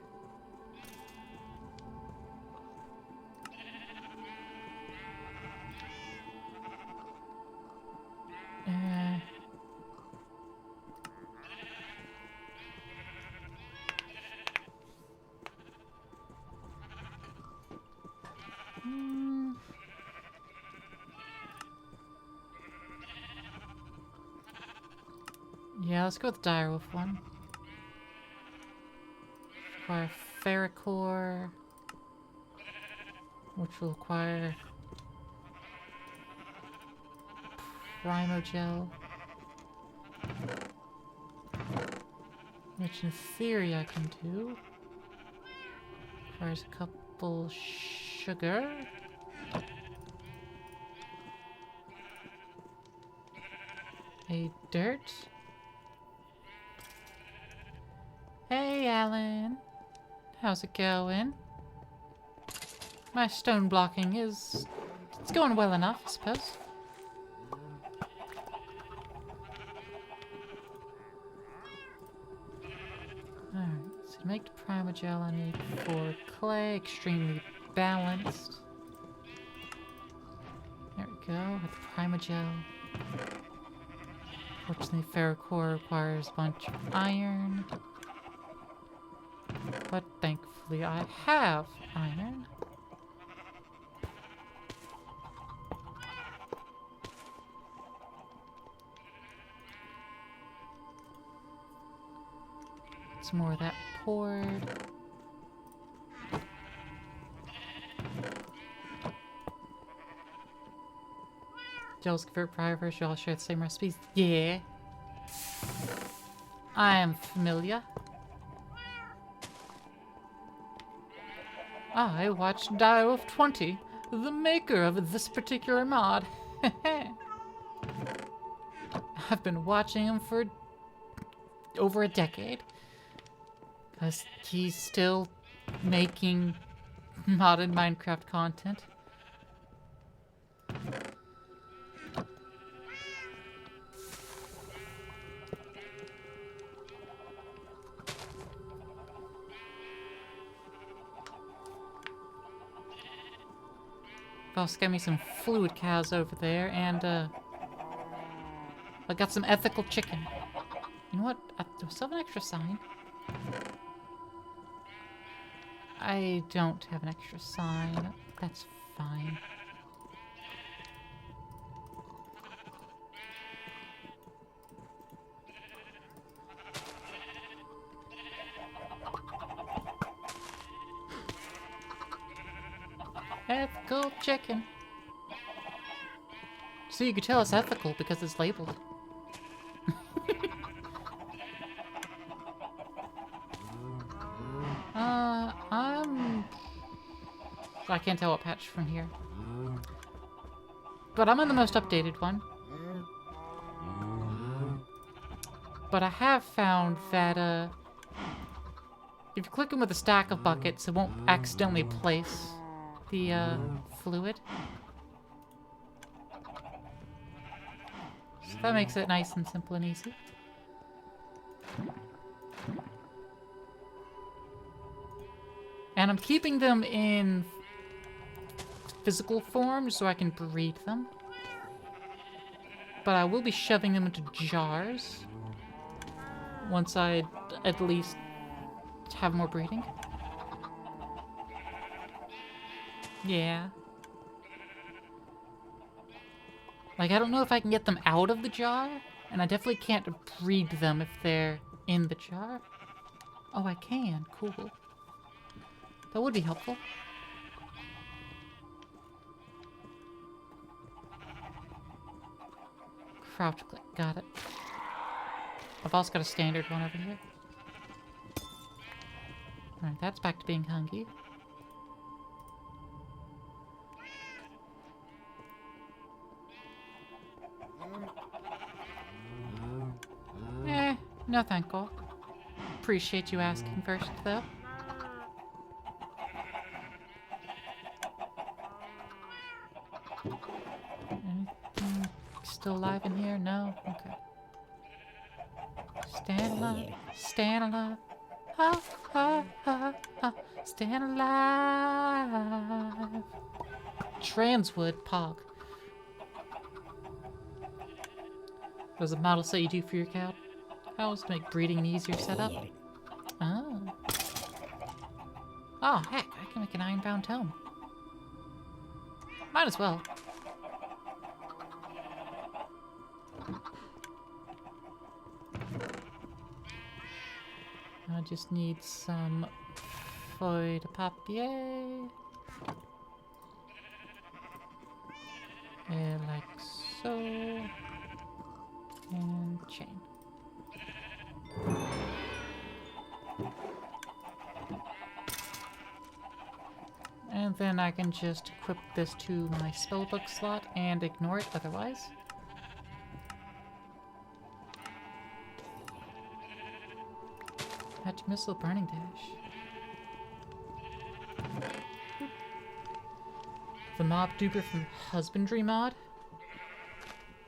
Yeah, let's go with the direwolf one. Require ferrocore, which will require primogel, which in theory I can do. Requires a couple sugar. A dirt. Hey, Alan. How's it going? My stone blocking is... it's going well enough, I suppose. Alright, so to make the primogel I need 4 clay, extremely balanced. There we go, with the primogel. Fortunately, ferrocore requires a bunch of iron. But thankfully I have iron. Some more of that poured. Jealous convert prior you all share the same recipes? Yeah. I am familiar. I watched Direwolf 20, the maker of this particular mod. I've been watching him for over a decade. Because he's still making modded Minecraft content. Also got me some fluid cows over there, and I got some ethical chicken. You know what? Do I still have an extra sign? I don't have an extra sign. That's fine. Ethical chicken. So you can tell it's ethical because it's labeled. So I can't tell what patch from here. But I'm on the most updated one. But I have found that, if you click them with a stack of buckets, it won't accidentally place the, fluid. So that makes it nice and simple and easy. And I'm keeping them in physical form so I can breed them. But I will be shoving them into jars once I at least have more breeding. Yeah. Like, I don't know if I can get them out of the jar, and I definitely can't breed them if they're in the jar. Oh, I can. Cool. That would be helpful. Crouch click. Got it. I've also got a standard one over here. Alright, that's back to being hungry. No thank you. Appreciate you asking first, though. Anything still alive in here? No? Okay. Stand alive. Stand alive. Ha, ha, ha, ha. Stand alive. Transwood Pog. Does the model say you do for your cow? Cows to make breeding an easier setup? Oh. Oh, heck, I can make an ironbound tome. Might as well. I just need some feuilles de papier. Yeah, like so. And chain. And then I can just equip this to my spellbook slot and ignore it otherwise. Magic Missile Burning Dash. The Mob Duper from Husbandry mod.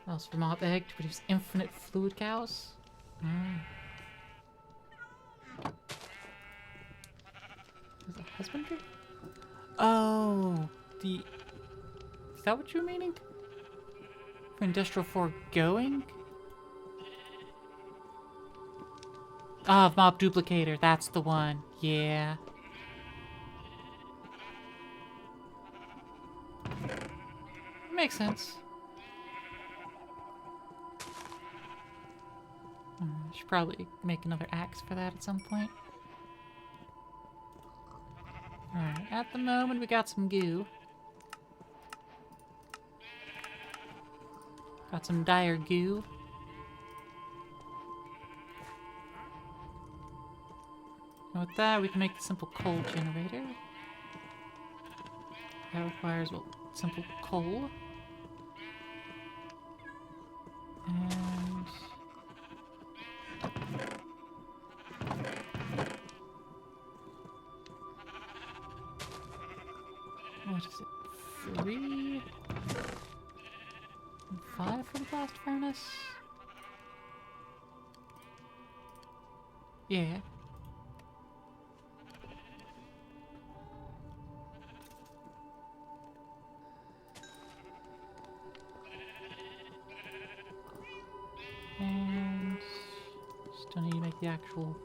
Also for Mob Egg to produce infinite fluid cows. Is it husbandry? Oh, is that what you're meaning? For industrial foregoing? Ah, Mob Duplicator, that's the one. Yeah. Makes sense. I should probably make another axe for that at some point. Alright, at the moment we got some goo. Got some dire goo. And with that we can make the simple coal generator. That requires, well, simple coal. And what is it? 3 and 5 for the blast furnace? Yeah. And still need to make the actual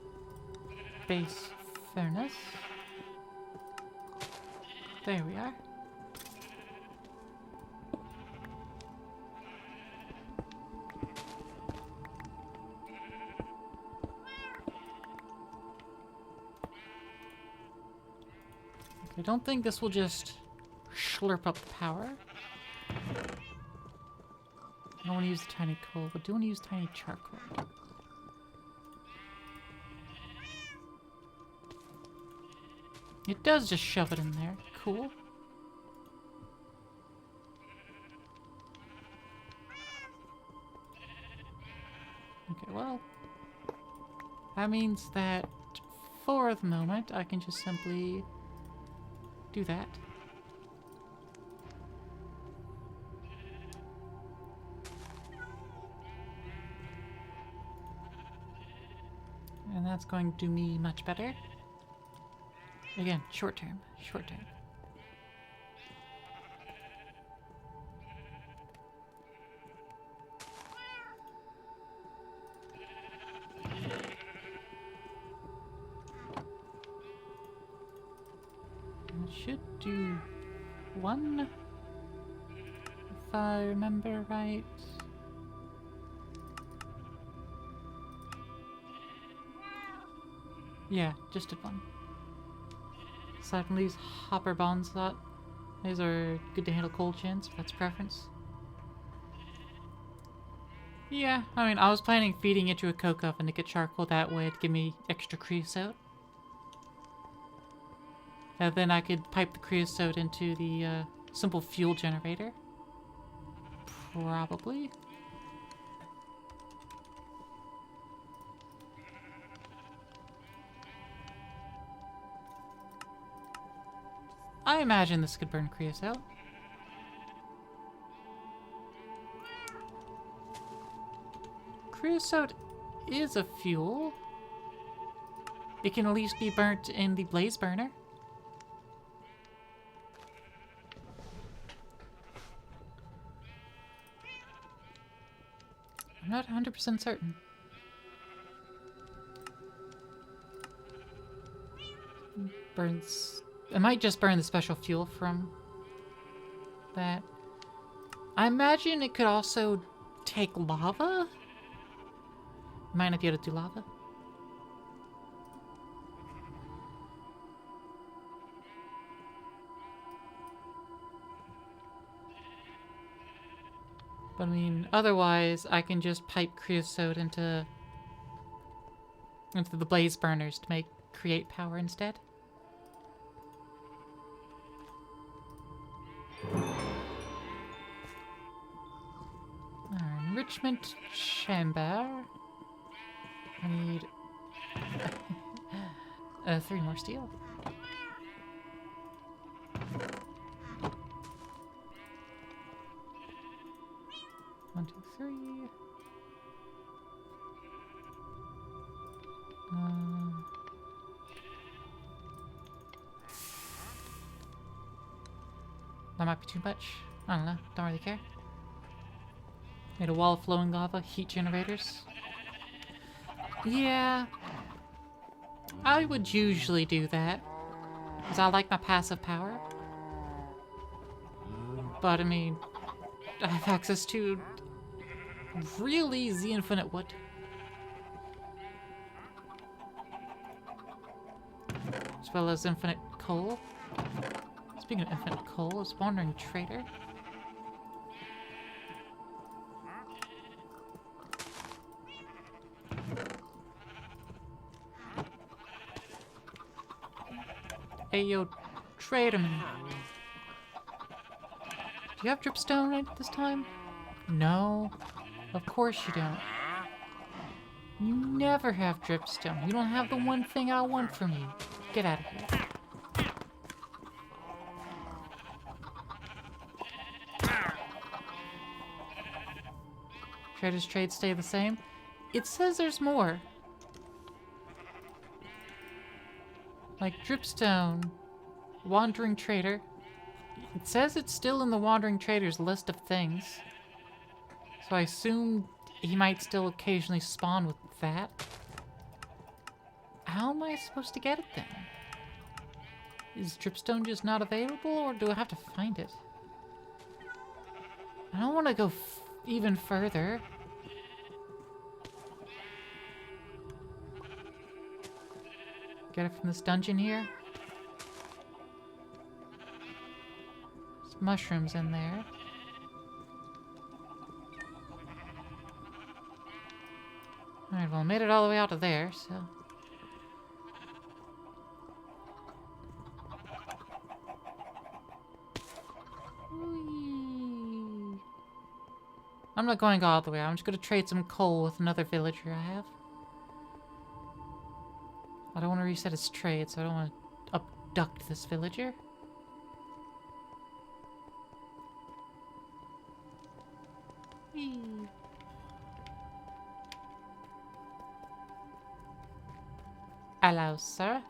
base furnace. There we are. I don't think this will just slurp up the power. I don't want to use the tiny coal, but do want to use tiny charcoal. It does just shove it in there. Cool. that means that for the moment, I can just simply do that. And that's going to do me much better. Again, short term, short term. I should do one, if I remember right. Yeah, just did one. Aside from these hopper bonds, these are good to handle cold chins, if that's preference. Yeah, I mean, I was planning feeding it to a coke oven to get charcoal that way to give me extra creosote. And then I could pipe the creosote into the simple fuel generator. Probably. I imagine this could burn creosote. Creosote is a fuel. It can at least be burnt in the blaze burner. I'm not 100% certain. Burns. It might just burn the special fuel from that. I imagine it could also take lava. Might not be able to do lava. But I mean, otherwise, I can just pipe creosote into the blaze burners to create power instead. Enrichment chamber. I need 3 more steel. One, two, three. That might be too much. I don't know. Don't really care. Made a wall of flowing lava, heat generators. Yeah. I would usually do that. Because I like my passive power. But I mean, I have access to real easy infinite wood. As well as infinite coal. Speaking of infinite coal, is Wandering Trader. Hey yo, Traderman. Do you have dripstone right this time? No. Of course you don't. You never have dripstone. You don't have the one thing I want from you. Get out of here. Trader's trade stay the same? It says there's more. Like dripstone, Wandering Trader. It says it's still in the Wandering Trader's list of things. So I assume he might still occasionally spawn with that. How am I supposed to get it then? Is dripstone just not available, or do I have to find it? I don't want to go even further. Get it from this dungeon here. There's mushrooms in there. Alright, well, I made it all the way out to there, so... Whee! I'm not going all the way. I'm just going to trade some coal with another villager I have. I don't want to reset his trade, so I don't want to abduct this villager. Whee. Hello, sir.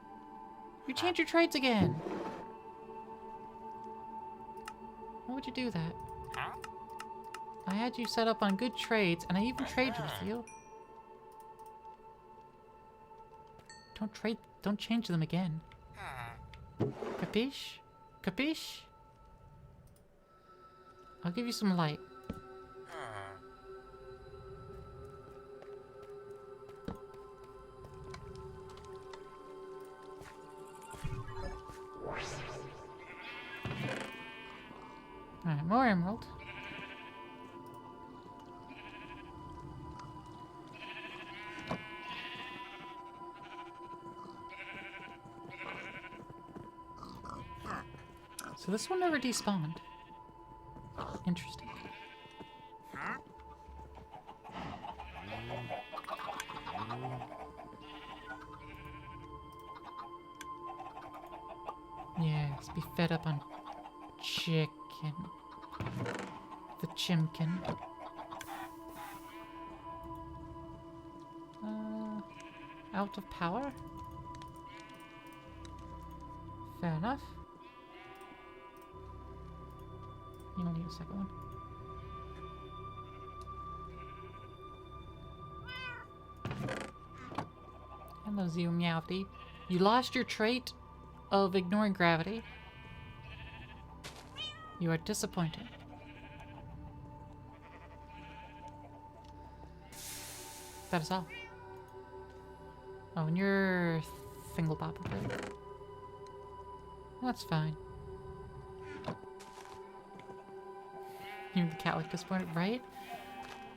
You changed your trades again. Why would you do that? I had you set up on good trades, and I even traded with you. Don't change them again. Capiche? Capiche? I'll give you some light. Alright, more emerald. So this one never despawned. Interesting. Yes, be fed up on chicken. The chimkin. Out of power? Fair enough. You don't need a second one. Hello, Zio Meowty. You lost your trait of ignoring gravity. You are disappointed. That is all. Oh, and you're Thinglebopper, right? That's fine. Even the cat like disappointed, right?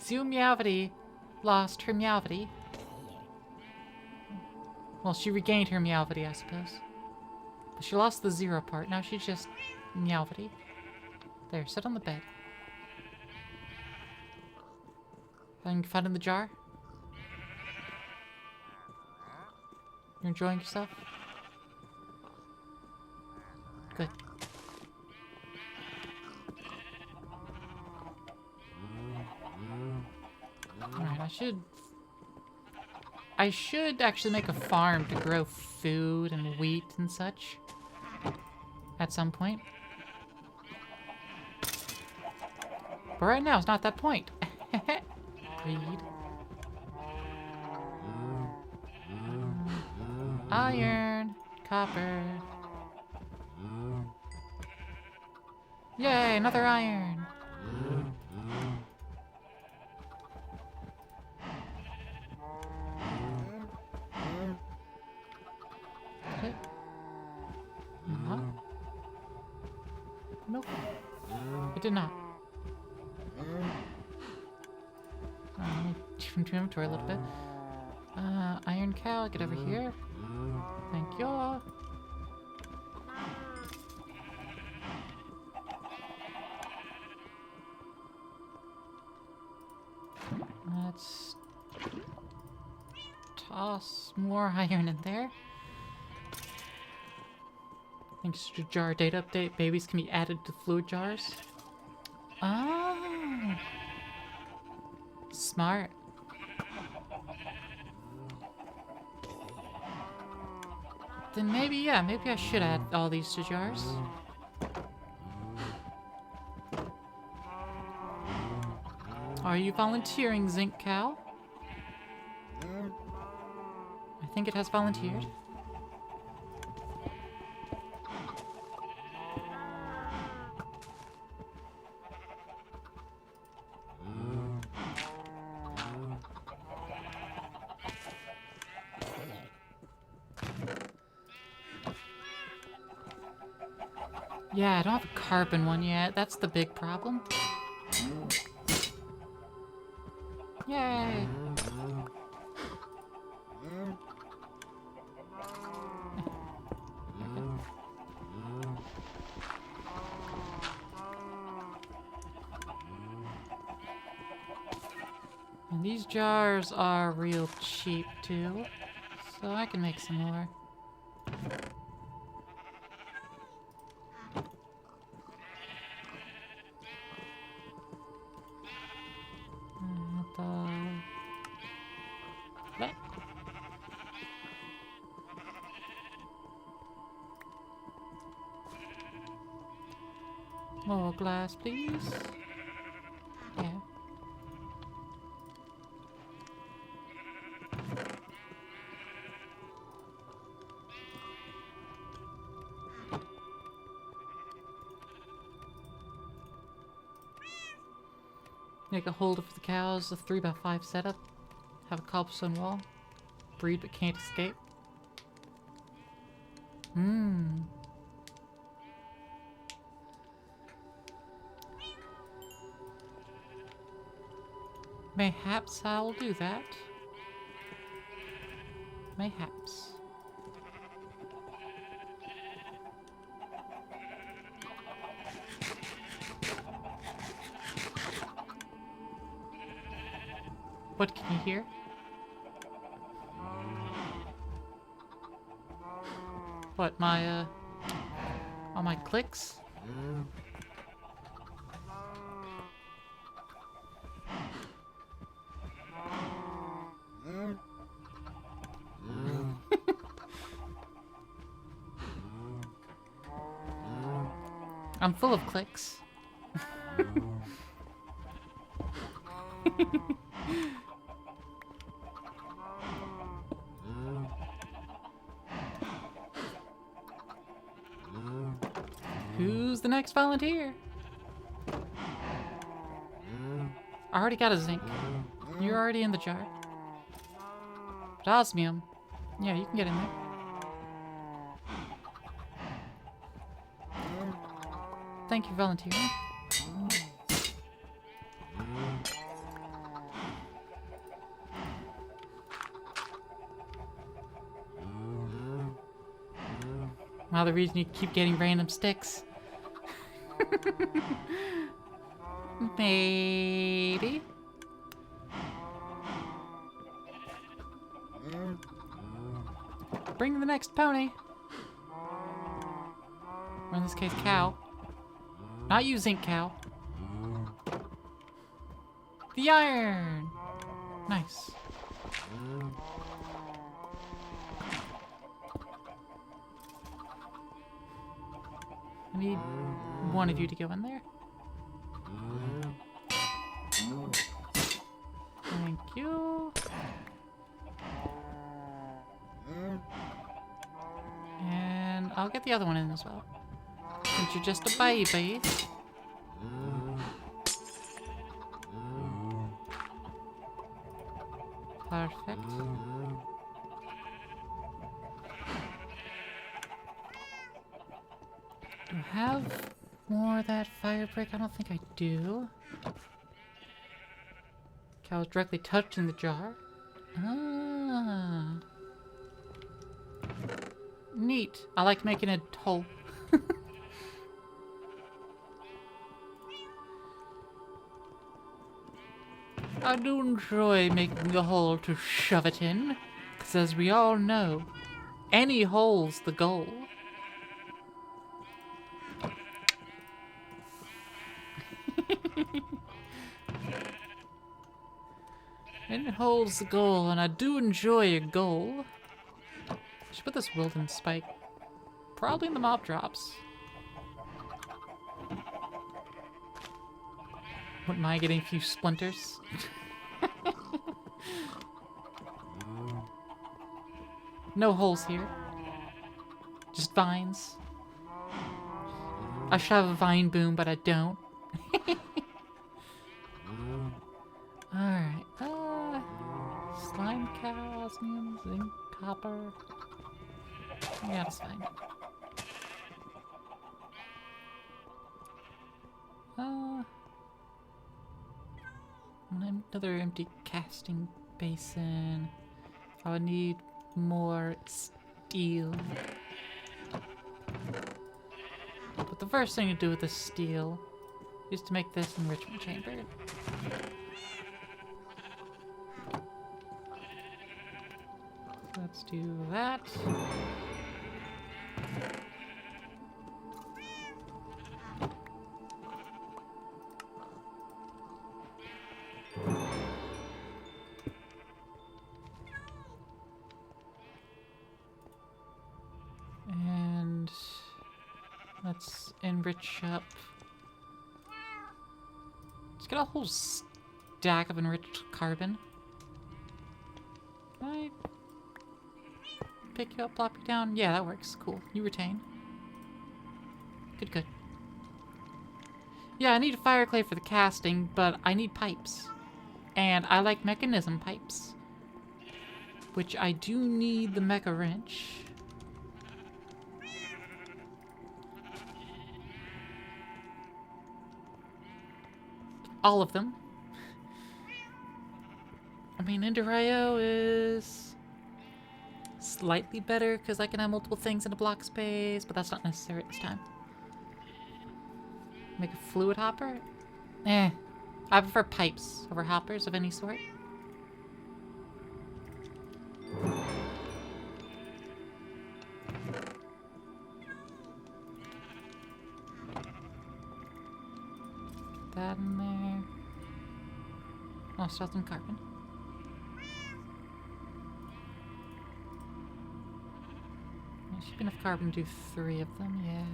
Zio Meowty lost her Meowty. Well, she regained her Meowty, I suppose. But she lost the zero part. Now she's just Meowty. There, sit on the bed. Having fun in the jar? You're enjoying yourself? Good. Alright, I should actually make a farm to grow food and wheat and such. At some point. But right now, it's not that point. Greed. Iron. Copper. Yay, another iron. Did it? Not? Nope. It did not. Let me tune to inventory a little bit. Iron cow, get over here. Thank you. Let's toss more iron in there. Thanks to jar data update, babies can be added to fluid jars. Oh, smart. Then maybe, yeah, maybe I should add all these to jars. Are you volunteering, Zinc Cow? I think it has volunteered. Yeah, I don't have a carbon one yet. That's the big problem. Yay! And these jars are real cheap too, So I can make some more. What? More glass, please. Yeah. Make a holder for the cows, a 3x5 setup. Have a cobblestone wall. Breed but can't escape. Mayhaps I'll do that. Mayhaps. What can you hear? What, my, all my clicks? I'm full of clicks. Who's the next volunteer? I already got a zinc. You're already in the jar. But osmium. Yeah, you can get in there. Thank you for volunteering. Well, the reason you keep getting random sticks. Maybe. Bring the next pony. Or in this case, cow. Not you, zinc cow. The iron! Nice. I need one of you to go in there. Thank you. And I'll get the other one in as well. Since you're just a baby. Perfect. Do I have more of that fire brick? I don't think I do. Cow was directly touching the jar. Ah. Neat. I like making a hole. I do enjoy making a hole to shove it in, because as we all know, any hole's the goal. Any hole's the goal, and I do enjoy a goal. Should put this Wilden spike probably in the mob drops. Wouldn't mind getting a few splinters. No holes here. Just vines. I should have a vine boom, but I don't. Alright. Slime cow, osmium, zinc, copper. Yeah, that's fine. Another empty casting basin. I would need more steel. But the first thing to do with the steel is to make this enrichment chamber. Let's do that. And let's enrich up. Let's get a whole stack of enriched carbon. Can I pick you up, plop you down? Yeah, that works. Cool. You retain. Good, good. Yeah, I need fire clay for the casting, but I need pipes. And I like mechanism pipes. Which I do need the mecha wrench. All of them. I mean, Ender IO is slightly better because I can have multiple things in a block space, but that's not necessary at this time. Make a fluid hopper? Eh. I prefer pipes over hoppers of any sort. That in there. Oh, still some carbon. There should be enough carbon to do 3 of them, yeah.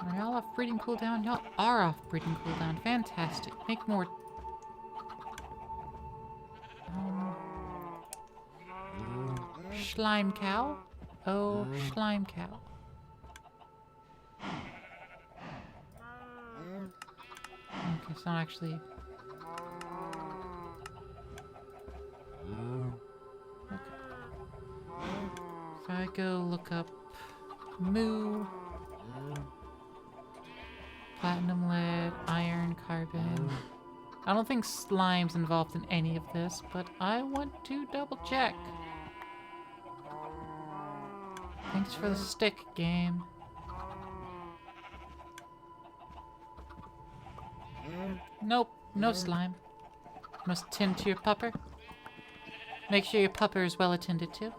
Are y'all off breeding cooldown? Y'all are off breeding cooldown. Fantastic. Make more. Slime cow? Oh, slime cow. Okay, it's not actually. Okay. If I go look up moo. Platinum, lead, iron, carbon. I don't think slime's involved in any of this, but I want to double check. Thanks for the stick, game. Nope, no slime. Must tend to your pupper. Make sure your pupper is well attended to.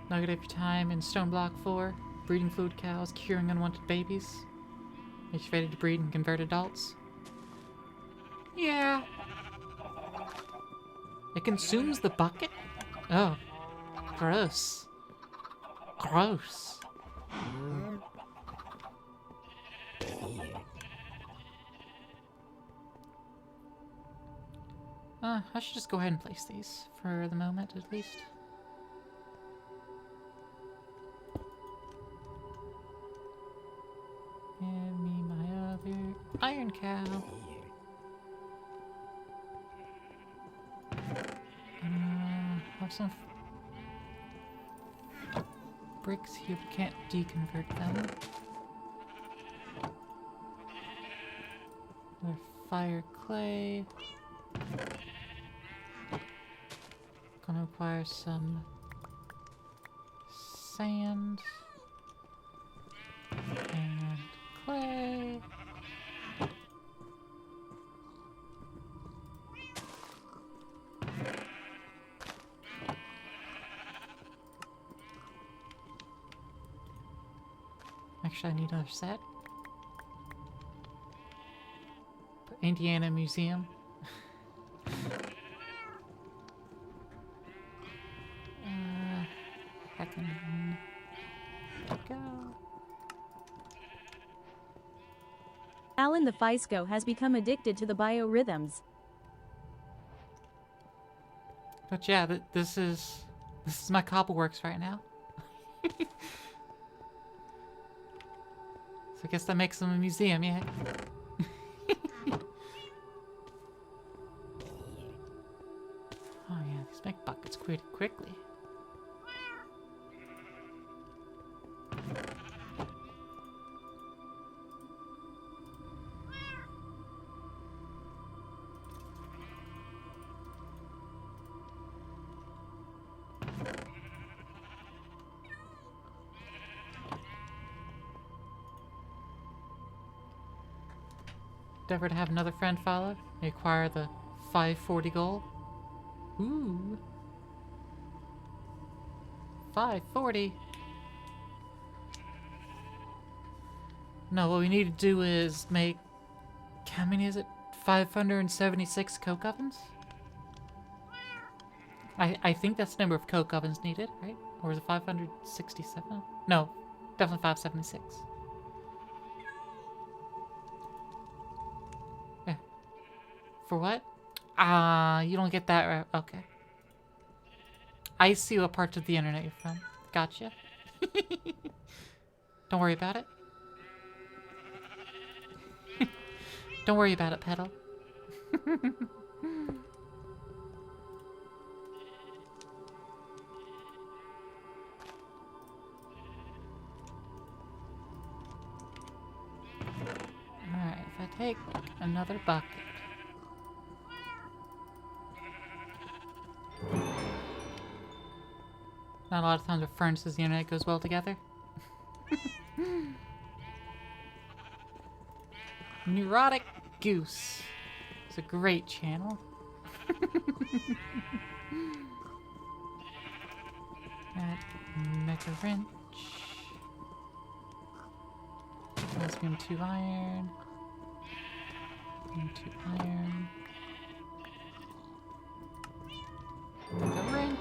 Nugget every time in Stoneblock 4. Breeding fluid cows, curing unwanted babies. Makes you ready to breed and convert adults. Yeah. It consumes the bucket? Oh. Gross. Gross. I should just go ahead and place these for the moment, at least. Give me my other iron cow. Have some bricks here, but can't deconvert them. Another fire clay. Gonna require some sand and clay. Actually, I need another set. Indiana Museum. Heckin' go. Alan the Fisco has become addicted to the biorhythms. But yeah, this is my cobbleworks right now. So I guess that makes them a museum, yeah. Oh yeah, these make buckets quickly. Endeavor to have another friend follow. You acquire the 540 goal. Ooh. 540. No, what we need to do is make... How many is it? 576 coke ovens? I think that's the number of coke ovens needed, right? Or is it 567? No, definitely 576. Yeah. For what? You don't get that right. Okay. I see what parts of the internet you're from. Gotcha. Don't worry about it. Don't worry about it, Petal. Alright, if I take another bucket. Not a lot of times with furnaces the internet goes well together. Neurotic Goose. It's a great channel. Add Mega Wrench. Osmium 2 iron. Osmium 2 iron. Mega Wrench.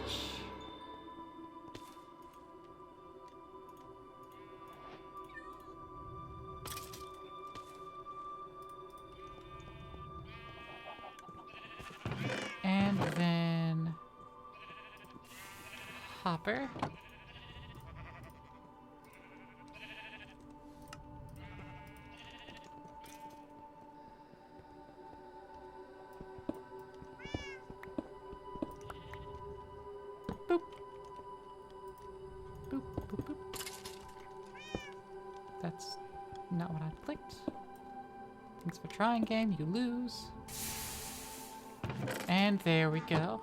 And then Hopper. Boop. Boop, boop, boop. That's not what I clicked. Thanks for trying, game. You lose. And there we go.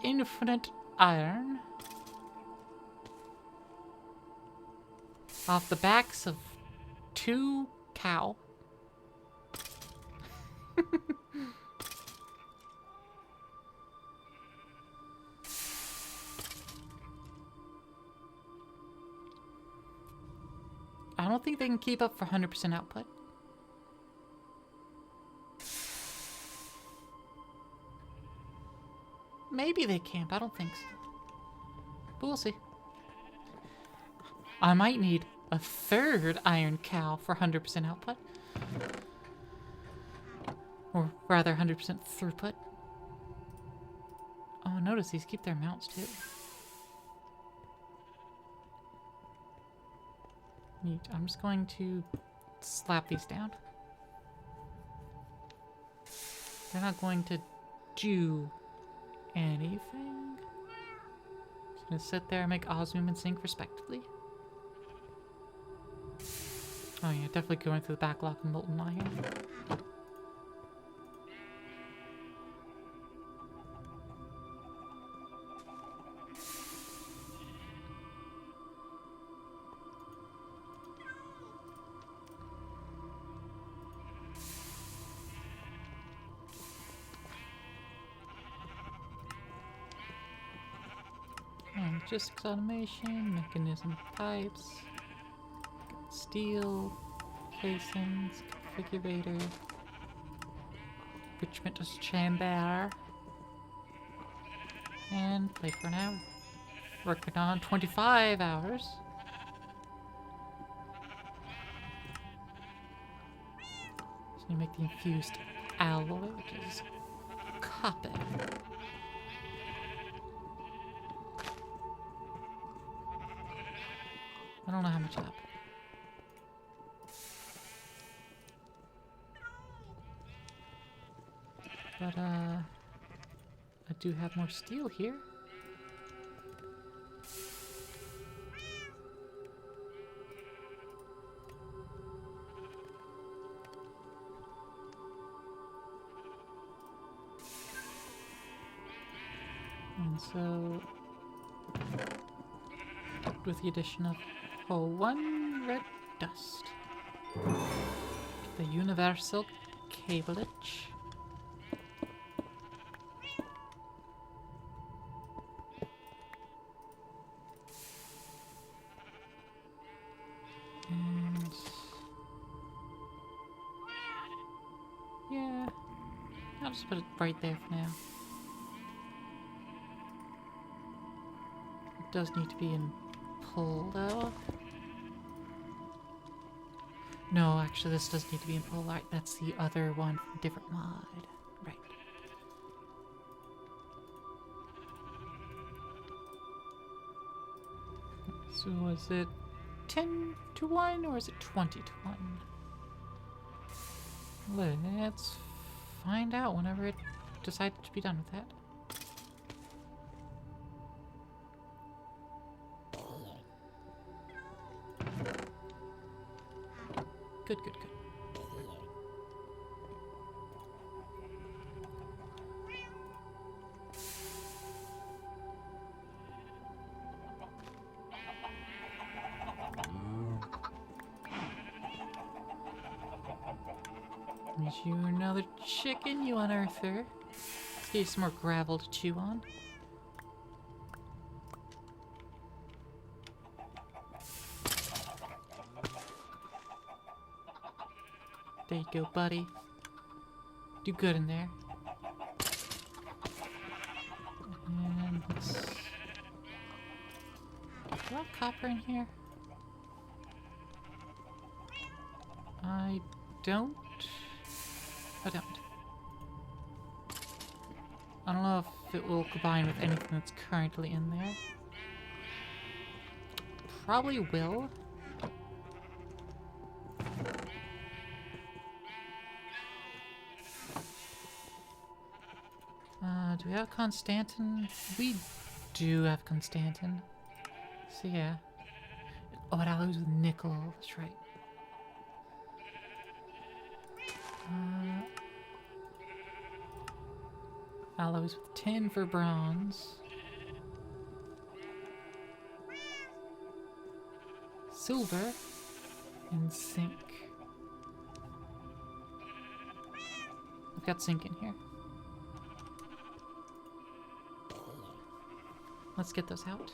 Infinite iron. Off the backs of 2 cow. I don't think they can keep up for 100% output. Maybe they can, but I don't think so. But we'll see. I might need a 3rd iron cow for 100% output. Or rather 100% throughput. Oh, notice these keep their mounts too. Neat. I'm just going to slap these down. They're not going to do anything. Just gonna sit there and make osmium and zinc respectively. Oh yeah, definitely going through the backlog of molten iron. Logistics automation, mechanism pipes, steel, casings, configurator, enrichment chamber, and play for an hour. Working on 25 hours. So you make the infused alloy, which is copper. I don't know how much up. But, I do have more steel here. And so, with the addition of one red dust, the universal cableage. And yeah, I'll just put it right there for now. It does need to be in pull though. No, actually this does need to be in pull. Right, that's the other one from a different mod. Right. So was it 10 to 1 or is it 20 to 1? Let's find out whenever it decides to be done with that. Good, good, good. Is you another chicken, you unearther? Let's get you some more gravel to chew on. There you go, buddy. Do good in there. And let's... Do I have copper in here? I don't. I don't. I don't know if it will combine with anything that's currently in there. Probably will. Do we have Constantin? We do have Constantin. So yeah. Oh, it allows with nickel. That's right. Alloys with tin for bronze. Silver and zinc. I've got zinc in here. Let's get those out.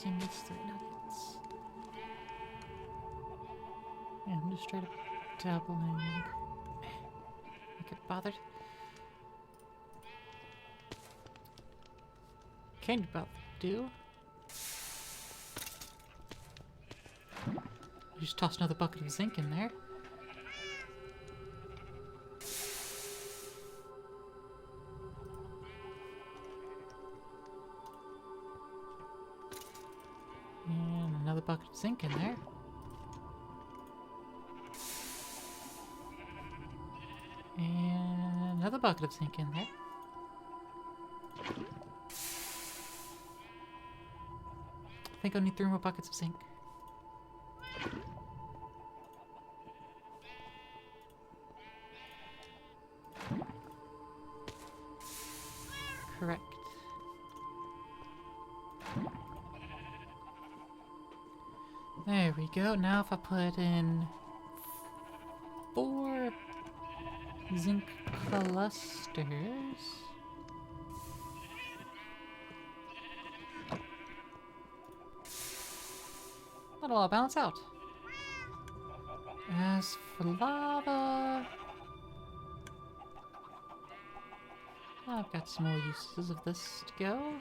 Ingots, 3 nuggets. Yeah, I'm just straight up doubling. I get bothered. Can't be bothered, do. You just toss another bucket of zinc in there. Bucket of zinc in there. And another bucket of zinc in there. I think I'll need 3 more buckets of zinc. Correct. There we go. Now if I put in 4 zinc clusters, that'll all balance out. As for lava, I've got some more uses of this to go.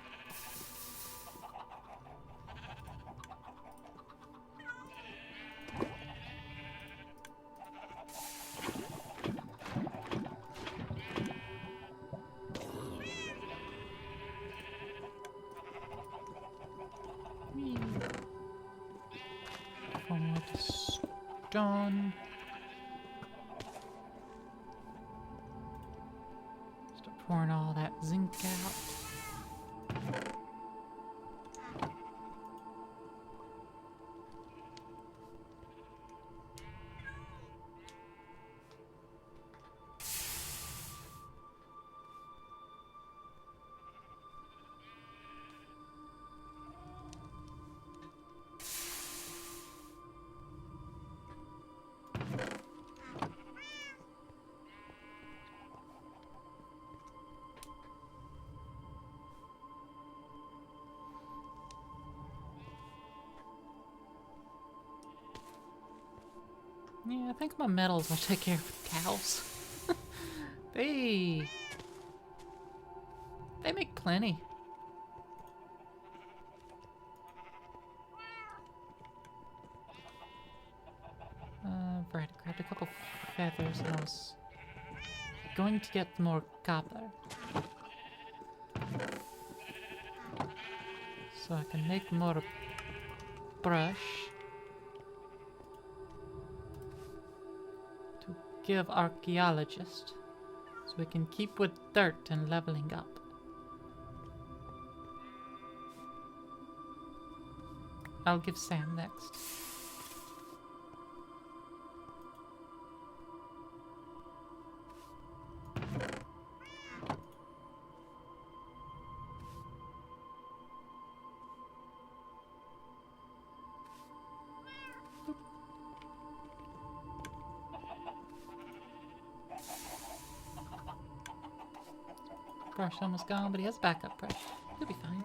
From the stone. Start pouring all that zinc out. Yeah, I think my metals will take care of the cows. They make plenty. Right, I grabbed a couple feathers and I was going to get more copper. So I can make more brush to give archaeologists so we can keep with dirt and leveling up. I'll give Sam next. Brush almost gone, but he has backup brush. He'll be fine.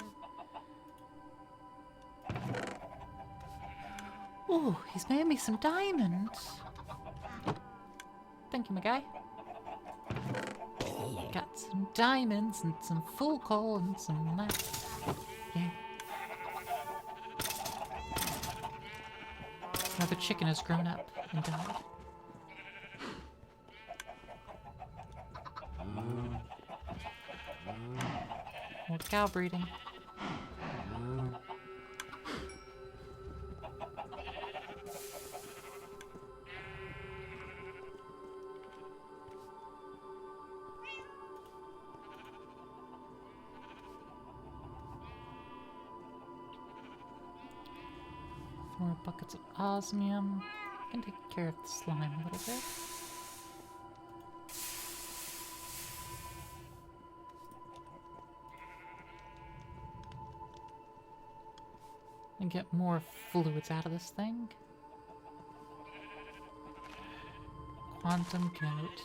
Ooh, he's made me some diamonds. Thank you, my guy. Got some diamonds and some full coal and some mats. Yeah. Another chicken has grown up and died. More cow breeding. More buckets of osmium. I can take care of the slime a little bit. And get more fluids out of this thing. Quantum goat.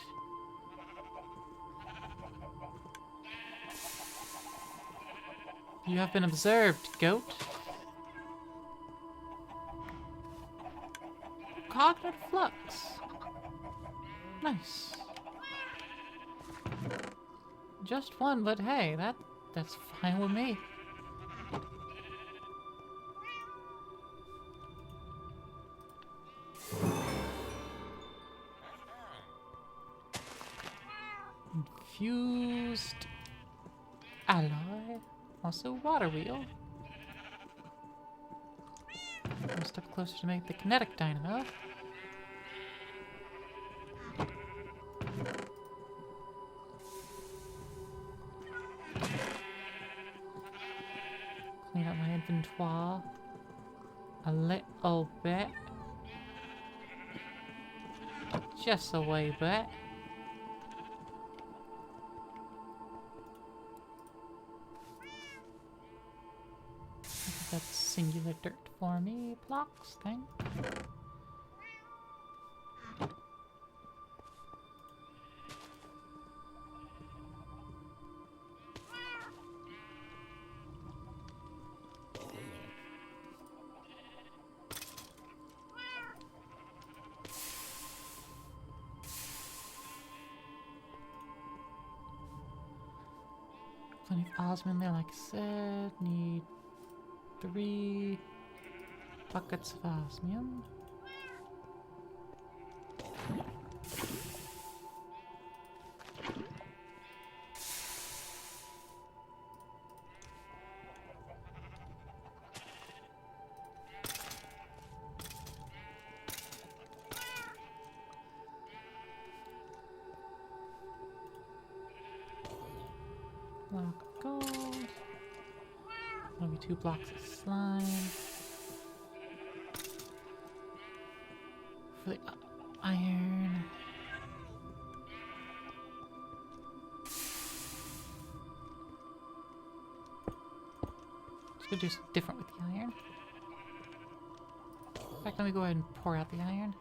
You have been observed, goat. Cognitive flux. Nice. Just one, but hey, that's fine with me. Infused alloy. Also water wheel. One step closer to make the kinetic dynamo. Clean up my inventory a little bit. Just a wee bit. That's singular dirt for me, blocks, thanks. osmium there, like I said. Need 3 buckets of osmium. Block of gold. Maybe 2 blocks of slime. For the iron. Just gonna do something different with the iron. In fact, let me go ahead and pour out the iron.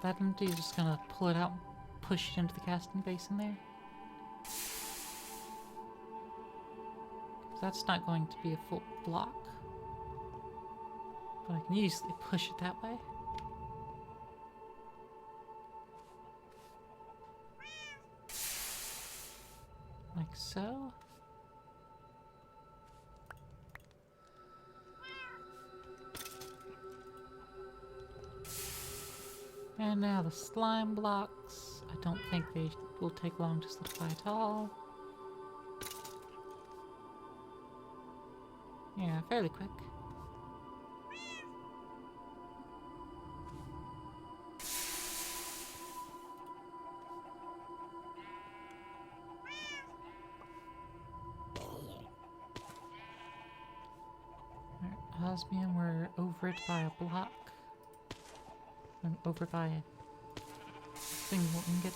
That empty, you're just gonna pull it out and push it into the casting basin there. That's not going to be a full block. But I can easily push it that way. Like so. And now the slime blocks. I don't think they will take long to solidify at all. Yeah, fairly quick. Alright, osmium, we're over it by a block. I'm over by a single ingot.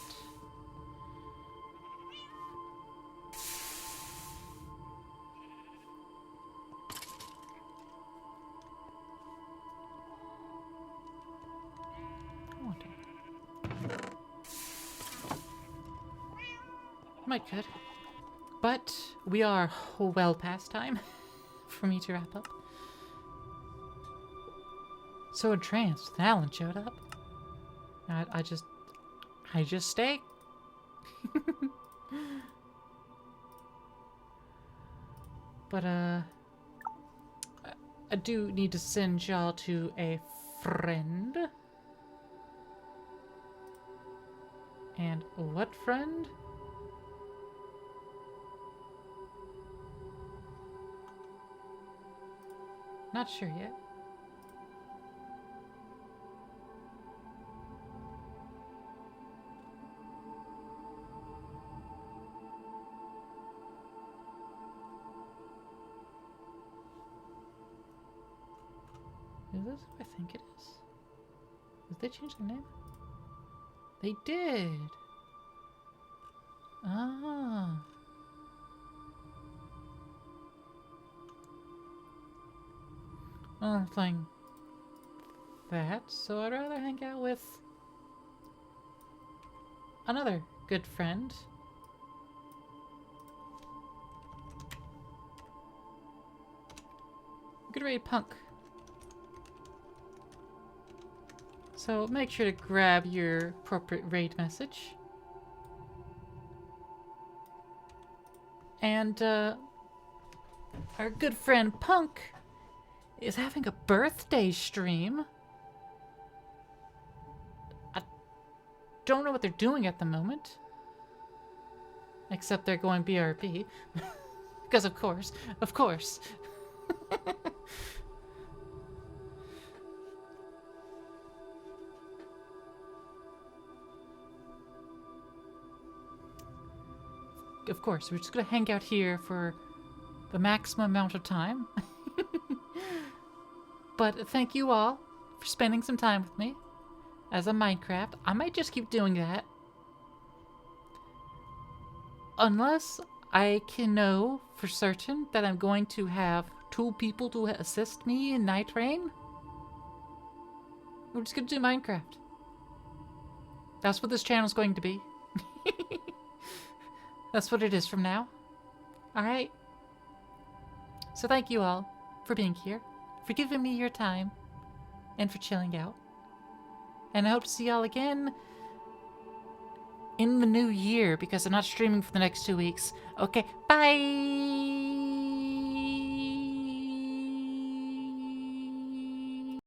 Might could. But we are well past time for me to wrap up. So entranced that Alan showed up. I just stay. But I do need to send y'all to a friend. And what friend? Not sure yet. Is this who I think it is? Did they change their name? They did! Ah. Well, I'm playing that, so I'd rather hang out with another good friend. Good raid punk. So make sure to grab your appropriate raid message. And our good friend Punk is having a birthday stream. I don't know what they're doing at the moment. Except they're going BRB. Because of course. Of course, we're just gonna hang out here for the maximum amount of time. But thank you all for spending some time with me as a Minecraft. I might just keep doing that. Unless I can know for certain that I'm going to have 2 people to assist me in Night Rain. We're just gonna do Minecraft. That's what this channel's going to be. That's what it is from now. Alright? So thank you all for being here, for giving me your time, and for chilling out. And I hope to see y'all again in the new year, because I'm not streaming for the next 2 weeks. Okay, bye!